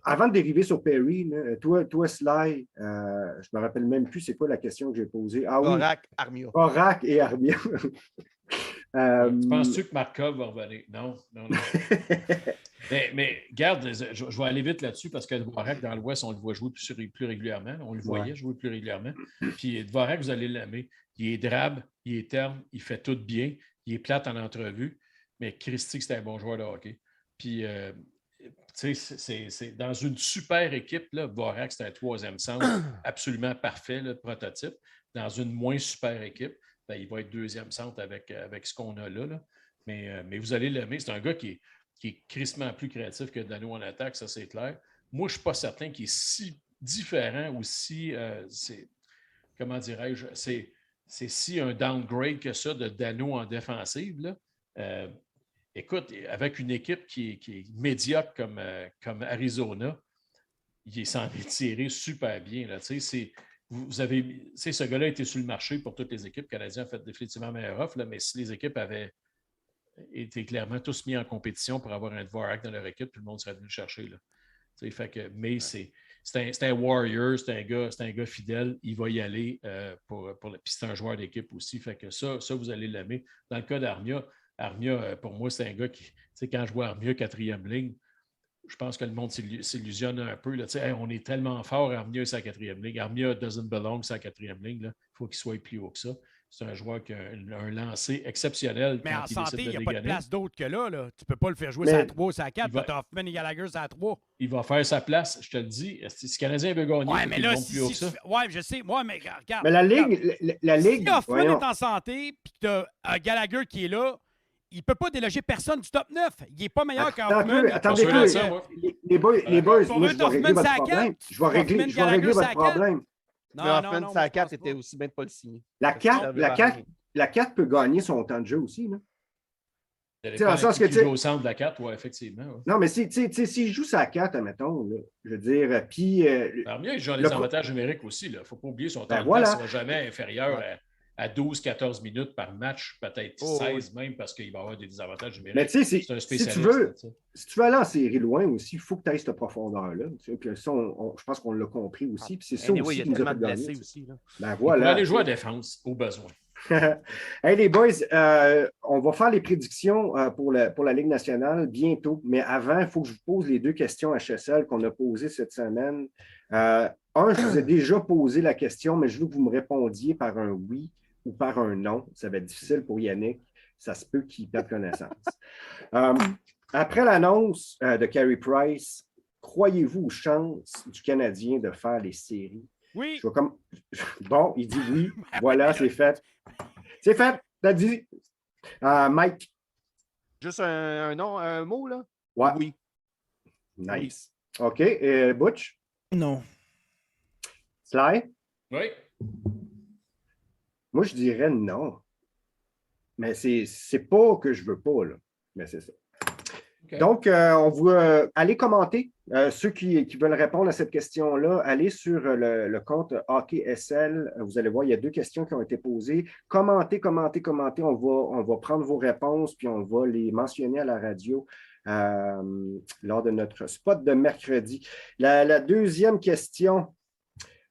Speaker 3: avant de dériver sur Perry, là, toi, Sly, je ne me rappelle même plus c'est quoi la question que j'ai posée.
Speaker 6: Vorak, Armia.
Speaker 3: Vorak et Armia.
Speaker 1: Penses-tu que Markov va revenir? Non. mais regarde, je vais aller vite là-dessus parce que Dvorak, dans l'Ouest, on le voit jouer plus régulièrement. On le voyait jouer plus régulièrement. Puis Dvorak, vous allez l'aimer. Il est drabe, il est terne, il fait tout bien, il est plate en entrevue, mais Christy, c'est un bon joueur de hockey. Puis, tu sais, c'est dans une super équipe, là, Dvorak, c'est un troisième centre absolument parfait, le prototype. Dans une moins super équipe, ben, il va être deuxième centre avec ce qu'on a là. Mais vous allez l'aimer. C'est un gars qui est crissement plus créatif que Dano en attaque, ça c'est clair. Moi, je ne suis pas certain qu'il est si différent ou si, comment dirais-je, c'est si un downgrade que ça de Dano en défensive. Là. Écoute, avec une équipe qui est médiocre comme Arizona, il s'en est tiré super bien. Là. Ce gars-là était sur le marché pour toutes les équipes. Canadiens ont fait définitivement meilleure offre, là, mais si les équipes avaient été clairement tous mis en compétition pour avoir un Dvorak dans leur équipe, tout le monde serait venu le chercher. Là. Mais c'est un warrior, c'est un gars fidèle, il va y aller puis c'est un joueur d'équipe aussi. Fait que ça, vous allez l'aimer. Dans le cas d'Armia, pour moi, c'est un gars qui, quand je vois Armia, 4e ligne, je pense que le monde s'illusionne un peu. Là. Hey, on est tellement fort, Armia, c'est sa 4e ligne. Armia doesn't belong, c'est sa 4e ligne. Il faut qu'il soit plus haut que ça. C'est un joueur qui a un lancer exceptionnel.
Speaker 5: Mais en santé, il n'y a pas de place d'autre que là. Tu ne peux pas le faire jouer
Speaker 3: mais
Speaker 5: à 3, à 4. Tu as Hoffman et Gallagher à 3.
Speaker 1: Il va faire sa place, je te le dis. Si le Canadien veut gagner,
Speaker 5: mais là,
Speaker 1: plus haut que ça.
Speaker 5: Ouais, je sais. Moi, mais regarde.
Speaker 3: Mais la Ligue.
Speaker 5: Si Hoffman est en santé et que tu as Gallagher qui est là, il ne peut pas déloger personne du top 9. Il n'est pas meilleur qu'Hoffman.
Speaker 3: Attendez, les boys, moi, je vais régler votre problème. Je vais régler votre problème.
Speaker 6: Mais Hoffman, sa 4, c'était aussi bien de ne pas le signer.
Speaker 3: La 4 peut gagner son temps de jeu aussi.
Speaker 1: Dans le sens que tu joues au centre de la 4, oui, effectivement. Ouais.
Speaker 3: Non, mais s'il joue sa 4, admettons, là, je veux dire, puis...
Speaker 1: Armia, il joue les avantages numériques aussi. Il ne faut pas oublier son temps de jeu ne sera jamais inférieur à 12-14 minutes par match, peut-être 16 même, parce qu'il va avoir des désavantages numériques.
Speaker 3: Mais tu sais,
Speaker 1: c'est un spécialiste.
Speaker 3: Si tu veux aller en série loin aussi, il faut que tu aies cette profondeur-là. Ça, je pense qu'on l'a compris aussi. Puis c'est ça aussi qui nous a fait gagner. Ben, voilà.
Speaker 1: Il faut aller jouer à défense, au besoin.
Speaker 3: Hey les boys, on va faire les prédictions pour la Ligue nationale bientôt, mais avant, il faut que je vous pose les 2 questions HSL qu'on a posées cette semaine. Je vous ai déjà posé la question, mais je veux que vous me répondiez par un oui ou par un non. Ça va être difficile pour Yannick. Ça se peut qu'il perde connaissance. Après l'annonce de Carey Price, croyez-vous aux chances du Canadien de faire les séries?
Speaker 5: Oui.
Speaker 3: Bon, il dit oui. Voilà, c'est fait. C'est fait. T'as dit. Mike.
Speaker 6: Juste un nom, un mot, là?
Speaker 3: Ouais.
Speaker 6: Oui.
Speaker 3: Nice. OK. Butch?
Speaker 4: Non.
Speaker 3: Sly?
Speaker 1: Oui.
Speaker 3: Moi, je dirais non. Mais c'est pas que je veux pas, là. Mais c'est ça.
Speaker 1: OK.
Speaker 3: Donc, on va aller commenter. Ceux qui veulent répondre à cette question-là, allez sur le compte Hockey SL. Vous allez voir, il y a 2 questions qui ont été posées. Commentez. On va prendre vos réponses, puis on va les mentionner à la radio lors de notre spot de mercredi. La deuxième question,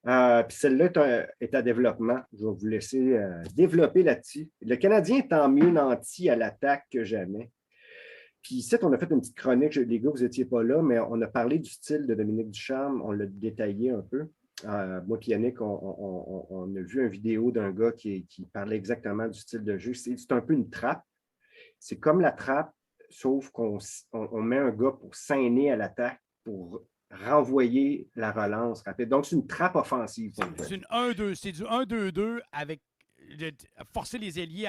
Speaker 3: puis celle-là est à développement. Je vais vous laisser développer là-dessus. Le Canadien est en mieux nanti à l'attaque que jamais. Puis ici, on a fait une petite chronique. Les gars, vous n'étiez pas là, mais on a parlé du style de Dominique Ducharme. On l'a détaillé un peu. Moi et Yannick, on a vu une vidéo d'un gars qui parlait exactement du style de jeu. C'est un peu une trappe. C'est comme la trappe, sauf qu'on met un gars pour s'aîner à l'attaque, pour renvoyer la relance rapide. Donc, c'est une trappe offensive.
Speaker 5: C'est du 1-2-2 avec forcer les ailiers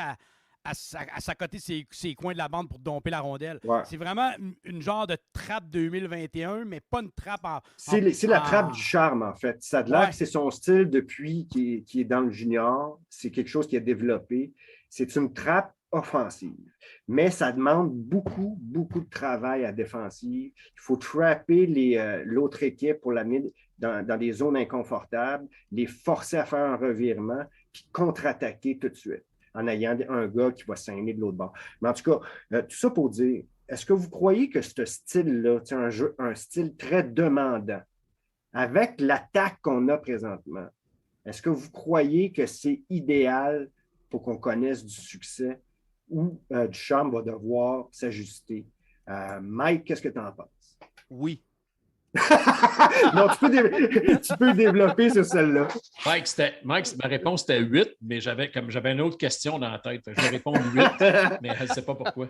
Speaker 5: à s'accoter ses coins de la bande pour domper la rondelle.
Speaker 3: Ouais.
Speaker 5: C'est vraiment une genre de trappe 2021, mais pas une trappe en...
Speaker 3: C'est la trappe du charme, en fait. Ça a l'air
Speaker 5: Ouais.
Speaker 3: que c'est son style depuis qu'il est dans le junior. C'est quelque chose qu'il a développé. C'est une trappe offensive. Mais ça demande beaucoup, beaucoup de travail à défensive. Il faut trapper l'autre équipe pour l'amener dans des zones inconfortables, les forcer à faire un revirement, puis contre-attaquer tout de suite en ayant un gars qui va s'aîner de l'autre bord. Mais en tout cas, tout ça pour dire, est-ce que vous croyez que ce style-là, un style très demandant, avec l'attaque qu'on a présentement, est-ce que vous croyez que c'est idéal pour qu'on connaisse du succès ou Ducharme va devoir s'ajuster? Mike, qu'est-ce que tu en penses?
Speaker 6: Oui.
Speaker 3: Non, tu peux développer sur celle-là.
Speaker 1: Mike, ma réponse était 8, mais j'avais une autre question dans la tête. Je vais répondre 8, mais je ne sais pas pourquoi.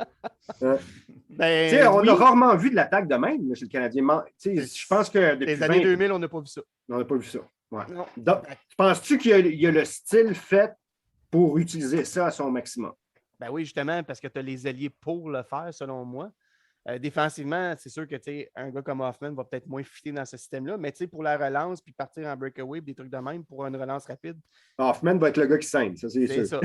Speaker 6: Ben,
Speaker 3: On
Speaker 6: oui.
Speaker 3: a rarement vu de l'attaque de même chez le Canadien. Je pense que depuis
Speaker 6: Les années
Speaker 3: 20
Speaker 6: 2000, on n'a pas vu ça.
Speaker 3: on n'a pas vu ça. Ouais.
Speaker 6: Non.
Speaker 3: Donc, penses-tu qu'il y a le style fait pour utiliser ça à son maximum?
Speaker 6: Ben oui, justement, parce que tu as les alliés pour le faire, selon moi. Défensivement, c'est sûr que un gars comme Hoffman va peut-être moins fitter dans ce système-là, mais pour la relance, puis partir en breakaway, des trucs de même pour une relance rapide.
Speaker 3: Hoffman va être le gars qui saigne, ça c'est sûr.
Speaker 6: Ça.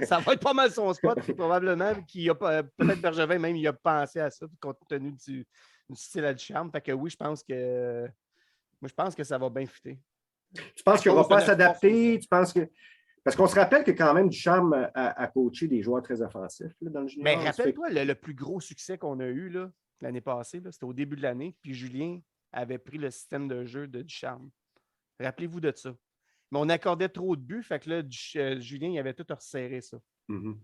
Speaker 6: Ça va être pas mal son spot, puis probablement qu'il a peut-être Bergevin même, il a pensé à ça, compte tenu du style à Ducharme. Fait que oui, je pense que ça va bien fitter.
Speaker 3: Tu penses qu'il ne va pas
Speaker 6: cause de la
Speaker 3: s'adapter?
Speaker 6: force.
Speaker 3: Tu penses que. Parce qu'on se rappelle que quand même Ducharme a coaché des joueurs très offensifs là, dans le junior.
Speaker 6: Mais rappelle-toi, le plus gros succès qu'on a eu l'année passée, c'était au début de l'année, puis Julien avait pris le système de jeu de Ducharme. Rappelez-vous de ça. Mais on accordait trop de buts, fait que là, Julien, il avait tout resserré ça.
Speaker 3: Mm-hmm.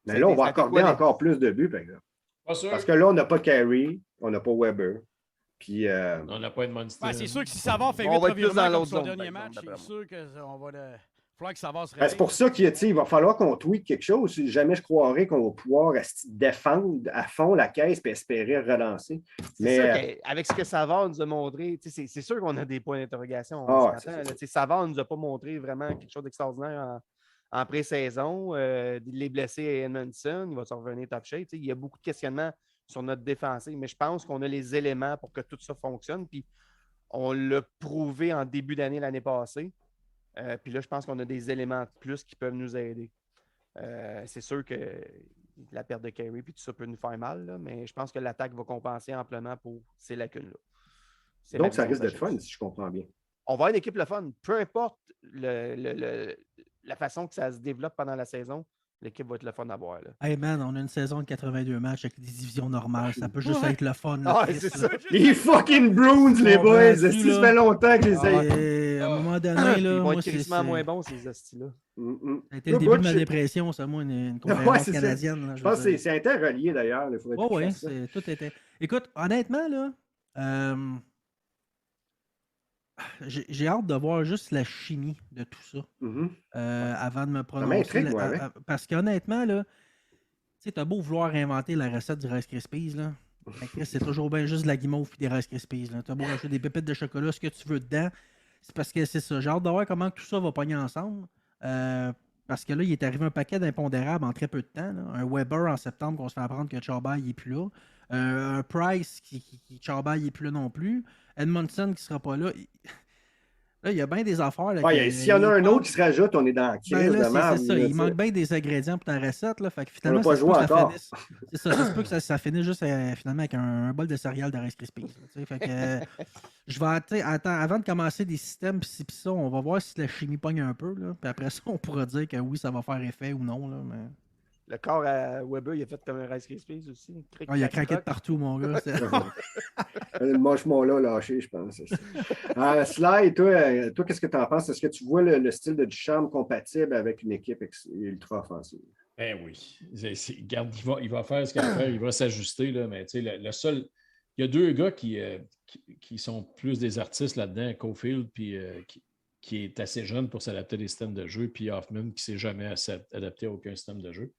Speaker 3: Mais là, on va accorder encore plus de buts, par exemple.
Speaker 1: Pas sûr.
Speaker 3: Parce que là, on n'a pas Carey, on n'a pas Weber. Puis,
Speaker 1: on n'a pas Edmondson.
Speaker 5: Ben, c'est sûr que si Savard fait 8
Speaker 6: On va être plus
Speaker 5: revirements
Speaker 6: dans
Speaker 5: comme
Speaker 6: l'autre
Speaker 5: son
Speaker 6: zone,
Speaker 5: dernier
Speaker 6: par
Speaker 5: match,
Speaker 6: exemple,
Speaker 5: c'est sûr qu'on va... Il faudra que Savard se
Speaker 3: c'est
Speaker 5: réveille.
Speaker 3: pour ça qu'il va falloir qu'on tweak quelque chose. Jamais je croirais qu'on va pouvoir défendre à fond la caisse et espérer relancer.
Speaker 6: C'est sûr qu'avec ce que Savard nous a montré, c'est sûr qu'on a des points d'interrogation. Savard ne nous a pas montré vraiment quelque chose d'extraordinaire en pré-saison. Les blessés à Edmondson, il va se revenir top shape. Il y a beaucoup de questionnements sur notre défensive, mais je pense qu'on a les éléments pour que tout ça fonctionne. Puis on l'a prouvé en début d'année l'année passée. Puis là, je pense qu'on a des éléments de plus qui peuvent nous aider. C'est sûr que la perte de Carey puis tout ça peut nous faire mal, là, mais je pense que l'attaque va compenser amplement pour ces lacunes-là.
Speaker 3: Donc, ça risque d'être fun, si je comprends bien.
Speaker 6: On va avoir une équipe le fun. Peu importe la façon que ça se développe pendant la saison, l'équipe va être le fun à voir. Là.
Speaker 4: Hey man, on a une saison de 82 matchs avec des divisions normales. Ça peut juste être le fun.
Speaker 6: C'est ça.
Speaker 3: Les fucking Bruins, les boys! Ça fait longtemps que les
Speaker 4: à un moment donné, là,
Speaker 6: ils vont
Speaker 4: moi,
Speaker 6: être crissement moins bons, ces hosties-là.
Speaker 4: Ça a été le début de ma dépression, ça, moi, une conférence canadienne. Là,
Speaker 3: je pense que c'est interrelié, d'ailleurs.
Speaker 4: Oui, tout était... Écoute, honnêtement, là, j'ai hâte de voir juste la chimie de tout ça avant de me prononcer. Parce qu'honnêtement, là, tu sais, t'as beau vouloir inventer la recette du Rice Krispies, là. C'est toujours bien juste de la guimauve et des Rice Krispies. T'as beau acheter des pépites de chocolat, ce que tu veux dedans. C'est parce que c'est ça. J'ai hâte de voir comment tout ça va pogner ensemble. Parce que là, il est arrivé un paquet d'impondérables en très peu de temps. Là. Un Weber en septembre qu'on se fait apprendre que Charbal n'est plus là. Un Price qui Charbal n'est plus là non plus. Edmondson qui ne sera pas là. Là, il y a bien des affaires. Là,
Speaker 3: S'il y en a un autre qui se rajoute, on est dans la crise
Speaker 4: ben là,
Speaker 3: de merde.
Speaker 4: c'est ça. Il manque bien des ingrédients pour ta recette. Là, fait que
Speaker 3: On n'a
Speaker 4: finalement,
Speaker 3: pas joué encore.
Speaker 4: C'est ça. Ça se peut que ça finisse juste finalement avec un bol de céréales de Rice Krispies. Fait que je vais attends, avant de commencer des systèmes pis ça, on va voir si la chimie pogne un peu. Là, puis après ça, on pourra dire que oui, ça va faire effet ou non. Là, mais...
Speaker 6: Le corps à Weber, il a fait comme un Rice Krispies aussi.
Speaker 4: Il a craqué de partout, mon gars.
Speaker 3: Le mochement-là lâché, je pense. Sly, toi qu'est-ce que tu en penses? Est-ce que tu vois le style de Ducharme compatible avec une équipe ultra offensive?
Speaker 1: Ben oui. Regarde, il va faire ce qu'il va faire, il va s'ajuster, là, mais tu sais, le seul. Il y a deux gars qui sont plus des artistes là-dedans, Caulfield, puis qui est assez jeune pour s'adapter à des systèmes de jeu, puis Hoffman, qui ne s'est jamais adapté à aucun système de jeu.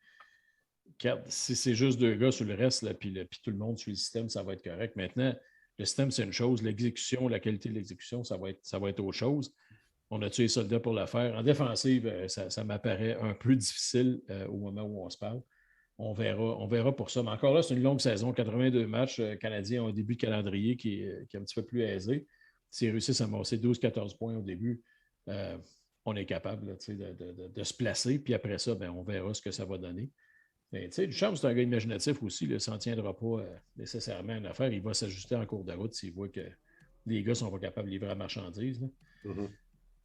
Speaker 1: Si c'est juste deux gars sur le reste, là, puis tout le monde suit le système, ça va être correct. Maintenant, le système, c'est une chose. L'exécution, la qualité de l'exécution, ça va être autre chose. On a tué les soldats pour le faire. En défensive, ça m'apparaît un peu difficile au moment où on se parle. On verra pour ça. Mais encore là, c'est une longue saison. 82 matchs. Canadiens ont un début de calendrier qui est un petit peu plus aisé. S'ils réussissent à amasser 12-14 points au début, on est capable là, de se placer. Puis après ça, on verra ce que ça va donner. Mais tu sais, Ducharme, c'est un gars imaginatif aussi. Il ne s'en tiendra pas nécessairement à une affaire. Il va s'ajuster en cours de route s'il voit que les gars ne sont pas capables de livrer la marchandise. Mm-hmm.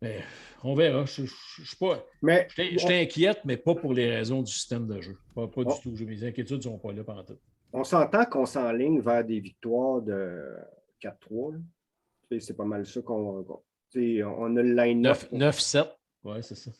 Speaker 1: Mais on verra. Je t'inquiète, mais pas pour les raisons du système de jeu. Pas du tout. Mes inquiétudes ne sont pas là pendant tout.
Speaker 3: On s'entend qu'on s'enligne vers des victoires de 4-3. C'est pas mal ça qu'on on a le line-up.
Speaker 1: 9-7. Oui, c'est ça.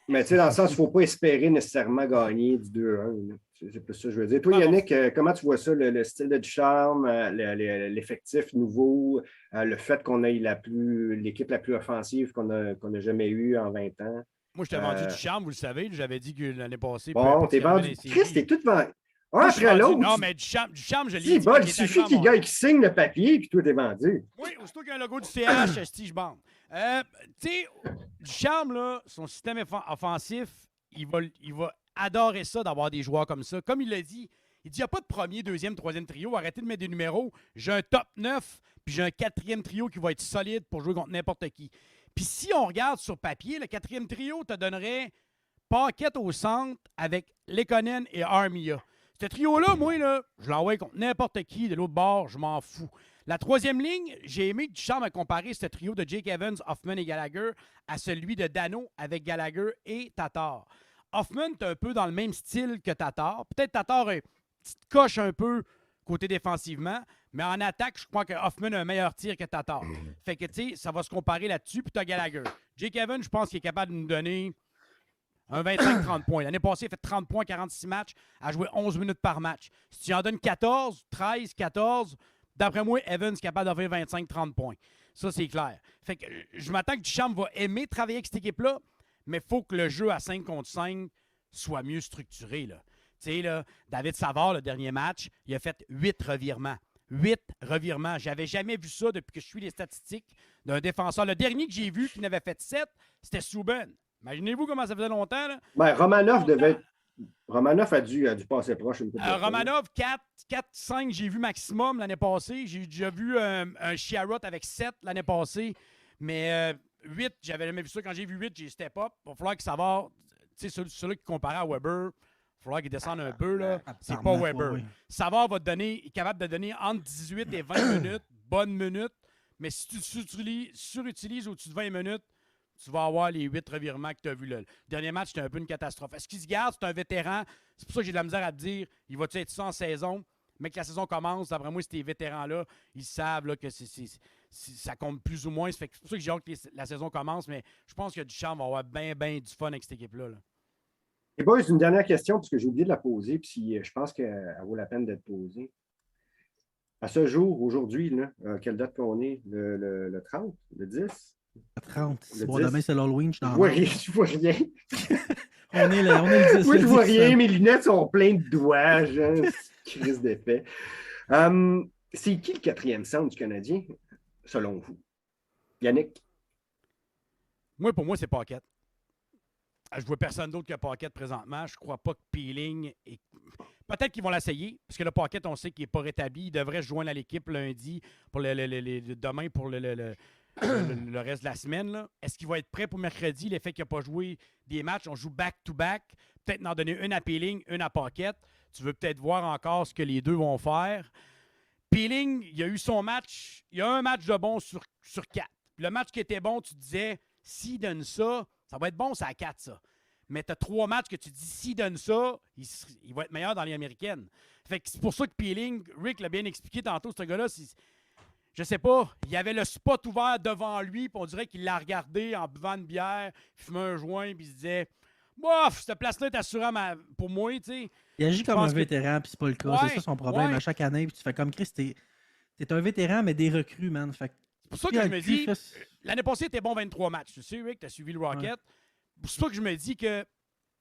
Speaker 3: Mais tu sais, dans le sens, il ne faut pas espérer nécessairement gagner du 2-1. C'est plus ça que je veux dire. Toi, Yannick, comment tu vois ça, le style de Ducharme, l'effectif nouveau, le fait qu'on ait l'équipe la plus offensive qu'on a jamais eue en 20 ans?
Speaker 5: Moi, je t'ai vendu Ducharme, vous le savez. J'avais dit que l'année passée...
Speaker 3: Bon, t'es vendu. Chris, t'es tout vendu. Un après l'autre.
Speaker 5: Non, mais Ducharme, je l'ai dit.
Speaker 3: Il suffit qu'il y ait qui signe le papier, puis tout est vendu.
Speaker 5: Oui, aussitôt qu'il y a un logo du CH, je bande. Tu sais, Ducharme, là, son système offensif, il va adorer ça d'avoir des joueurs comme ça. Comme il l'a dit, il dit il n'y a pas de premier, deuxième, troisième trio. Arrêtez de mettre des numéros. J'ai un top 9, puis j'ai un quatrième trio qui va être solide pour jouer contre n'importe qui. Puis si on regarde sur papier, le quatrième trio te donnerait Paquette au centre avec Lekonen et Armia. Ce trio-là, moi, là, je l'envoie contre n'importe qui de l'autre bord, je m'en fous. La troisième ligne, j'ai aimé que Ducharme a comparé ce trio de Jake Evans, Hoffman et Gallagher à celui de Dano avec Gallagher et Tatar. Hoffman est un peu dans le même style que Tatar. Peut-être Tatar a une petite coche un peu côté défensivement, mais en attaque, je crois que Hoffman a un meilleur tir que Tatar. Fait que, tu sais, ça va se comparer là-dessus, puis tu as Gallagher. Jake Evans, je pense qu'il est capable de nous donner un 25-30 points. L'année passée, il a fait 30 points, 46 matchs, a joué 11 minutes par match. Si tu en donnes 14, 13, 14, d'après moi, Evans est capable d'avoir 25-30 points. Ça, c'est clair. Fait que je m'attends que Ducharme va aimer travailler avec cette équipe-là, mais il faut que le jeu à 5 contre 5 soit mieux structuré. Tu sais, là, David Savard, le dernier match, il a fait 8 revirements. 8 revirements. J'avais jamais vu ça depuis que je suis les statistiques d'un défenseur. Le dernier que j'ai vu qui n'avait fait 7, c'était Subban. Imaginez-vous comment ça faisait longtemps. Là.
Speaker 3: Romanov a dû passer proche.
Speaker 5: Romanov, 4-5, j'ai vu maximum l'année passée. J'ai déjà vu un Chiarot avec 7 l'année passée. Mais 8, j'avais jamais vu ça. Quand j'ai vu 8, j'ai step up. Il va falloir que Savard, tu sais, celui qui comparait à Weber, il va falloir qu'il descende un peu. Là. C'est pas Weber. Oui. Savard va te donner, est capable de donner entre 18 et 20 minutes, bonnes minutes. Mais si tu surutilises au-dessus de 20 minutes, tu vas avoir les 8 revirements que tu as vus là. Le dernier match, c'était un peu une catastrophe. Est-ce qu'il se garde? C'est un vétéran. C'est pour ça que j'ai de la misère à te dire, il va-tu être ça en saison? Mais que la saison commence, d'après moi, ces vétérans-là, ils savent là, que ça compte plus ou moins. C'est pour ça que j'ai hâte que la saison commence, mais je pense que Ducharme va avoir bien du fun avec cette équipe-là. Là.
Speaker 3: Les boys, une dernière question, parce que j'ai oublié de la poser, puis je pense qu'elle vaut la peine d'être posée. À ce jour, aujourd'hui, quelle date qu'on est? Le 30? Le 10?
Speaker 4: 30. Bon, demain, c'est l'Halloween.
Speaker 3: Je vois rien.
Speaker 4: on est le 10.
Speaker 3: Moi, je vois rien. Mes lunettes sont pleines de doigts. Crise d'épais. C'est qui le quatrième centre du Canadien, selon vous? Yannick?
Speaker 5: Pour moi, c'est Paquette. Je vois personne d'autre que Paquette présentement. Je crois pas que Peeling... Peut-être qu'ils vont l'essayer, parce que le Paquette, on sait qu'il n'est pas rétabli. Il devrait se joindre à l'équipe lundi, pour demain pour le reste de la semaine. Là. Est-ce qu'il va être prêt pour mercredi? L'effet qu'il n'a pas joué des matchs, on joue back-to-back. Peut-être en donner une à Peeling, une à Paquette. Tu veux peut-être voir encore ce que les deux vont faire. Peeling, il a eu son match. Il y a un match de bon sur 4. Le match qui était bon, tu disais, s'il donne ça, ça va être bon, c'est à 4, ça. Mais tu as 3 matchs que tu dis, s'il donne ça, il va être meilleur dans les américaines. Fait que c'est pour ça que Peeling, Rick l'a bien expliqué tantôt, ce gars-là, je sais pas, il y avait le spot ouvert devant lui, puis on dirait qu'il l'a regardé en buvant une bière, fumant un joint, puis il se disait, bof, cette place-là est assurée pour moi, tu sais.
Speaker 4: Il agit comme un vétéran, puis c'est pas le cas. C'est ça son problème à chaque année. Puis tu fais comme Chris, t'es un vétéran, mais des recrues, man. Fait
Speaker 5: c'est pour ça que je me dis, l'année passée, il était bon 23 matchs. Tu sais, Rick, t'as suivi le Rocket. Ouais. C'est pour ça que je me dis que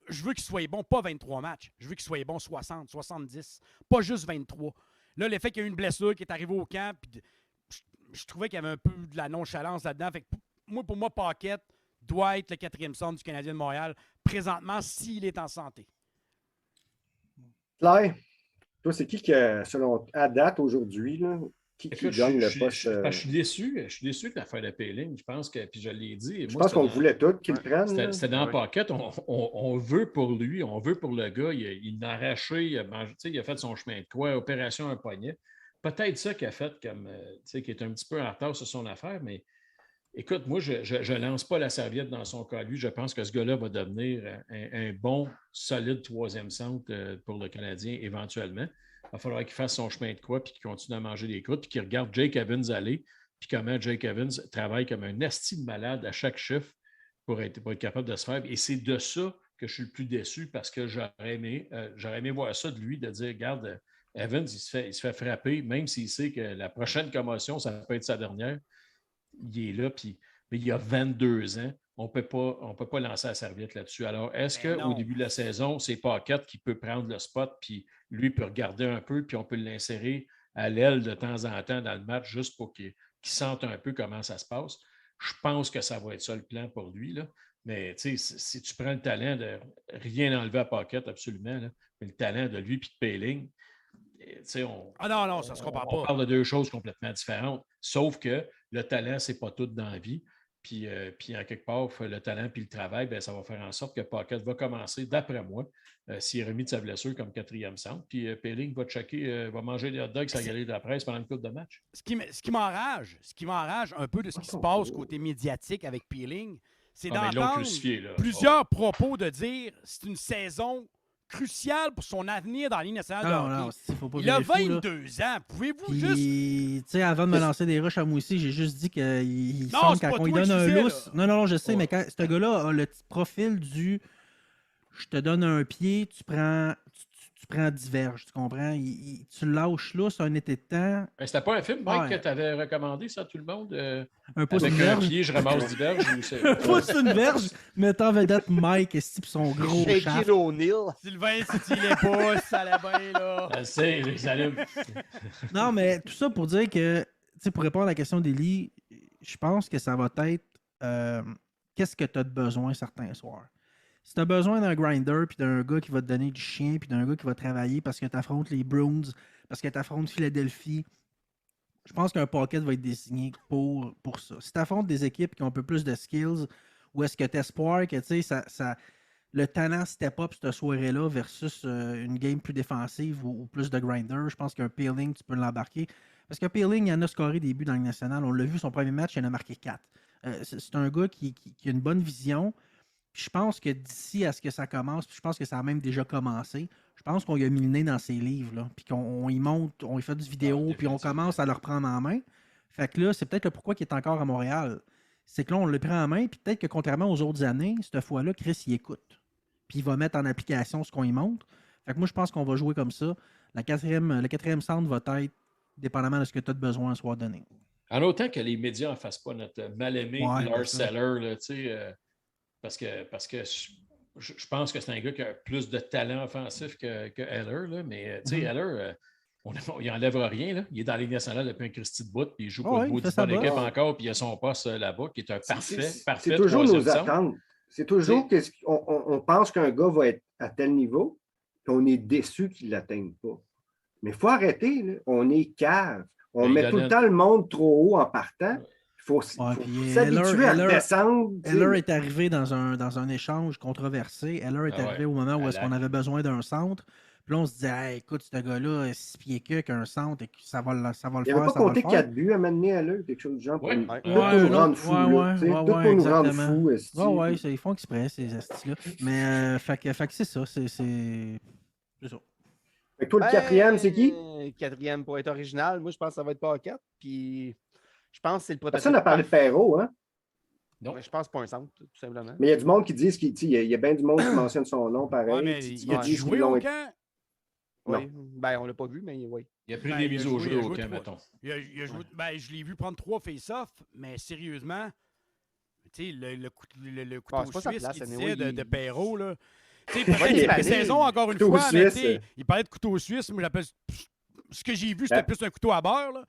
Speaker 5: je veux qu'il soit bon, pas 23 matchs. Je veux qu'il soit bon 60, 70, pas juste 23. Là, l'effet qu'il y a eu une blessure qui est arrivée au camp, puis je trouvais qu'il y avait un peu de la nonchalance là-dedans. Fait que pour moi, Paquette doit être le 4e centre du Canadien de Montréal présentement s'il est en santé.
Speaker 3: Claire, toi, c'est qui selon à date aujourd'hui, qui gagne le poste?
Speaker 1: Je suis déçu. Je suis déçu de l'affaire de Peeling. Je pense que, puis je l'ai dit.
Speaker 3: Je pense qu'on voulait tout qu'il le prenne.
Speaker 1: C'était dans la Paquette. On veut pour lui, on veut pour le gars. Il a arraché, il a fait son chemin de croix, opération un poignet. Peut-être ça qu'il a fait qui est un petit peu en retard sur son affaire, mais écoute, moi, je ne lance pas la serviette dans son cas. Lui, je pense que ce gars-là va devenir un bon, solide 3e centre pour le Canadien éventuellement. Il va falloir qu'il fasse son chemin de croix puis qu'il continue à manger des croûtes puis qu'il regarde Jake Evans aller puis comment Jake Evans travaille comme un asti de malade à chaque chiffre pour être capable de se faire. Et c'est de ça que je suis le plus déçu parce que j'aurais aimé voir ça de lui, de dire, regarde, Evans, il se fait frapper, même s'il sait que la prochaine commotion, ça peut être sa dernière. Il est là, mais il a 22 ans. On ne peut pas lancer la serviette là-dessus. Alors, est-ce qu'au début de la saison, c'est Paquette qui peut prendre le spot, puis lui peut regarder un peu, puis on peut l'insérer à l'aile de temps en temps dans le match juste pour qu'il sente un peu comment ça se passe? Je pense que ça va être ça le plan pour lui, là. Mais si tu prends le talent de rien enlever à Paquette, absolument, là, mais le talent de lui et de Peeling,
Speaker 5: non, ça ne se compare pas.
Speaker 1: On parle de deux choses complètement différentes. Sauf que le talent, ce n'est pas tout dans la vie. Puis en quelque part, le talent et le travail, ça va faire en sorte que Paquette va commencer, d'après moi, s'il est remis de sa blessure comme 4e centre. Puis Peeling va manger des hot dogs à la galerie de la presse pendant une couple de match.
Speaker 5: Ce qui m'enrage un peu de ce qui se passe côté médiatique avec Peeling, c'est d'entendre plusieurs propos de dire c'est une saison crucial pour son avenir dans la Ligue nationale de hockey. Il a 22 ans. Pouvez-vous juste...
Speaker 4: Tu sais, avant de me lancer des rushs à moi aussi, j'ai juste dit qu'il semble quand il donne un lousse... Non, je sais, mais quand ce gars-là a le profil du... Je te donne un pied, tu prends 10 verges, tu comprends? Tu le lâches là, c'est un été de temps.
Speaker 1: C'était pas un film, Mike, que tu avais recommandé ça à tout le monde?
Speaker 4: Un pouce une verge.
Speaker 1: Un pied, je ramasse 10 verges.
Speaker 4: Un pouce une verge, mettant vedette Mike et son gros
Speaker 6: Shaquille O'Neal.
Speaker 5: Sylvain, si tu les pouces, ça allait bien, là.
Speaker 1: Je les allume.
Speaker 4: Non, mais tout ça pour dire que, pour répondre à la question d'Élie, je pense que ça va être qu'est-ce que tu as de besoin certains soirs. Si tu as besoin d'un grinder, puis d'un gars qui va te donner du chien, puis d'un gars qui va travailler parce que tu affrontes les Bruins, parce que tu affrontes Philadelphie, je pense qu'un Paquette va être désigné pour ça. Si tu affrontes des équipes qui ont un peu plus de skills, ou est-ce que tu espoir que le talent step up cette soirée-là versus une game plus défensive ou plus de grinder, je pense qu'un Peeling, tu peux l'embarquer. Parce que Peeling, il en a scoré des buts dans le national. On l'a vu, son premier match, il en a marqué 4. C'est un gars qui a une bonne vision. Je pense que d'ici à ce que ça commence, puis je pense que ça a même déjà commencé, je pense qu'on y a mis le nez dans ses livres, là, puis qu'on y monte, on y fait du vidéo, puis on commence à le reprendre en main. Fait que là, c'est peut-être le pourquoi il est encore à Montréal. C'est que là, on le prend en main, puis peut-être que contrairement aux autres années, cette fois-là, Chris, il écoute. Puis il va mettre en application ce qu'on y montre. Fait que moi, je pense qu'on va jouer comme ça. Le quatrième centre va être dépendamment de ce que tu as de besoin à ce soir donné.
Speaker 1: En autant que les médias ne fassent pas notre mal-aimé Lars Eller, tu sais... Parce que je pense que c'est un gars qui a plus de talent offensif que Eller, là, mais tu sais, Eller, il n'enlèvera rien. Là. Il est dans la Ligue nationale depuis un Christy de bout, puis il joue pour une bonne équipe encore, puis il a son poste là-bas, qui est un parfait
Speaker 3: c'est toujours nos attentes. C'est toujours qu'on pense qu'un gars va être à tel niveau, puis on est déçu qu'il ne l'atteigne pas. Mais il faut arrêter, là. On est cave. On met tout le temps le monde trop haut en partant. Il faut
Speaker 4: puis
Speaker 3: s'habituer à descendre.
Speaker 4: Heller est arrivé dans un échange controversé. Heller est arrivé au moment où est-ce qu'on avait besoin d'un centre. Puis là, on se disait, hey, écoute, ce gars-là, 6 pieds qu'un centre, et ça va le faire.
Speaker 3: Il n'avait pas compté 4 buts à mener à l'heure, quelque chose du genre. Pour nous rendre fous. Tout pour nous rendre fous.
Speaker 4: Oui, ils font exprès, ces astis-là. Mais fait que c'est ça. C'est ça.
Speaker 3: Fait que toi, le quatrième, c'est qui?
Speaker 6: Quatrième pour être original. Moi, je pense que ça va être Paquette. Puis je pense que c'est le prototype.
Speaker 3: Personne n'a parlé de Perrault, hein?
Speaker 6: Non. Mais je pense pas un centre, tout simplement.
Speaker 3: Mais il y a du monde qui dit qu'il y a bien du monde qui mentionne son nom, pareil.
Speaker 5: Ouais, mais il a joué au camp?
Speaker 6: Oui. Ben, on l'a pas vu, mais oui.
Speaker 1: Il a pris des mises au jeu au camp, mettons.
Speaker 5: Il a joué, je l'ai vu prendre 3 face-offs, mais sérieusement, tu sais, le couteau suisse qu'il disait de Perrault, là. Tu sais, peut-être c'est pré-saison, encore une fois, mais tu sais, il parlait de couteau suisse, moi j'appelle... Ce que j'ai vu, c'était plus un couteau à beurre, là.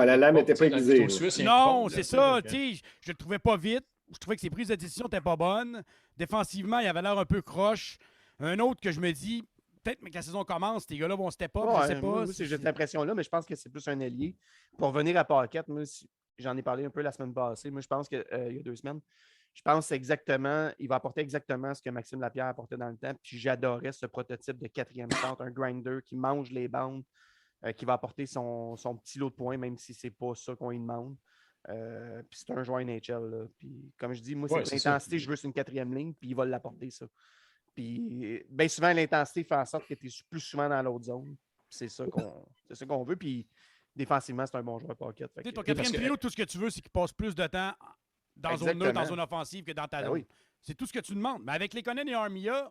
Speaker 3: La lame n'était pas aiguisée.
Speaker 5: Non, c'est ça, tu sais, je le trouvais pas vite. Je trouvais que ses prises de décision n'étaient pas bonnes. Défensivement, il avait l'air un peu croche. Un autre que je me dis... Peut-être que la saison commence, ces gars-là vont step up, je sais pas.
Speaker 6: Moi, j'ai cette impression-là, mais je pense que c'est plus un allié. Pour revenir à Paquette, moi, j'en ai parlé un peu la semaine passée. Moi, je pense qu'il y a 2 semaines. Je pense que c'est exactement, il va apporter exactement ce que Maxime Lapierre apportait dans le temps. Puis j'adorais ce prototype de 4e centre, un grinder qui mange les bandes, qui va apporter son petit lot de points, même si c'est pas ça qu'on lui demande. Puis c'est un joueur NHL. Là. Puis comme je dis, moi, c'est l'intensité, je veux sur une 4e ligne, puis il va l'apporter, ça. Puis, bien souvent, l'intensité fait en sorte que tu es plus souvent dans l'autre zone. C'est ça qu'on veut. Puis, défensivement, c'est un bon joueur Paquette.
Speaker 5: Ton 4e trio, tout ce que tu veux, c'est qu'il passe plus de temps dans zone neutre, dans zone offensive que dans ta zone. Oui. C'est tout ce que tu demandes. Mais avec les Lekonen et Armia,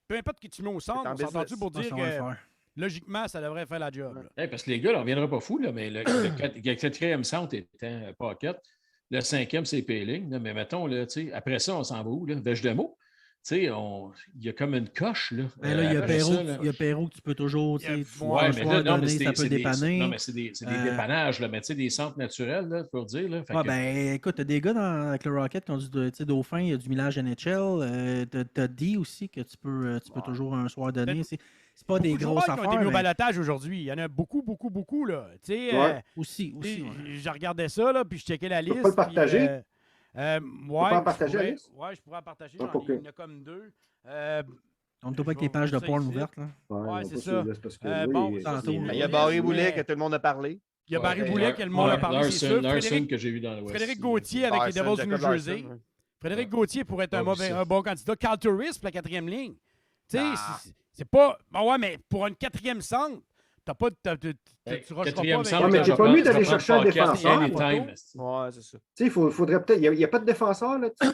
Speaker 5: peu importe qui tu mets au centre, on s'entend-tu pour dire que logiquement, ça devrait faire la job.
Speaker 1: Ouais. Parce que les gars, on ne reviendra pas fou, là, mais le 4e centre étant Paquette, le 5e, c'est Péling. Mais mettons, là, après ça, on s'en va où? Vèche de mots? Tu sais, il y a comme une coche, là.
Speaker 4: Ben là, il y a Perrault que tu peux toujours, tu sais, ça peut dépanner.
Speaker 1: Non, mais c'est des dépannages, là, mais tu sais, des centres naturels, là, pour dire, là.
Speaker 4: Ben, écoute, t'as des gars avec le Rocket qui ont dit, Dauphin, il y a du millage NHL. T'as D aussi que tu peux toujours un soir donner. C'est pas des grosses affaires.
Speaker 5: Qui ont été mis au balotage aujourd'hui. Il y en a beaucoup, là. Tu sais,
Speaker 4: aussi.
Speaker 5: Je regardais ça, là, puis je checkais la liste.
Speaker 3: Tu peux pas le partager?
Speaker 5: Je pourrais en partager. Il y en a comme 2.
Speaker 4: On ne doit pas avec les pages de porn ouvertes.
Speaker 5: Ouais, c'est ça.
Speaker 6: Il y a Barry Boulet que tout le monde a parlé.
Speaker 5: Il y a Barry Boulet que le monde a parlé, c'est sûr.
Speaker 1: Larson que j'ai vu dans le West.
Speaker 5: Frédéric Gauthier avec les Devils du New Jersey. Frédéric Gauthier pourrait être un bon candidat. Carl Turris pour la 4e ligne. Tu sais, c'est pas... Ouais, mais pour une 4e centre, t'as pas... Tu rusheras pas avec...
Speaker 3: Non, mais t'es pas mieux d'aller chercher un défenseur.
Speaker 6: Ouais, c'est ça.
Speaker 3: Tu sais, il faudrait peut-être... Il n'y a pas de défenseur là-dessus.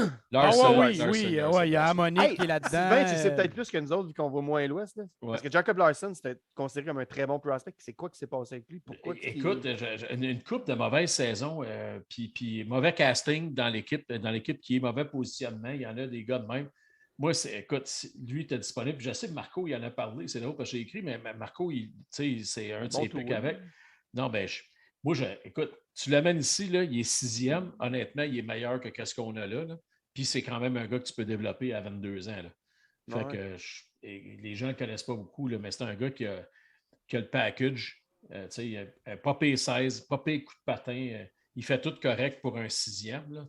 Speaker 5: Oui, il y a Monique qui est là-dedans.
Speaker 6: Sylvain, tu sais peut-être plus que nous autres, vu qu'on voit moins l'Ouest. Parce que Jacob Larson, c'était considéré comme un très bon prospect. C'est quoi qui s'est passé avec lui? Pourquoi
Speaker 1: Écoute, une couple de mauvaises saisons, puis mauvais casting dans l'équipe qui est mauvais positionnement. Il y en a des gars de même. Moi, écoute, lui, était disponible. Je sais que Marco, il en a parlé. C'est là parce que j'ai écrit, mais Marco, c'est un de ses trucs avec. Non, ben, écoute, tu l'amènes ici, là, il est 6e. Honnêtement, il est meilleur que ce qu'on a là. Puis c'est quand même un gars que tu peux développer à 22 ans. Là. Fait que les gens ne le connaissent pas beaucoup, là, mais c'est un gars qui a le package. Il a pas payé 16, pas payé coup de patin. Il fait tout correct pour un 6e. Là,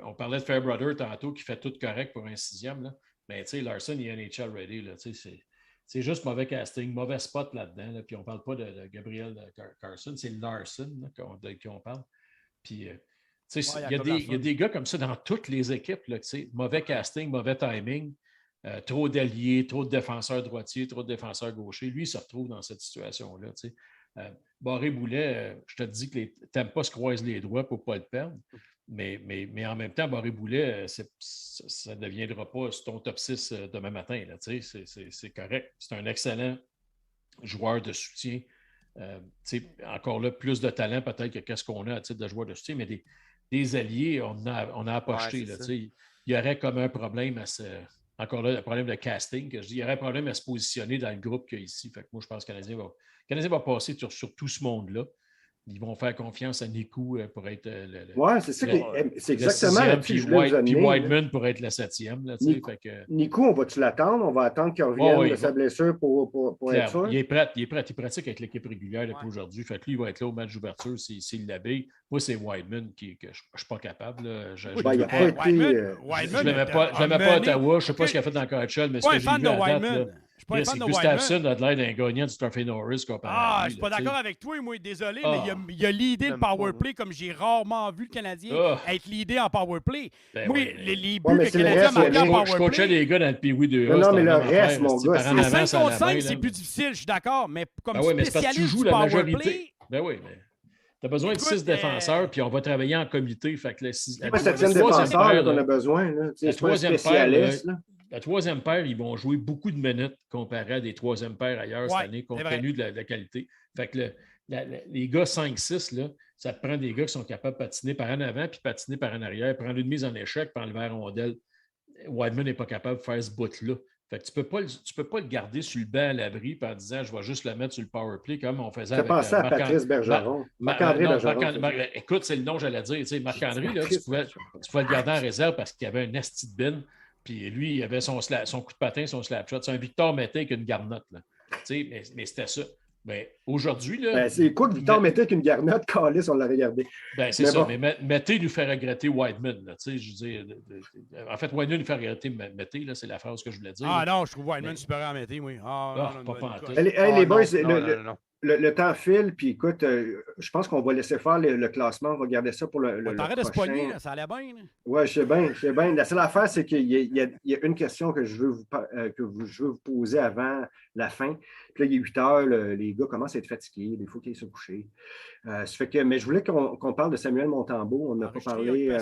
Speaker 1: on parlait de Fairbrother tantôt qui fait tout correct pour un 6e. Là. Mais Larson, il est NHL ready. Là, c'est juste mauvais casting, mauvais spot là-dedans. Là, puis on ne parle pas de Gabriel Carson, c'est Larson de qui on parle. Puis, il y a des gars comme ça dans toutes les équipes. Là, mauvais casting, mauvais timing, trop d'alliés, trop de défenseurs droitiers, trop de défenseurs gauchers. Lui, il se retrouve dans cette situation-là. Barré Boulet, je te dis que tu n'aimes pas se croiser les doigts pour ne pas le perdre. Mais en même temps, Barré Boulet, ça ne deviendra pas ton top 6 demain matin. Là, c'est correct. C'est un excellent joueur de soutien. Encore là, plus de talent peut-être que ce qu'on a à titre de joueur de soutien, mais des alliés, on a apporté. Il y aurait comme un problème encore là, le problème de casting, que je dis, il y aurait un problème à se positionner dans le groupe qu'il y a ici. Fait que moi, je pense que le Canadien va passer sur tout ce monde-là. ils vont faire confiance à Niku pour être
Speaker 3: Ouais, c'est ça. C'est exactement
Speaker 1: sixième,
Speaker 3: là-dessus que je voulais vous
Speaker 1: puis
Speaker 3: amener.
Speaker 1: Wideman pour être le 7e. Là,
Speaker 3: Niku, on va-tu l'attendre? On va attendre qu'il revienne de sa blessure pour être sûr?
Speaker 1: Il est prêt. Il pratique avec l'équipe régulière pour aujourd'hui. Fait que lui, il va être là au match d'ouverture s'il l'habille. Moi, c'est Wideman que je ne suis pas capable. Je ne
Speaker 3: il a pas été...
Speaker 1: Je ne l'aimais pas à Ottawa. Je ne sais pas ce qu'il a fait dans le KHL, mais ce que j'ai vu à date, c'est que Gustafsson a de l'air d'un gagnant du Trophy Norris comparé à lui,
Speaker 5: je suis pas d'accord avec toi, moi, désolé, mais il a leadé le powerplay comme j'ai rarement vu le Canadien être leadé en powerplay. Moi, les buts que le Canadien a marqués en powerplay...
Speaker 1: Je coachais les gars dans le Pee-Wee 2A.
Speaker 3: Non, mais le reste, mon gars,
Speaker 5: à 5 contre 5, c'est plus difficile, je suis d'accord, mais comme spécialiste du powerplay...
Speaker 1: Ben oui, mais... Tu as besoin de 6 défenseurs, puis on va travailler en comité. Fait que
Speaker 3: le 7e défenseur qu'on a besoin.
Speaker 1: La troisième paire, ils vont jouer beaucoup de minutes comparé à des troisièmes paires ailleurs cette année, compte tenu de la qualité. Fait que les gars 5-6, là, ça te prend des gars qui sont capables de patiner par en avant puis patiner par en arrière, prendre une mise en échec, puis enlever la rondelle. Wideman n'est pas capable de faire ce bout-là. Fait que tu peux pas le garder sur le banc à l'abri en disant je vais juste le mettre sur le power play comme on faisait avec
Speaker 3: pensé à Patrice Bergeron.
Speaker 1: Marc-André Bergeron. Écoute, c'est le nom que j'allais dire. Marc-André, tu pouvais le garder en réserve parce qu'il y avait un esti de bin. Puis lui, il avait son coup de patin, son slap shot. C'est un Victor Mété avec une garnotte. Là. Mais c'était ça. Mais aujourd'hui, là.
Speaker 3: C'est quoi que Victor Mété avec une garnotte? Calice, on l'a regardé.
Speaker 1: C'est ça. Bon. Mais Mété nous fait regretter Wideman. Je veux dire, en fait, Wideman nous fait regretter Mété. C'est la phrase que je voulais dire.
Speaker 5: Ah non, je trouve Wideman supérieur à Mété, oui.
Speaker 3: Les boys, le temps file, puis écoute, je pense qu'on va laisser faire le classement. On va garder ça pour le
Speaker 5: t'arrêtes de se pogner, ça allait bien.
Speaker 3: Oui, je sais bien. La seule affaire, c'est qu'il y a une question que je veux vous poser avant la fin. Puis là, il est 8 heures, les gars commencent à être fatigués. Il faut qu'ils aillent se coucher. Ça fait que, mais je voulais qu'on parle de Samuel Montembeault. On n'a pas parlé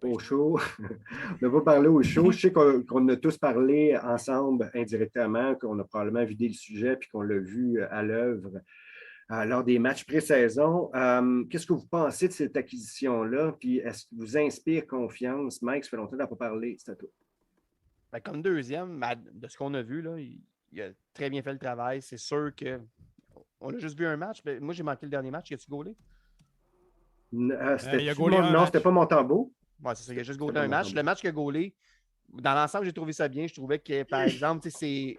Speaker 3: au show. On n'a pas parlé au show. Je sais qu'on a tous parlé ensemble indirectement, qu'on a probablement vidé le sujet puis qu'on l'a vu à l'œuvre lors des matchs pré-saison. Qu'est-ce que vous pensez de cette acquisition-là? Puis est-ce qu'il vous inspire confiance? Mike, ça fait longtemps qu'on n'a pas parlé. C'est à toi.
Speaker 6: Comme deuxième, de ce qu'on a vu, là, il a très bien fait le travail. C'est sûr que on a juste vu un match. Mais moi, j'ai manqué le dernier match. As-tu gaulé?
Speaker 3: C'était pas Montembeaut.
Speaker 6: Ouais, c'est ça. Il a juste gaulé un match. Le match qu'il a gaulé, dans l'ensemble, j'ai trouvé ça bien. Je trouvais que, par exemple, c'est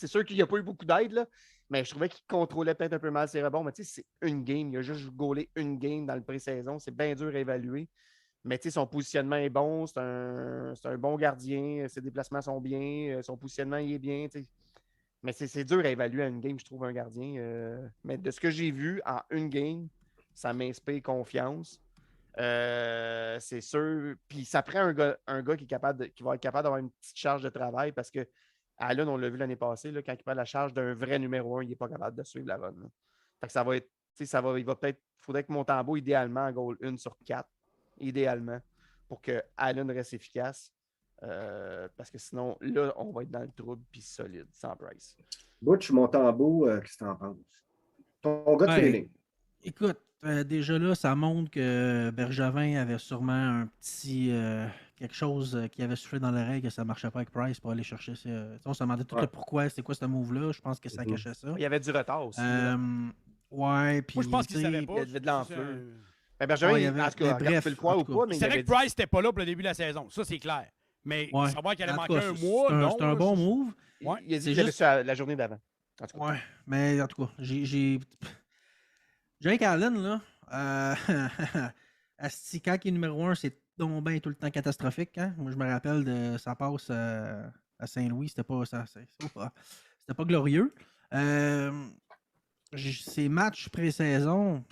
Speaker 6: sûr qu'il n'y a pas eu beaucoup d'aide, là, mais je trouvais qu'il contrôlait peut-être un peu mal ses rebonds. Mais c'est une game. Il a juste gaulé une game dans le pré-saison. C'est bien dur à évaluer. Mais son positionnement est bon. C'est un bon gardien. Ses déplacements sont bien. Son positionnement il est bien. Mais c'est dur à évaluer à une game, je trouve, un gardien. Mais de ce que j'ai vu en une game, ça m'inspire confiance. C'est sûr. Puis ça prend un gars qui va être capable d'avoir une petite charge de travail parce que Allen, on l'a vu l'année passée, là, quand il prend la charge d'un vrai numéro 1, il n'est pas capable de suivre la run. Fait que ça va être. Il faudrait que Montembeault, idéalement, goal 1 sur 4. Idéalement, pour que Allen reste efficace. Parce que sinon, là, on va être dans le trouble puis solide, sans Price.
Speaker 3: Butch, Montembeault, qu'est-ce que tu en penses? Ton gars de feeling.
Speaker 4: Écoute, déjà là, ça montre que Bergevin avait sûrement un petit quelque chose qui avait soufflé dans l'oreille que ça ne marchait pas avec Price pour aller chercher ça. On se demandait tout le pourquoi, c'est quoi ce move-là. Je pense que ça cachait ça.
Speaker 6: Il y avait du retard aussi.
Speaker 4: Ouais, puis.
Speaker 5: Moi, je pense qu'il savait pas.
Speaker 6: Il y avait de l'enflure. Bergevin, en tout cas, bref, le croire ou pas, mais
Speaker 5: il savait que Price n'était pas là pour le début de la saison. Ça, c'est clair. Mais savoir qu'elle allait manquer un mois, non.
Speaker 4: C'est un bon move.
Speaker 6: Ouais. Il a dit qu'il avait ça la journée d'avant.
Speaker 4: Ouais, mais en tout cas, j'ai Jake Allen, là, quand il est numéro 1, c'est donc bien tout le temps catastrophique. Hein? Moi, je me rappelle de sa passe à Saint-Louis, c'était pas glorieux. Ces matchs pré-saison,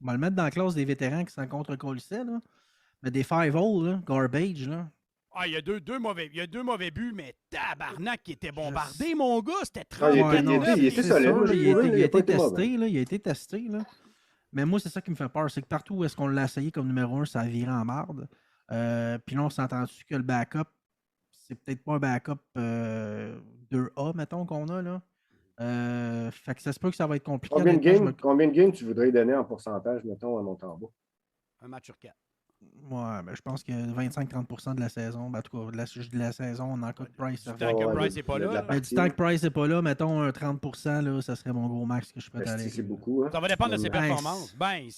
Speaker 4: on va le mettre dans la classe des vétérans qui sont contre Colisset, là. Mais des 5-0, garbage, là.
Speaker 5: Ah, il y a deux mauvais buts, mais tabarnak qui était bombardé, mon gars. C'était
Speaker 3: très il était solide.
Speaker 4: Il a été testé, là. Il a été testé, là. Mais moi, c'est ça qui me fait peur. C'est que partout où est-ce qu'on l'a essayé comme numéro 1, ça a viré en marde. Puis là, on s'entend-tu que le backup, c'est peut-être pas un backup 2A, mettons, qu'on a, là. Fait que ça se peut que ça va être compliqué.
Speaker 3: Combien de games tu voudrais donner en pourcentage, mettons, à Montembeault?
Speaker 5: Un match sur 4.
Speaker 4: Ouais, ben, je pense que 25-30% de la saison, ben, en tout cas, de la saison, on a encore Price.
Speaker 5: Du temps que Price n'est pas là.
Speaker 4: Mais du temps que Price n'est pas là, mettons un 30%, là, ça serait mon gros max que je peux aller.
Speaker 3: C'est beaucoup. Hein?
Speaker 5: Ça va dépendre de ses
Speaker 3: Ben,
Speaker 5: performances. Ben,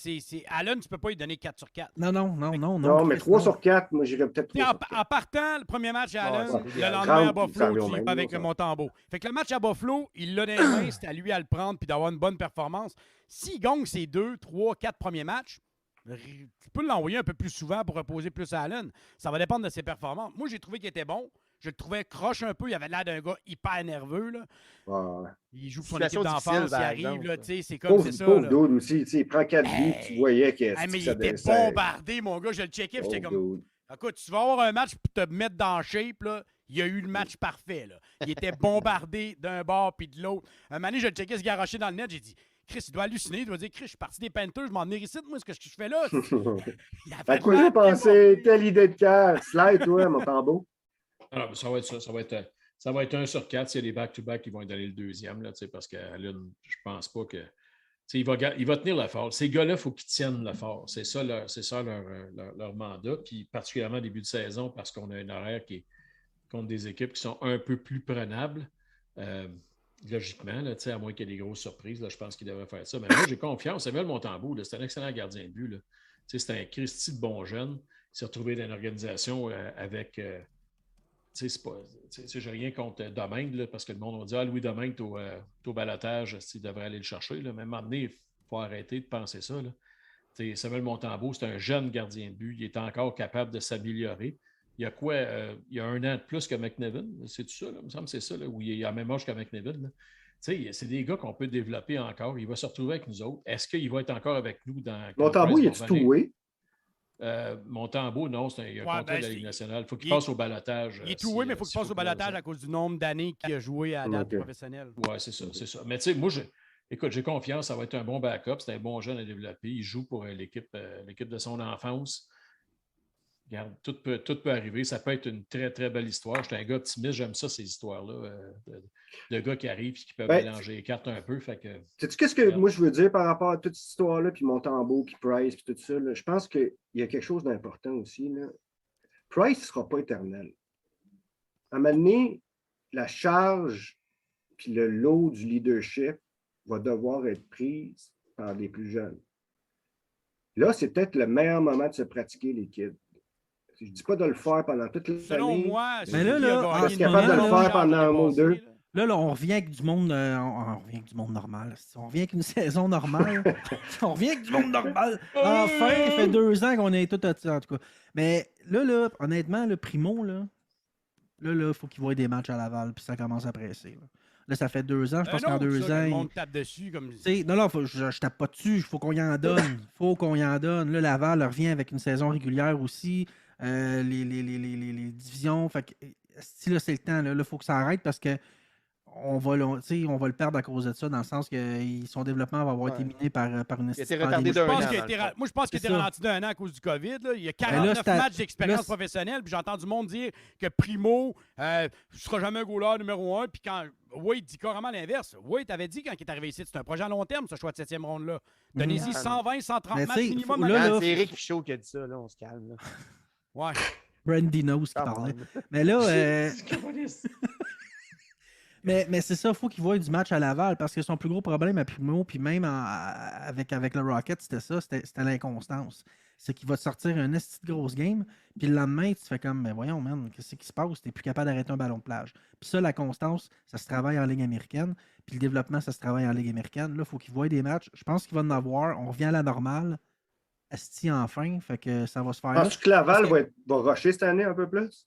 Speaker 5: Allen, tu peux pas lui donner 4 sur 4.
Speaker 3: Non, mais 3 sur 4, moi, j'irais peut-être 3 sur 4.
Speaker 5: En partant, le premier match à Allen,
Speaker 3: Ouais,
Speaker 5: le lendemain à
Speaker 3: 30,
Speaker 5: Buffalo, tu y
Speaker 3: même,
Speaker 5: vas avec
Speaker 3: ça.
Speaker 5: le Montembeau. Fait que le match à Buffalo, il l'a dans les mains, c'est à lui à le prendre puis d'avoir une bonne performance. S'il gagne ses 2, 3, 4 premiers matchs, tu peux l'envoyer un peu plus souvent pour reposer plus à Allen. Ça va dépendre de ses performances. Moi, j'ai trouvé qu'il était bon. Je le trouvais croche un peu. Il avait l'air d'un gars hyper nerveux. Là.
Speaker 3: Ouais.
Speaker 5: Il joue pour son
Speaker 6: Situation
Speaker 5: équipe d'enfance. Il
Speaker 6: difficile, par
Speaker 5: arrive.
Speaker 6: exemple.
Speaker 5: Là, c'est comme c'est ça. Là.
Speaker 3: Dude aussi. Il prend 4 buts. Tu voyais que
Speaker 5: Mais il
Speaker 3: ça
Speaker 5: était
Speaker 3: devait-
Speaker 5: bombardé, mon gars. Je le checkais. J'étais comme.
Speaker 3: Dude.
Speaker 5: Écoute, tu vas avoir un match pour te mettre dans le shape. Là. Il y a eu le match parfait. Là. Il était bombardé d'un bord puis de l'autre. Un moment donné, je le checkais se garocher dans le net. J'ai dit, Chris, il doit halluciner. Il doit dire, Chris, je suis parti des Panthers. Je m'en venir ici. Moi, ce que je fais là. Il avait
Speaker 3: À quoi
Speaker 5: l'air
Speaker 3: j'ai pensé? Quelle idée de cœur. Slide, toi, mon tambour.
Speaker 1: Ah, mais ça va être ça. Ça va être 1 sur 4. S'il y a des back-to-back, ils vont être allés le deuxième. Là, parce qu'Allen, je ne pense pas que. Il va tenir l'effort. Ces gars-là, il faut qu'ils tiennent l'effort. C'est ça leur mandat. Puis particulièrement au début de saison, parce qu'on a un horaire qui est contre des équipes qui sont un peu plus prenables. Logiquement, là, à moins qu'il y ait des grosses surprises, là, je pense qu'il devrait faire ça. Mais moi, j'ai confiance. Samuel Montembeau, c'est un excellent gardien de but. Là. C'est un Christy de bon jeune. Il s'est retrouvé dans une organisation avec. J'ai rien contre Domingue, là, parce que le monde va dire Louis Domingue, t'es au balotage, il devrait aller le chercher. Là. Mais à un moment donné, il faut arrêter de penser ça. Là. Samuel Montembeau, c'est un jeune gardien de but. Il est encore capable de s'améliorer. Il y a quoi? Il y a 1 an de plus que McNevin. C'est tout ça, là? Il me semble que c'est ça, là, où il est à la même âge que McNevin. C'est des gars qu'on peut développer encore. Il va se retrouver avec nous autres. Est-ce qu'il va être encore avec nous dans.
Speaker 3: Montembeau, il est-tu toué?
Speaker 1: Montembeau, non, il y a un contrat de la Ligue nationale. Il faut qu'il passe au balotage.
Speaker 5: Il est tout, oui, mais il faut qu'il passe au balotage à cause du nombre d'années qu'il a joué à la date professionnelle.
Speaker 1: Oui, c'est ça. Mais tu sais, moi, écoute, j'ai confiance, ça va être un bon backup. C'est un bon jeune à développer. Il joue pour l'équipe de son enfance. Regarde, tout peut arriver. Ça peut être une très, très belle histoire. J'étais un gars optimiste. J'aime ça, ces histoires-là. De gars qui arrivent et qui peuvent mélanger les cartes un peu.
Speaker 3: Sais-tu qu'est-ce que moi je veux dire par rapport à toute cette histoire-là, puis Montembeau, puis Price, puis tout ça? Là? Je pense qu'il y a quelque chose d'important aussi. Là. Price ne sera pas éternel. À un moment donné, la charge puis le lot du leadership va devoir être prise par les plus jeunes. Là, c'est peut-être le meilleur moment de se pratiquer, les kids. Je ne dis pas de le faire pendant toute l'année.
Speaker 5: Selon moi,
Speaker 4: mais là,
Speaker 3: on est capable de le faire pendant un mois ou deux.
Speaker 4: Là, on revient avec du monde. On revient avec du monde normal. On revient avec une saison normale. On revient avec du monde normal. Enfin, il fait 2 ans qu'on est tout en tout cas. Mais là, honnêtement, le Primo, là, il faut qu'il voie des matchs à Laval, puis ça commence à presser. Là, ça fait 2 ans. Je pense qu'en 2 ans.
Speaker 5: Le monde tape dessus. Comme...
Speaker 4: Non, je tape pas dessus. Il faut qu'on y en donne. Là, Laval revient avec une saison régulière aussi. Les divisions. Fait que, si là, c'est le temps, là, il faut que ça arrête parce que on va le perdre à cause de ça, dans le sens que son développement va avoir été miné par une
Speaker 6: Il a été retardé d'un an.
Speaker 5: Moi, je pense qu'il a été ralenti d'un an à cause du COVID. Là. Il y a 49 matchs d'expérience professionnelle, puis j'ai entendu du monde dire que Primo ne sera jamais un goaler numéro 1. Puis quand Wade dit carrément l'inverse. Wade t'avait dit quand il est arrivé ici, c'est un projet à long terme, ce choix de 7e ronde-là. Donnez-y 120, 130 matchs minimum.
Speaker 6: C'est Eric Pichot qui a dit ça, là, on se calme. Là.
Speaker 5: Ouais.
Speaker 4: Brandy Knows qui parlait. Mais là... Mais c'est ça, il faut qu'il voie du match à Laval parce que son plus gros problème à Primo, puis même avec le Rocket, c'était ça, c'était l'inconstance. C'est qu'il va te sortir une grosse game, puis le lendemain, tu te fais comme, mais voyons, man, qu'est-ce qui se passe? Tu n'es plus capable d'arrêter un ballon de plage. Puis ça, la constance, ça se travaille en Ligue américaine, puis le développement, ça se travaille en Ligue américaine. Là, il faut qu'il voie des matchs. Je pense qu'il va en avoir. On revient à la normale. Asti enfin, fait que ça va se faire.
Speaker 3: Penses-tu que Laval va rusher cette année un peu plus?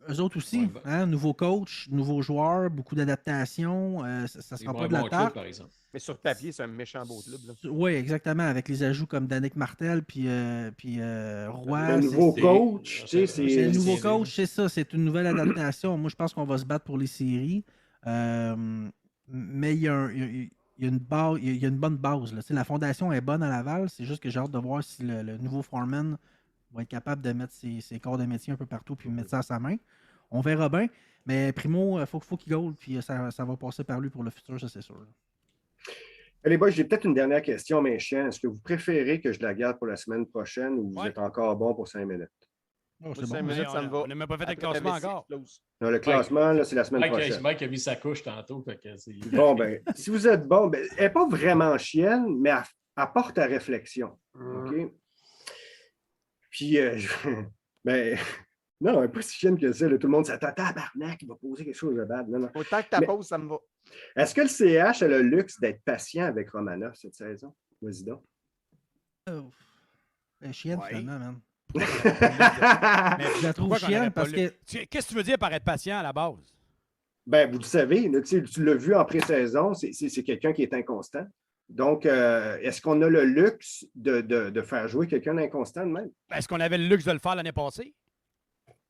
Speaker 4: Eux autres aussi, nouveau coach, nouveaux joueurs, beaucoup d'adaptation. Ça ne sera pas de la tarte.
Speaker 1: Par exemple.
Speaker 6: Mais sur papier, c'est un méchant beau club.
Speaker 4: Oui, exactement, avec les ajouts comme Danick Martel puis Roy.
Speaker 3: Le nouveau coach,
Speaker 4: c'est le nouveau coach, c'est ça, c'est une nouvelle adaptation. Moi, je pense qu'on va se battre pour les séries. Mais il y a une bonne base. Là. La fondation est bonne à Laval. C'est juste que j'ai hâte de voir si le nouveau foreman va être capable de mettre ses corps de métier un peu partout puis mettre ça à sa main. On verra bien. Mais Primo, faut qu'il goal, puis ça va passer par lui pour le futur, ça c'est sûr.
Speaker 3: Les boys, j'ai peut-être une dernière question, mes chiens. Est-ce que vous préférez que je la garde pour la semaine prochaine ou vous êtes encore bon pour 5 minutes?
Speaker 4: Oh, c'est
Speaker 6: 5
Speaker 4: bon.
Speaker 6: minutes, ça me va.
Speaker 5: On n'a même pas fait le
Speaker 6: Après la
Speaker 5: classement
Speaker 6: vessie
Speaker 5: encore.
Speaker 6: explose.
Speaker 3: Non, le classement, là, c'est la semaine prochaine.
Speaker 1: Mike a mis sa couche tantôt. Fait que
Speaker 3: Bon, ben, si vous êtes bon, ben, elle n'est pas vraiment chienne, mais elle porte à réflexion. OK? Puis, ben, non, elle n'est pas si chienne que ça. Là. Tout le monde s'attend, tabarnak, il va poser quelque chose de bad. Non, non.
Speaker 6: Autant que ta pause, ça me va.
Speaker 3: Est-ce que le CH a le luxe d'être patient avec Romanov cette saison? Vas-y donc.
Speaker 4: Chienne,
Speaker 6: Ouais.
Speaker 4: finalement, man.
Speaker 5: Mais
Speaker 4: Je la trouve
Speaker 5: pourquoi qu'on
Speaker 4: chienne
Speaker 5: aurait pas
Speaker 4: parce
Speaker 5: lu-
Speaker 4: que.
Speaker 5: Qu'est-ce que tu veux dire par être patient à la base?
Speaker 3: Ben, vous le savez, là, tu l'as vu en pré-saison, c'est quelqu'un qui est inconstant. Donc, est-ce qu'on a le luxe de faire jouer quelqu'un d'inconstant de même?
Speaker 5: Est-ce qu'on avait le luxe de le faire l'année passée?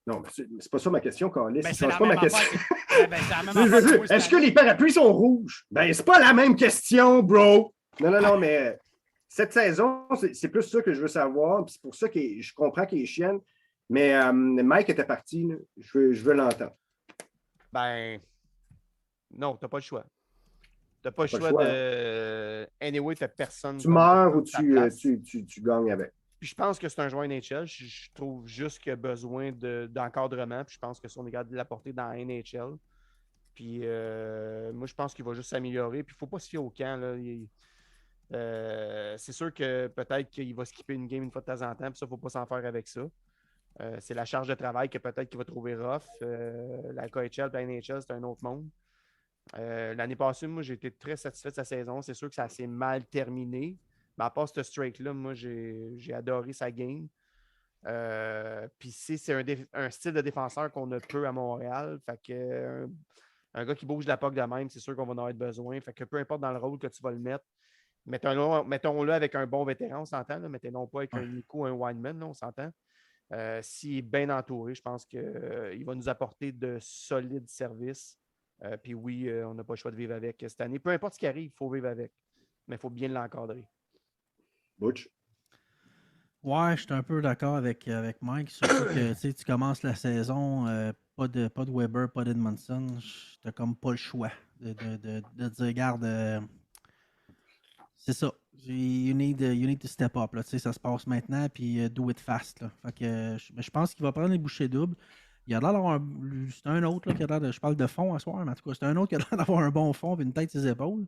Speaker 3: Non, c'est pas ça ma question, Carlis.
Speaker 5: Ben,
Speaker 3: C'est pas ma question.
Speaker 5: C'est la même affaire que moi,
Speaker 3: Est-ce que
Speaker 5: cette
Speaker 3: les parapluies sont rouges? Ben, c'est pas la même question, bro. Non, mais cette saison, c'est plus ça que je veux savoir. C'est pour ça que je comprends qu'il est chienne. Mais Mike était parti. Là. Je veux l'entendre.
Speaker 6: Ben, non, t'as pas le choix. T'as pas le
Speaker 3: Pas le
Speaker 6: choix
Speaker 3: choix,
Speaker 6: de. Anyway, t'as personne.
Speaker 3: Tu
Speaker 6: comme
Speaker 3: meurs ou
Speaker 6: ta place.
Speaker 3: tu gagnes avec.
Speaker 6: Puis je pense que c'est un joueur NHL. Je trouve juste qu'il a besoin d'encadrement. Puis je pense que si on est capable de l'apporter dans la NHL. Puis moi, je pense qu'il va juste s'améliorer. Puis il ne faut pas se fier au camp. Là. C'est sûr que peut-être qu'il va skipper une game une fois de temps en temps. Puis ça, il ne faut pas s'en faire avec ça. C'est la charge de travail que peut-être qu'il va trouver rough. La KHL et la NHL, c'est un autre monde. L'année passée, moi, j'ai été très satisfait de sa saison. C'est sûr que ça s'est mal terminé. Mais à part ce strike-là, moi, j'ai adoré sa game. Puis c'est un style de défenseur qu'on a peu à Montréal. Fait que un gars qui bouge la puck de même, c'est sûr qu'on va en avoir besoin. Fait que peu importe dans le rôle que tu vas le mettre, mettons-le avec un bon vétéran, on s'entend. Mettons pas avec un Nico, un Wineman, là, on s'entend. S'il est bien entouré, je pense qu'il va nous apporter de solides services. Puis oui, on n'a pas le choix de vivre avec cette année. Peu importe ce qui arrive, il faut vivre avec. Mais il faut bien l'encadrer.
Speaker 3: Butch?
Speaker 4: Ouais, je suis un peu d'accord avec Mike. Surtout que tu commences la saison, pas de Weber, pas d'Edmondson. T'as comme pas le choix de dire, regarde, c'est ça. You need to step up. Là. Ça se passe maintenant, puis do it fast. Là. Fait que, je pense qu'il va prendre les bouchées doubles. Il a l'air d'avoir c'est un autre là, qui a l'air de. Je parle de fond à soir, mais en tout cas, c'est un autre qui a l'air d'avoir un bon fond et une tête sur ses épaules.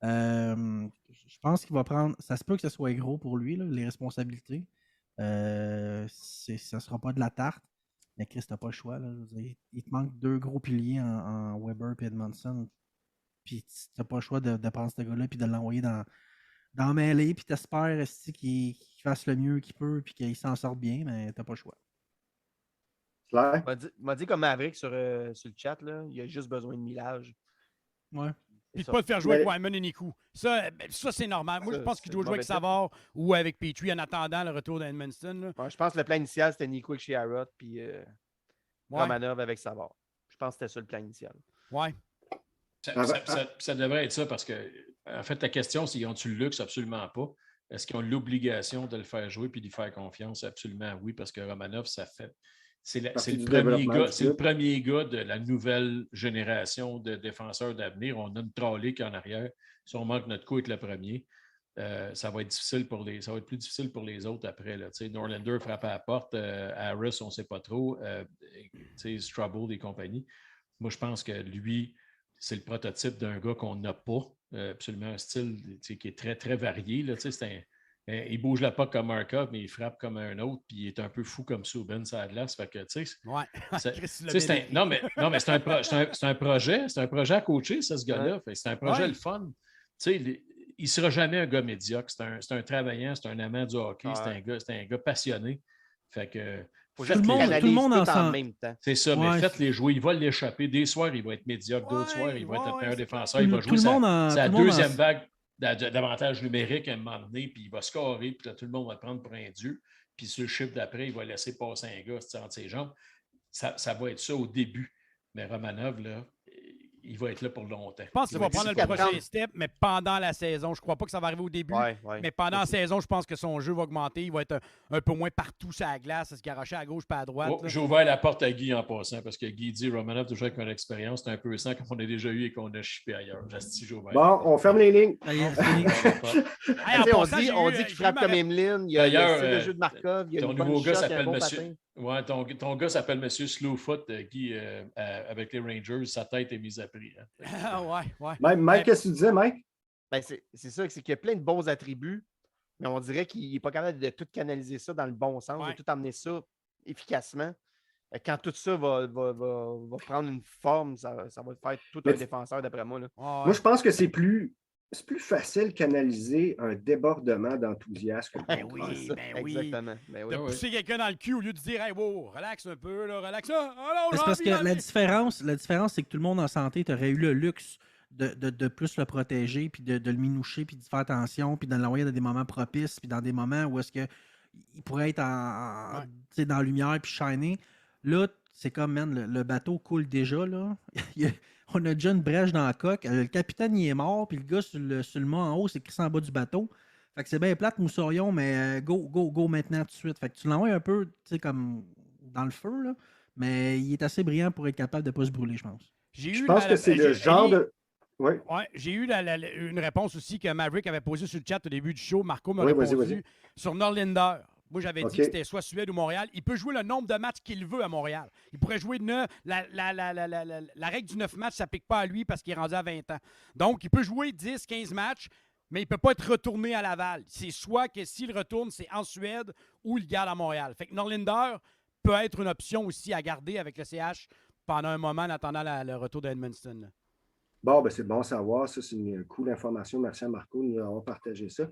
Speaker 4: Je pense qu'il va prendre. Ça se peut que ce soit gros pour lui, là, les responsabilités. Ça ne sera pas de la tarte. Mais Chris, t'as pas le choix. Là. Il te manque 2 gros piliers en Weber et Edmondson. Puis t'as pas le choix de prendre ce gars-là et de l'envoyer dans la mêlée. Puis t'espères qu'il fasse le mieux qu'il peut et qu'il s'en sorte bien, mais t'as pas le choix.
Speaker 3: Claire?
Speaker 6: M'a dit comme Maverick sur le chat, là, il a juste besoin de millage.
Speaker 4: Ouais.
Speaker 5: Puis de ne pas le faire jouer avec Wyman et Nikou. Ça c'est normal. Moi, je pense qu'il doit jouer avec Savard ou avec Petrie en attendant le retour d'Edmundston.
Speaker 6: Ouais, je pense que le plan initial, c'était Nikou avec Chiarot puis Romanov avec Savard. Je pense que c'était ça le plan initial.
Speaker 5: Ouais.
Speaker 1: Ça devrait être ça parce que, en fait, ta question, c'est ont-ils le luxe? Absolument pas. Est-ce qu'ils ont l'obligation de le faire jouer puis d'y faire confiance? Absolument oui, parce que Romanov, ça fait. C'est le premier gars de la nouvelle génération de défenseurs d'avenir. On a une trolley qui est en arrière. Si on manque notre coup avec le premier, ça va être difficile ça va être plus difficile pour les autres après. Là. Norlander frappe à la porte, Harris, on ne sait pas trop, Strubble et compagnie. Moi, je pense que lui, c'est le prototype d'un gars qu'on n'a pas. Absolument un style qui est très, très varié. Là. Il bouge la puck comme Markov, mais il frappe comme un autre, puis il est un peu fou comme Subban, ça a de glace. Fait que,
Speaker 5: non,
Speaker 1: mais c'est un projet. C'est un projet à coacher, ça, ce gars-là. Ouais. C'est un projet le fun. Il ne sera jamais un gars médiocre. C'est un travaillant, c'est un amant du hockey, c'est un gars passionné. Fait que.
Speaker 6: Tout le monde en même temps.
Speaker 1: C'est ça, mais faites-les jouer. Il va l'échapper. Des soirs, il va être médiocre. D'autres soirs, il va être un meilleur défenseur. Il va jouer sa deuxième vague d'avantage numérique à un moment donné, puis il va scorer, puis là, tout le monde va le prendre pour un dieu. Puis sur le chiffre d'après, il va laisser passer un gars entre ses jambes. Ça va être ça au début. Mais Romanov, là, il va être là pour longtemps.
Speaker 5: Je pense qu'il va prendre le prochain
Speaker 6: prendre.
Speaker 5: step, mais pendant la saison. Je crois pas que ça va arriver au début, mais pendant la saison, je pense que son jeu va augmenter. Il va être un peu moins partout sur la glace, se garocher à gauche pas à droite.
Speaker 1: J'ai ouvert la porte à Guy en passant, parce que Guy dit Romanov, toujours avec mon expérience, c'est un peu sans comme on a déjà eu et qu'on a chippé ailleurs. J'ai ouvert.
Speaker 3: Bon, on ferme les lignes.
Speaker 4: Ça y est, c'est fini.
Speaker 5: Hey, en
Speaker 6: On
Speaker 5: passant, j'ai
Speaker 6: dit
Speaker 5: eu-
Speaker 6: qu'il
Speaker 5: j'ai
Speaker 6: frappe
Speaker 5: eu
Speaker 6: comme
Speaker 5: ma-
Speaker 6: Emeline, il y a
Speaker 1: D'ailleurs,
Speaker 6: le jeu de Markov, il y a
Speaker 1: ton
Speaker 6: une bonne
Speaker 1: nouveau gars
Speaker 6: shot, il y a un
Speaker 1: s'appelle
Speaker 6: bon
Speaker 1: Monsieur.
Speaker 6: patin.
Speaker 1: Ouais, ton gars s'appelle Monsieur Slowfoot, Guy, avec les Rangers. Sa tête est mise à prix. Hein.
Speaker 5: Ah, ouais.
Speaker 3: Mike, qu'est-ce que tu disais, Mike?
Speaker 6: Ben, c'est ça, c'est qu'il y a plein de bons attributs, mais on dirait qu'il n'est pas capable de tout canaliser ça dans le bon sens, de tout amener ça efficacement. Quand tout ça va prendre une forme, ça va faire tout un défenseur, d'après moi. Là.
Speaker 3: Moi, je pense que c'est plus facile canaliser un débordement d'enthousiasme.
Speaker 5: Ben oui.
Speaker 6: Exactement. Ben oui.
Speaker 5: De pousser quelqu'un dans le cul au lieu de dire hey, wow, relax un peu, là, relax.
Speaker 4: C'est parce que la différence, c'est que tout le monde en santé aurait eu le luxe de plus le protéger, puis de le minoucher, puis de faire attention, puis de l'envoyer dans des moments propices, puis dans des moments où est-ce que il pourrait être dans la lumière, puis shiner. Là, c'est comme, man, le bateau coule déjà, là. On a déjà une brèche dans la coque. Le capitaine, il est mort, puis le gars sur le mât en haut, c'est Chris en bas du bateau. Fait que c'est bien plate, Moussorion, mais go maintenant tout de suite. Fait que tu l'envoies un peu, tu sais, comme dans le feu, là. Mais il est assez brillant pour être capable de ne pas se brûler, je pense.
Speaker 3: Je pense que c'est le genre de... Oui.
Speaker 5: Ouais, j'ai eu une réponse aussi que Maverick avait posée sur le chat au début du show. Marco m'a répondu sur Norlinder. Moi, j'avais dit que c'était soit Suède ou Montréal. Il peut jouer le nombre de matchs qu'il veut à Montréal. Il pourrait jouer la règle du 9 matchs, ça ne s'applique pas à lui parce qu'il est rendu à 20 ans. Donc, il peut jouer 10, 15 matchs, mais il ne peut pas être retourné à Laval. C'est soit que s'il retourne, c'est en Suède ou il garde à Montréal. Fait que Norlinder peut être une option aussi à garder avec le CH pendant un moment en attendant le retour de Edmundston.
Speaker 3: Bon, ben c'est bon à savoir. Ça, c'est une cool information. Merci à Marco de nous avoir partagé ça.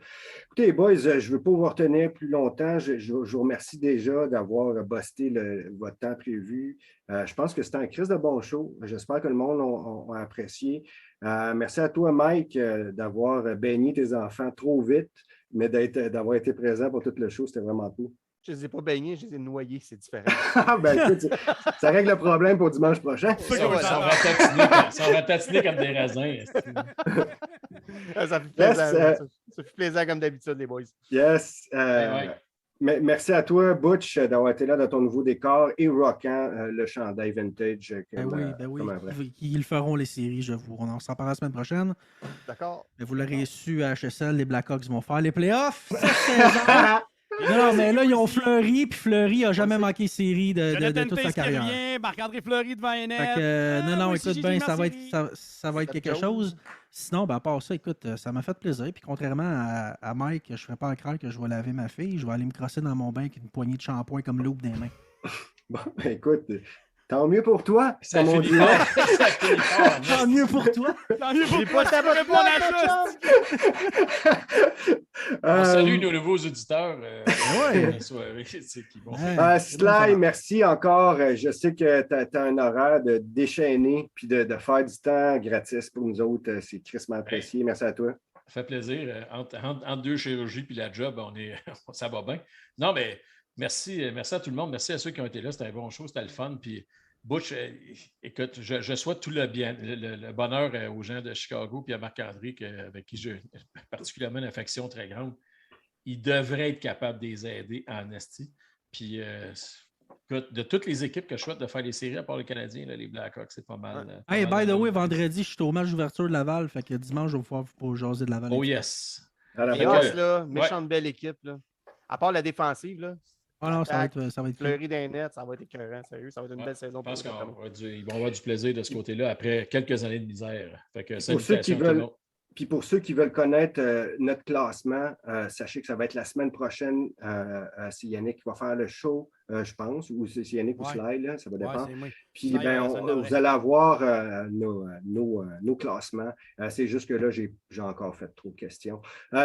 Speaker 3: Écoutez, boys, je ne veux pas vous retenir plus longtemps. Je vous remercie déjà d'avoir busté votre temps prévu. Je pense que c'était un crise de bon show. J'espère que le monde a apprécié. Merci à toi, Mike, d'avoir baigné tes enfants trop vite, mais d'avoir été présent pour tout le show. C'était vraiment cool.
Speaker 6: Je ne les ai pas baignés, je les ai noyés, c'est différent.
Speaker 3: Ben écoute, ça règle le problème pour dimanche prochain.
Speaker 1: Ça va tatiner comme des raisins.
Speaker 6: Ça fait plaisir. Ça fait plaisir comme d'habitude, les boys.
Speaker 3: Yes. Merci à toi, Butch, d'avoir été là dans ton nouveau décor et rockant le chandail vintage.
Speaker 4: Ben oui. Ils le feront, les séries, je vous. On en s'en parle la semaine prochaine.
Speaker 6: D'accord.
Speaker 4: Mais vous l'aurez su à HSL, les Blackhawks vont faire les playoffs cette saison. Non, mais là, ils ont Fleury, puis Fleury n'a jamais manqué série de toute sa carrière.
Speaker 5: Marc-André Fleury devant NF.
Speaker 4: Non, écoute bien, ça va être quelque chose. Sinon, à part ça, écoute, ça m'a fait plaisir. Puis contrairement à Mike, je ne ferais pas croire que je vais laver ma fille. Je vais aller me crosser dans mon bain avec une poignée de shampoing comme loupe des mains.
Speaker 3: Bon, ben écoute, tant mieux pour toi.
Speaker 1: Ça finit fort.
Speaker 4: Tant mieux pour toi.
Speaker 5: Tant mieux pour toi. Ça me répond à
Speaker 1: On salue nos nouveaux auditeurs.
Speaker 3: Sly, merci encore. Je sais que tu as un horaire de déchaîner puis de faire du temps gratis pour nous autres. C'est crissement apprécié. Merci à toi.
Speaker 1: Ça fait plaisir. Entre deux chirurgies puis la job, ça va bien. Non, mais merci à tout le monde. Merci à ceux qui ont été là. C'était un bon show. C'était le fun. Puis Butch, écoute, je souhaite tout le bien, le bonheur aux gens de Chicago puis à Marc-André, avec qui j'ai particulièrement une affection très grande. Il devrait être capable de les aider en esti. Puis, écoute, de toutes les équipes que je souhaite de faire les séries, à part les Canadiens, là, les Blackhawks, c'est pas mal.
Speaker 4: Hey, by the way, vendredi, je suis au match d'ouverture de Laval. Fait que dimanche, je vais pouvoir vous jaser de Laval.
Speaker 1: Oh yes!
Speaker 6: Méchante belle équipe. Là. À part la défensive, là.
Speaker 4: Ah non, ça va être
Speaker 6: Fleury d'un net, ça va être écœurant, sérieux. Ça va être une belle saison.
Speaker 1: Je pense qu'ils vont avoir du plaisir de ce côté-là après quelques années de misère. Fait que
Speaker 3: Puis pour ceux qui veulent connaître notre classement, sachez que ça va être la semaine prochaine. C'est Yannick qui va faire le show, je pense, ou c'est Yannick ou Sly, là, ça va dépendre. Puis vous allez avoir nos classements. C'est juste que là, j'ai encore fait trop de questions.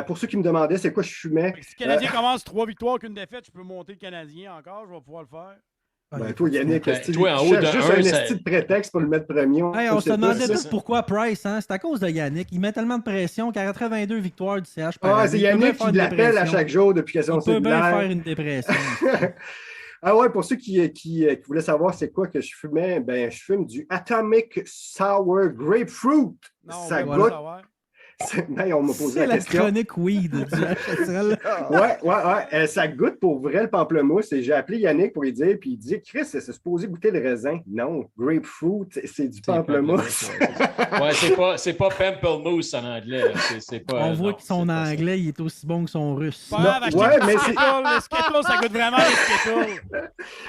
Speaker 3: Pour ceux qui me demandaient c'est quoi je fumais.
Speaker 5: Si le Canadien commence 3 victoires qu'une défaite, je peux monter le Canadien encore, je vais pouvoir le faire.
Speaker 3: Toi, Yannick,
Speaker 1: toi, en haut de
Speaker 3: juste un esti de prétexte pour le mettre premier.
Speaker 4: Hey, on se demandait tous pourquoi Price, hein? C'est à cause de Yannick. Il met tellement de pression qu'à 82 victoires du CH.
Speaker 3: C'est Yannick qui l'appelle à chaque jour depuis que son
Speaker 4: cellulaire. Il peut bien faire une dépression.
Speaker 3: Ah ouais, pour ceux qui voulaient savoir c'est quoi que je fumais, ben je fume du Atomic Sour Grapefruit.
Speaker 5: Non,
Speaker 3: Ça
Speaker 5: on veut
Speaker 3: goûte.
Speaker 5: pas savoir.
Speaker 3: Ben, on m'a posé
Speaker 4: C'est
Speaker 3: la
Speaker 4: la
Speaker 3: question.
Speaker 4: chronique weed du HSL.
Speaker 3: Ouais. Ça goûte pour vrai le pamplemousse. Et j'ai appelé Yannick pour lui dire, puis il dit Chris, c'est supposé goûter le raisin. Non, grapefruit, c'est du pamplemousse.
Speaker 1: C'est pas pamplemousse en anglais. C'est pas,
Speaker 4: On voit
Speaker 1: non,
Speaker 4: que son
Speaker 1: c'est pas ça.
Speaker 4: anglais il est aussi bon que son russe.
Speaker 5: Pas grave, achetez
Speaker 3: ouais,
Speaker 5: les
Speaker 3: mais
Speaker 5: Skittles. Les Skittles, ça goûte vraiment les Skittles.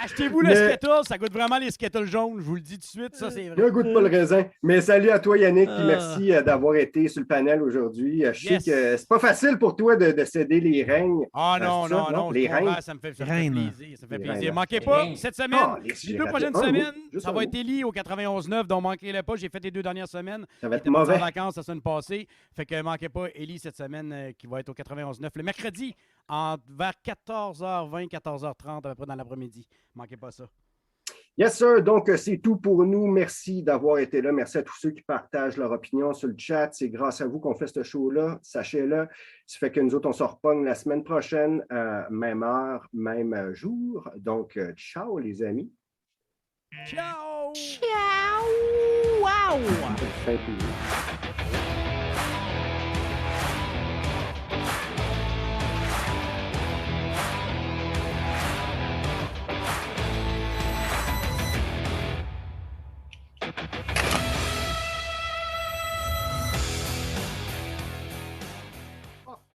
Speaker 5: Achetez-vous les
Speaker 3: Mais-
Speaker 5: Skittles, ça goûte vraiment les Skittles jaunes. Je vous le dis tout de suite, ça c'est vrai.
Speaker 3: Ne goûte pas le raisin. Mais salut à toi, Yannick, puis
Speaker 4: Ah.
Speaker 3: merci d'avoir été sur le panel aujourd'hui. Je sais
Speaker 5: Yes.
Speaker 3: que c'est pas facile pour toi de céder les règnes.
Speaker 5: Ah
Speaker 3: C'est
Speaker 5: non,
Speaker 3: ça,
Speaker 5: non, non,
Speaker 3: les
Speaker 5: je comprends,
Speaker 3: reines.
Speaker 5: ça me fait
Speaker 4: Reines.
Speaker 5: plaisir. Ça fait
Speaker 3: Les
Speaker 5: plaisir.
Speaker 3: reines.
Speaker 5: Manquez
Speaker 1: Les
Speaker 5: pas,
Speaker 1: reines.
Speaker 5: cette semaine,
Speaker 3: Ah,
Speaker 5: les
Speaker 3: j'ai
Speaker 5: deux
Speaker 3: raté
Speaker 5: prochaines
Speaker 3: un mot,
Speaker 5: semaines,
Speaker 3: juste
Speaker 5: ça
Speaker 3: un
Speaker 5: va
Speaker 3: mot.
Speaker 5: être Ellie au 91.9, donc manquez-le pas. J'ai fait les 2 dernières semaines.
Speaker 3: Ça va être
Speaker 5: J'étais parti
Speaker 3: mauvais.
Speaker 5: en vacances la semaine passée. Fait que manquez pas Ellie cette semaine qui va être au 91.9 le mercredi vers 14h20, 14h30 à peu près dans l'après-midi. Manquez pas ça.
Speaker 3: Yes, sir. Donc, c'est tout pour nous. Merci d'avoir été là. Merci à tous ceux qui partagent leur opinion sur le chat. C'est grâce à vous qu'on fait ce show-là. Sachez-le. Ça fait que nous autres, on se repogne la semaine prochaine, même heure, même jour. Donc, ciao, les amis.
Speaker 5: Ciao!
Speaker 7: Ciao! Wow!
Speaker 3: Fin plaisir.